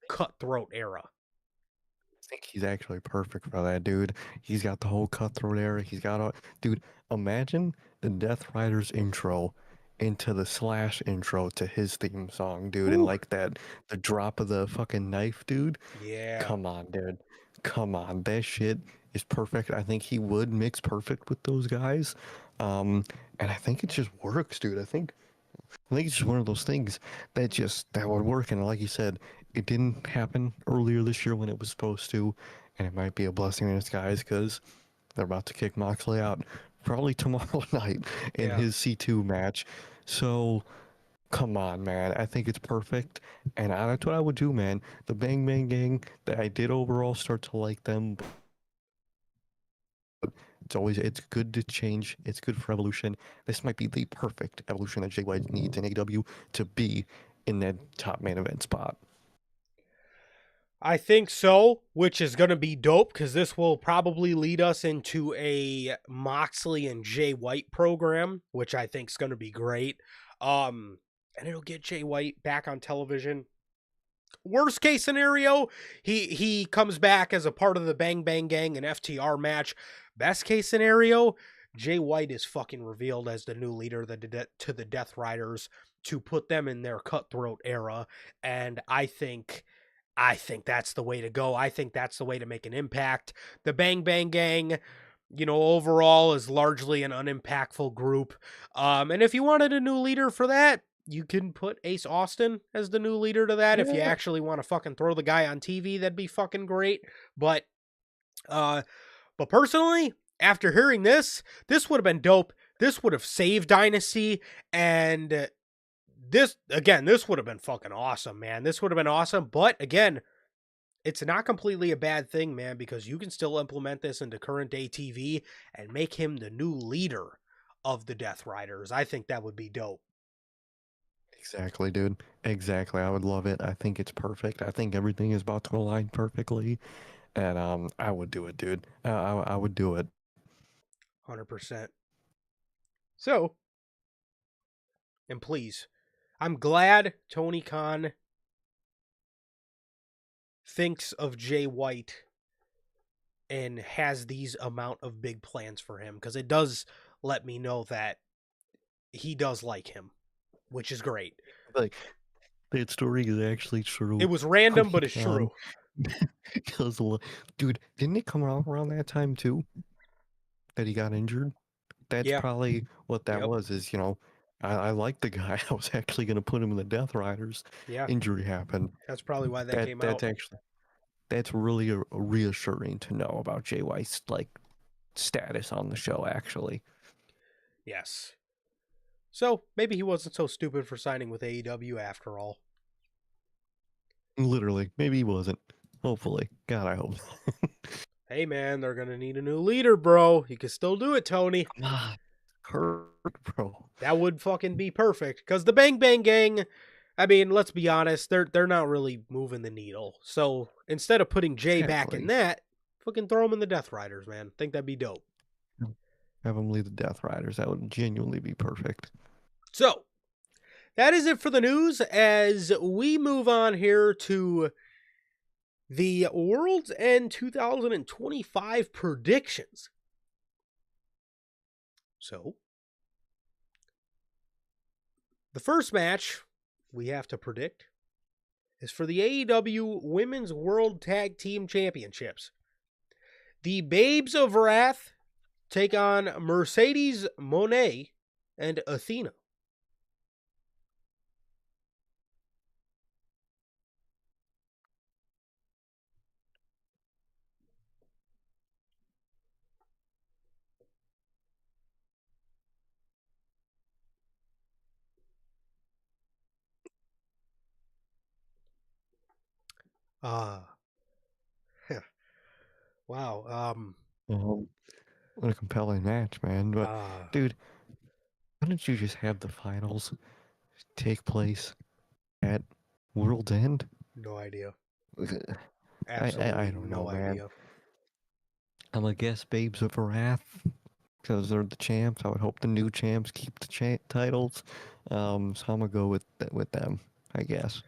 cutthroat era. I think he's actually perfect for that, dude. He's got the whole cutthroat era. He's got a dude. Imagine the Death Riders intro into the Slash intro to his theme song, dude, and Ooh. like that, the drop of the fucking knife, dude. Yeah. Come on, dude. Come on, that shit is perfect. I think he would mix perfect with those guys, and I think it just works, dude. I think it's just one of those things that would work. And like you said, it didn't happen earlier this year when it was supposed to, and it might be a blessing in disguise because they're about to kick Moxley out probably tomorrow night in Yeah. his C2 match. So come on, man. I think it's perfect, and that's what I would do, man. The Bang Bang Gang, that I did overall start to like them. It's good to change. It's good for evolution. This might be the perfect evolution that Jay White needs in AEW to be in that top main event spot. I think so, which is going to be dope because this will probably lead us into a Moxley and Jay White program, which I think is going to be great. And it'll get Jay White back on television. Worst case scenario, he comes back as a part of the Bang Bang Gang and FTR match. Best case scenario, Jay White is fucking revealed as the new leader to the Death Riders to put them in their cutthroat era, and I think that's the way to go. I think that's the way to make an impact. The Bang Bang Gang, overall is largely an unimpactful group. And if you wanted a new leader for that, you can put Ace Austin as the new leader to that. If you Yeah. actually want to fucking throw the guy on TV, that'd be fucking great. But personally, after hearing this would have been dope. This would have saved Dynasty, and this would have been fucking awesome, man. This would have been awesome. But again, it's not completely a bad thing, man, because you can still implement this into current day TV and make him the new leader of the Death Riders. I think that would be dope. Exactly, dude. Exactly. I would love it. I think it's perfect. I think everything is about to align perfectly, and I would do it, dude. I would do it. 100%. So, and please, I'm glad Tony Khan thinks of Jay White and has these amount of big plans for him, because it does let me know that he does like him, which is great. Like that story is actually true. It was random, but it's true. Because, dude, didn't it come around that time too that he got injured? That's Yeah. probably what that Yep. was. I like the guy. I was actually gonna put him in the Death Riders. Yeah. Injury happened. That's probably why that came out. That's really reassuring to know about Jay White's like status on the show. Actually, Yes. So maybe he wasn't so stupid for signing with AEW after all. literally, maybe he wasn't. Hopefully, God, I hope. Hey, man, they're going to need a new leader, bro. You can still do it, Tony. Come on, Kurt, bro. That would fucking be perfect. Because the Bang Bang Gang, I mean, let's be honest, they're not really moving the needle. So instead of putting Jay back in Exactly. that, fucking throw him in the Death Riders, man. Think that'd be dope. Have them lead the Death Riders. That would genuinely be perfect. So that is it for the news as we move on here to the World's End 2025 predictions. So, the first match we have to predict is for the AEW Women's World Tag Team Championships. The Babes of Wrath take on Mercedes Moné and Athena. Ah, wow. Um, what a compelling match, man. But, Uh, dude, why don't you just have the finals take place at World's End? no idea. I Absolutely don't know, no man. idea. I'm gonna guess Babes of Wrath because they're the champs. I would hope the new champs keep the titles. So I'm gonna go with them, I guess.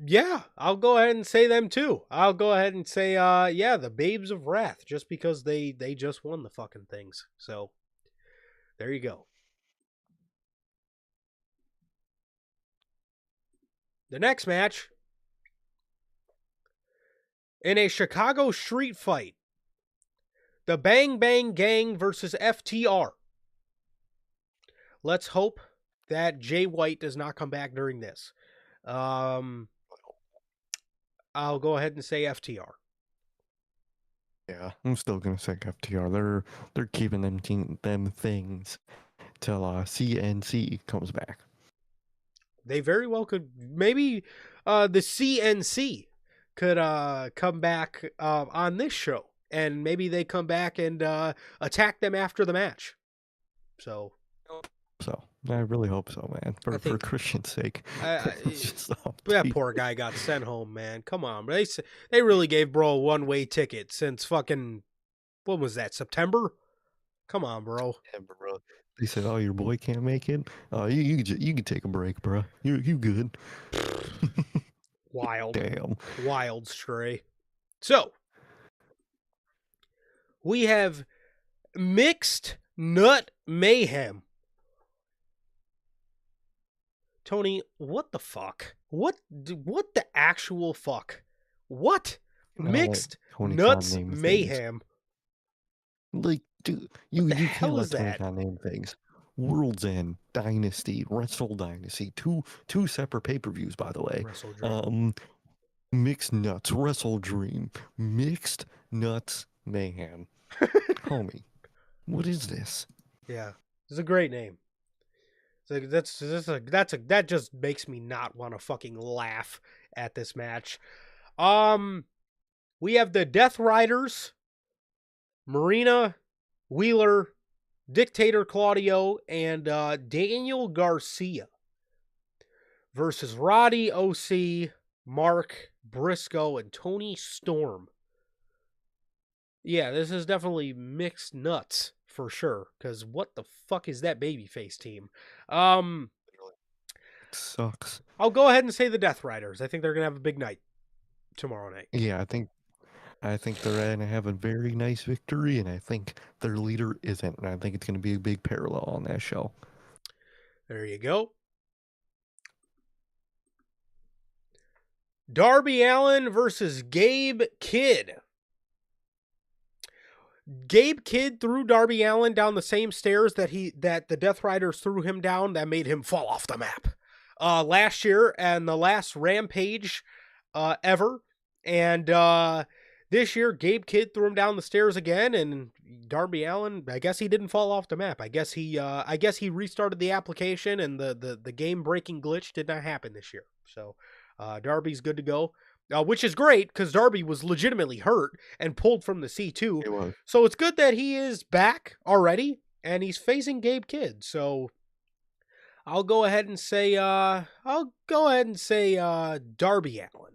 Yeah, I'll go ahead and say them too. I'll go ahead and say, yeah, the Babes of Wrath, just because they just won the fucking things. So there you go. The next match in a Chicago street fight, the Bang Bang Gang versus FTR. Let's hope that Jay White does not come back during this. Um, I'll go ahead and say FTR. Yeah, I'm still gonna say FTR. They're keeping them things till CNC comes back. They very well could. Maybe the CNC could come back on this show, and maybe they come back and attack them after the match. So So I really hope so, man. I For think Christian's sake. that poor guy got sent home, man. Come on, they really gave bro a one-way ticket since fucking what was that, September? Come on, bro. Yeah, bro. They said, "Oh, your boy can't make it. You can take a break, bro. You good." Wild, Damn. wild stray. So we have mixed nut mayhem. Tony, what the fuck? What the actual fuck? What? I don't let Mixed Tony Khan nuts name things. mayhem. Like, dude, What the you can't hell let is Tony that? Khan name things. World's End, Dynasty, Wrestle Dynasty, two separate pay-per-views, by the way. Wrestle Dream. Mixed Nuts, Wrestle Dream, Mixed Nuts Mayhem. Homie, what is this? Yeah, it's a great name. It's like that just makes me not want to fucking laugh at this match. We have the Death Riders, Marina, Wheeler, Dictator Claudio, and Daniel Garcia versus Roddy OC, Mark Briscoe, and Tony Storm. Yeah, this is definitely mixed nuts for sure. Because what the fuck is that babyface team? It sucks. I'll go ahead and say the Death Riders. I think they're gonna have a big night tomorrow night. Yeah, I think they're gonna have a very nice victory, and I think their leader isn't, and I think it's gonna be a big parallel on that show. There you go. Darby Allin versus Gabe Kidd. Gabe Kidd threw Darby Allin down the same stairs that the Death Riders threw him down. That made him fall off the map last year and the last Rampage ever. And this year, Gabe Kidd threw him down the stairs again, and Darby Allin, I guess he didn't fall off the map. I guess he restarted the application, and the game breaking glitch did not happen this year. So Darby's good to go. which is great because Darby was legitimately hurt and pulled from the C2. It was. So it's good that he is back already and he's facing Gabe Kidd. So I'll go ahead and say Darby Allin.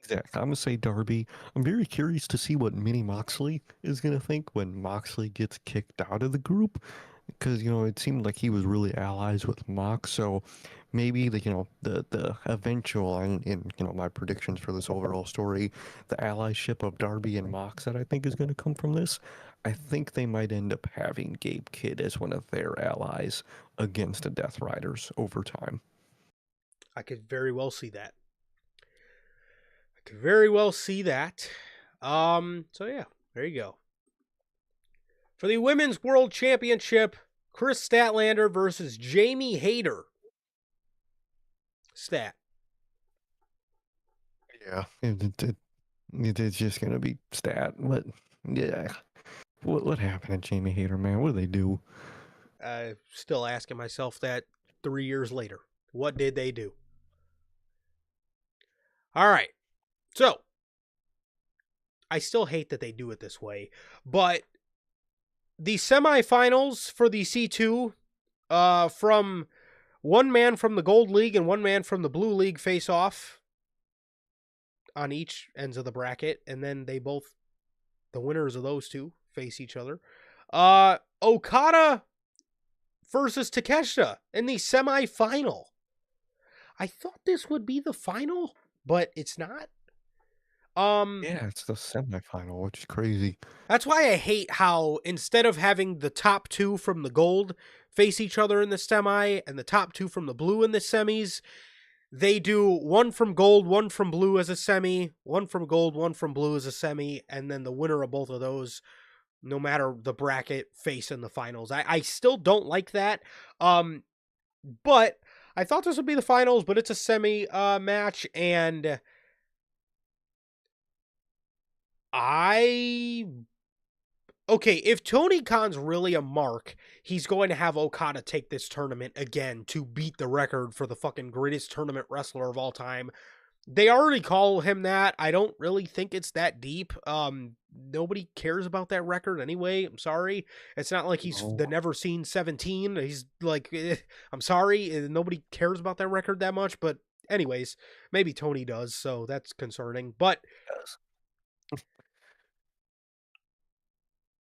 Exactly. I'm gonna say Darby. I'm very curious to see what Mini Moxley is gonna think when Moxley gets kicked out of the group, because it seemed like he was really allies with Mox. So maybe the eventual and in my predictions for this overall story, the allyship of Darby and Mox that I think is gonna come from this. I think they might end up having Gabe Kidd as one of their allies against the Death Riders over time. I could very well see that. So yeah, there you go. For the Women's World Championship, Chris Statlander versus Jamie Hayter. Stat. Yeah, it's just gonna be stat. What happened to Jamie Hayter, man? What did they do? Still asking myself that 3 years later. What did they do? All right. So, I still hate that they do it this way, but the semifinals for the C2, from one man from the Gold League and one man from the Blue League face off on each ends of the bracket, and then the winners of those two face each other. Okada versus Takeshita in the semifinal. I thought this would be the final, but it's not. Yeah, it's the semifinal, which is crazy. That's why I hate how instead of having the top two from the gold face each other in the semi and the top two from the blue in the semis, they do one from gold, one from blue as a semi, one from gold, one from blue as a semi, and then the winner of both of those, no matter the bracket, face in the finals. I still don't like that. But I thought this would be the finals, but it's a semi match, and okay, if Tony Khan's really a mark, he's going to have Okada take this tournament again to beat the record for the fucking greatest tournament wrestler of all time. They already call him that. I don't really think it's that deep. Nobody cares about that record anyway. I'm sorry. It's not like he's the Never Seen 17. He's like, I'm sorry. Nobody cares about that record that much. But anyways, maybe Tony does, so that's concerning. But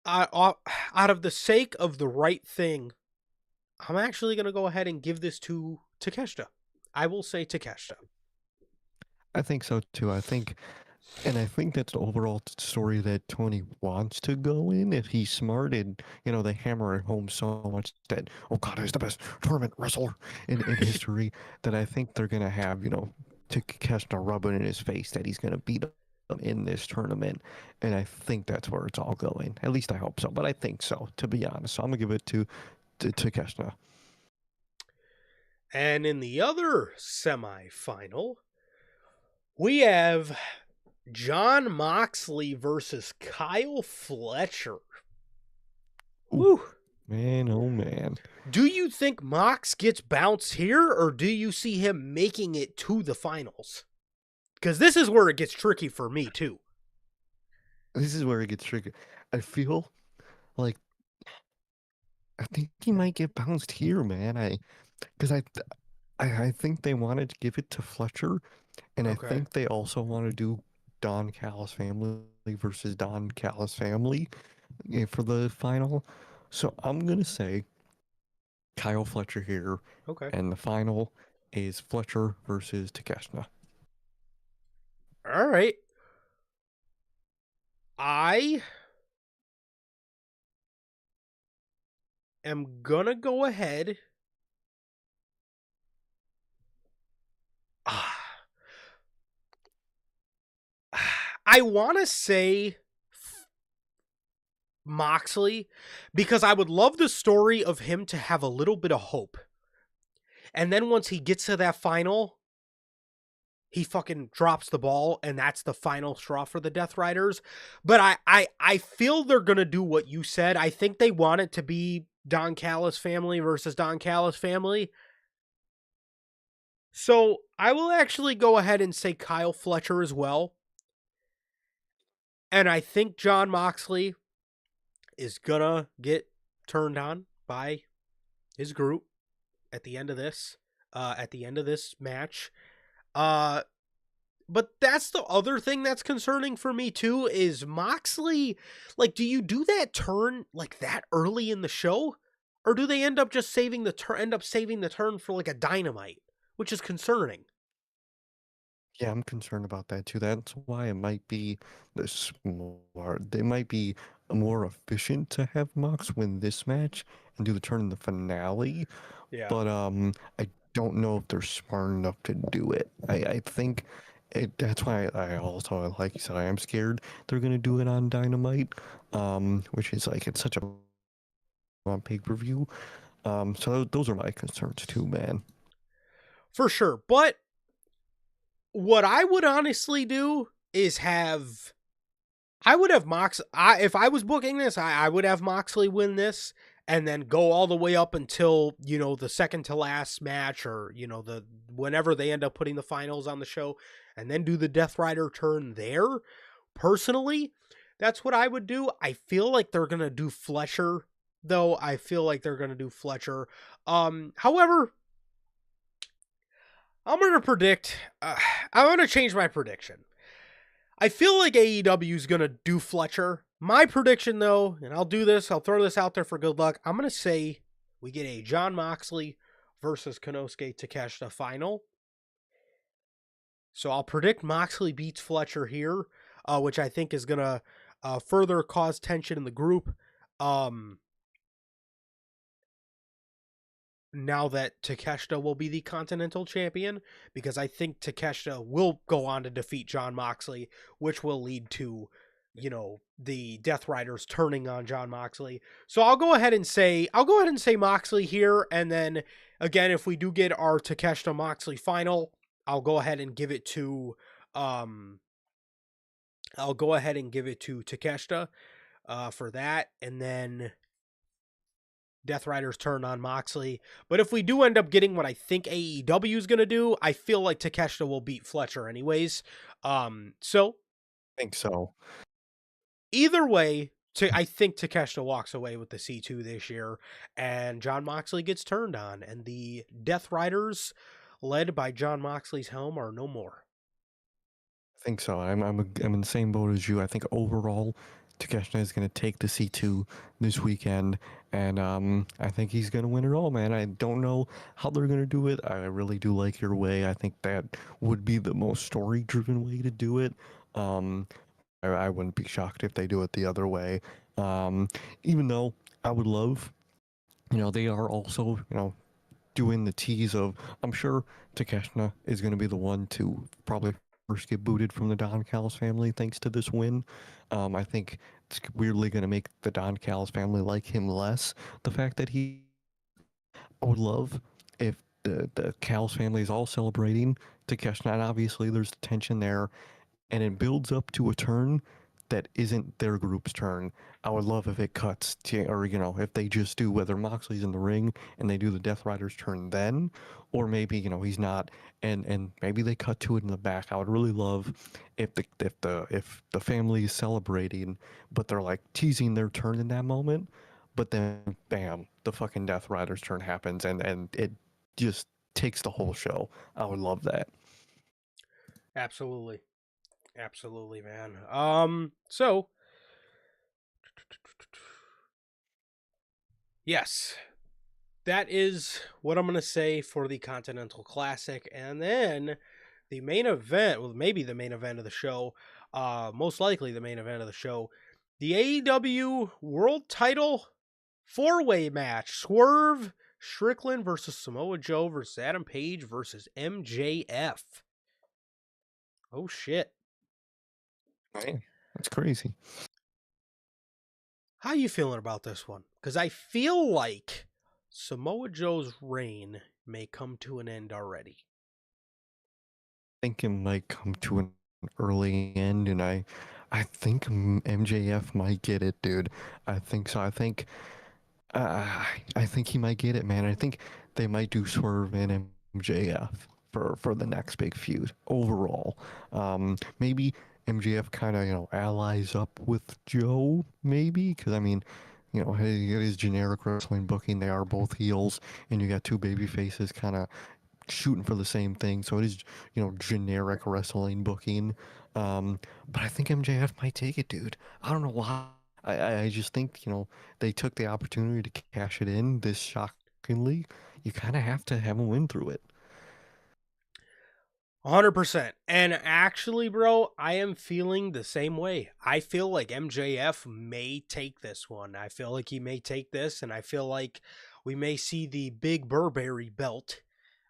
out of the sake of the right thing, I'm actually going to go ahead and give this to Takeshita. I will say Takeshita. I think so too. I think that's the overall story that Tony wants to go in. If he's smart and they hammer it home so much that Okada is the best tournament wrestler in history, that I think they're gonna have Takeshita rubbing in his face that he's gonna beat him in this tournament, and I think that's where it's all going. At least I hope so, but I think so, to be honest. So I'm gonna give it to Takeshita. And in the other semifinal, we have Jon Moxley versus Kyle Fletcher. Woo. Man, oh man. Do you think Mox gets bounced here, or do you see him making it to the finals? Because this is where it gets tricky for me, too. This is where it gets tricky. I feel like I think he might get bounced here, man. Because I think they wanted to give it to Fletcher, and I think they also want to do Don Callis family versus Don Callis family for the final. So I'm gonna say Kyle Fletcher here. Okay. And the final is Fletcher versus Takeshita. All right. I am gonna go ahead. I want to say Moxley because I would love the story of him to have a little bit of hope. And then once he gets to that final, he fucking drops the ball, and that's the final straw for the Death Riders. But I feel they're going to do what you said. I think they want it to be Don Callis family versus Don Callis family. So I will actually go ahead and say Kyle Fletcher as well. And I think John Moxley is gonna get turned on by his group at the end of this match. Uh but that's the other thing that's concerning for me too is Moxley, like, do you do that turn like that early in the show? Or do they end up just saving the turn for like a dynamite, which is concerning. Yeah, I'm concerned about that too. That's why it might be the smart. It might be more efficient to have Mox win this match and do the turn in the finale. Yeah. But I don't know if they're smart enough to do it. I think that's why I also, like you said, I am scared they're gonna do it on Dynamite, which is like it's such a on pay-per-view. So those are my concerns too, man. For sure. But what I would honestly do is I would have if I was booking this, I would have Moxley win this and then go all the way up until, the second to last match or, the whenever they end up putting the finals on the show and then do the Death Rider turn there. Personally, that's what I would do. I feel like they're going to do Fletcher though. I feel like they're going to do Fletcher. However, I'm going to predict I'm going to change my prediction. I feel like AEW is going to do Fletcher. My prediction, though, and I'll throw this out there for good luck. I'm going to say we get a John Moxley versus Konosuke Takeshita final. So I'll predict Moxley beats Fletcher here, which I think is going to further cause tension in the group. Now that Takeshita will be the Continental Champion, because I think Takeshita will go on to defeat John Moxley, which will lead to, the Death Riders turning on John Moxley. So I'll go ahead and say Moxley here, and then again, if we do get our Takeshita Moxley final, I'll go ahead and give it to Takeshita for that, and then Death Riders turn on Moxley. But if we do end up getting what I think AEW is going to do, I feel like Takeshita will beat Fletcher anyways. So I think so. either way, I think Takeshita walks away with the C2 this year, and John Moxley gets turned on, and the Death Riders, led by John Moxley's helm, are no more. I think so. I'm in the same boat as you. I think overall, Takeshita is going to take the C2 this weekend, and I think he's going to win it all, man. I don't know how they're going to do it. I really do like your way. I think that would be the most story-driven way to do it. Um, I wouldn't be shocked if they do it the other way. Um, Even though I would love, they are also, doing the tease of, I'm sure Takeshita is going to be the one to probably first get booted from the Don Callis family thanks to this win. I think it's weirdly going to make the Don Callis family like him less. The fact that I would love if the Callis family is all celebrating Takeshita, and obviously there's tension there, and it builds up to a turn that isn't their group's turn. I would love if it cuts to, or if they just do whether Moxley's in the ring and they do the Death Rider's turn then, or maybe he's not, and maybe they cut to it in the back. I would really love if the family is celebrating, but they're like teasing their turn in that moment, but then bam, the fucking Death Rider's turn happens, and it just takes the whole show. I would love that. Absolutely. Absolutely, man. So yes, that is what I'm going to say for the Continental Classic. And then the main event, well, maybe the main event of the show, most likely the main event of the show, the AEW World Title 4-way match. Swerve Strickland versus Samoa Joe versus Adam Page versus MJF. Oh, shit. Man, that's crazy. How you feeling about this one? Because I feel like Samoa Joe's reign may come to an end already. Think it might come to an early end, and I think MJF might get it, dude. I think so. I think he might get it, man. I think they might do Swerve and MJF for the next big feud overall. Maybe MJF kind of allies up with Joe, maybe because I mean, it is generic wrestling booking. They are both heels, and you got two baby faces kind of shooting for the same thing. So it is generic wrestling booking. But I think MJF might take it, dude. I don't know why. I just think they took the opportunity to cash it in this shockingly. You kind of have to have a win through it. 100%. And actually, bro, I am feeling the same way. I feel like MJF may take this one. I feel like he may take this, and I feel like we may see the Big Burberry belt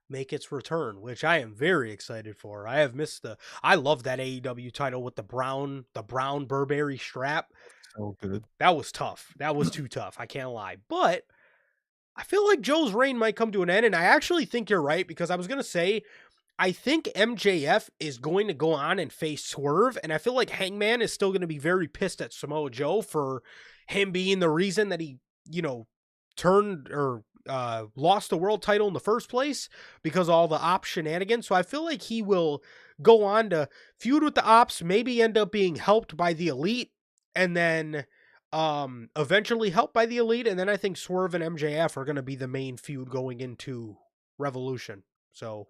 make its return, which I am very excited for. I love that AEW title with the brown Burberry strap. So good. That was tough. That was too tough. I can't lie. But I feel like Joe's reign might come to an end, and I actually think you're right, because I was going to say I think MJF is going to go on and face Swerve, and I feel like Hangman is still going to be very pissed at Samoa Joe for him being the reason that he, turned or lost the world title in the first place because of all the Ops shenanigans. So I feel like he will go on to feud with the Ops, maybe end up being helped by the Elite, and then eventually helped by the Elite, and then I think Swerve and MJF are going to be the main feud going into Revolution. So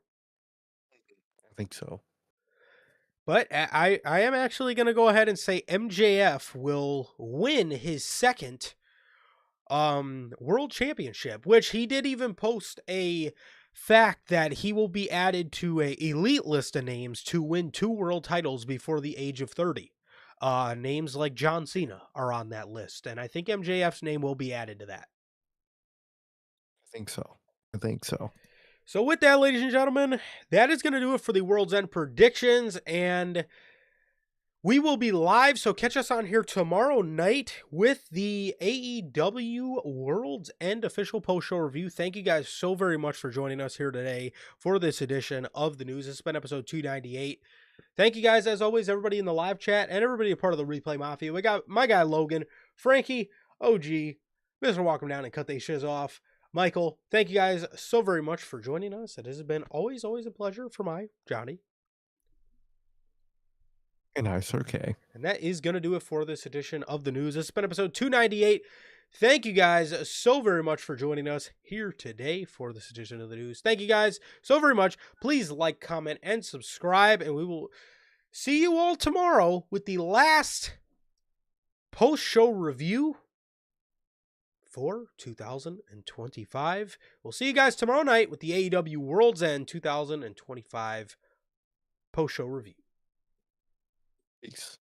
I think so. But I am actually going to go ahead and say MJF will win his second world championship, which he did even post a fact that he will be added to a elite list of names to win 2 world titles before the age of 30. Names like John Cena are on that list, and I think MJF's name will be added to that. I think so. I think so. So with that, ladies and gentlemen, that is going to do it for the World's End predictions, and we will be live, so catch us on here tomorrow night with the AEW World's End official post-show review. Thank you guys so very much for joining us here today for this edition of the news. This has been episode 298. Thank you guys, as always, everybody in the live chat and everybody a part of the Replay Mafia. We got my guy Logan, Frankie, OG, Mr. Walk 'em Down and Cut They Shiz Off, Michael. Thank you guys so very much for joining us. It has been always a pleasure for my Johnny. And nice, okay. And that is going to do it for this edition of the news. This has been episode 298. Thank you guys so very much for joining us here today for this edition of the news. Thank you guys so very much. Please like, comment, and subscribe. And we will see you all tomorrow with the last post-show review for 2025. We'll see you guys tomorrow night with the AEW World's End 2025 post-show review. Peace.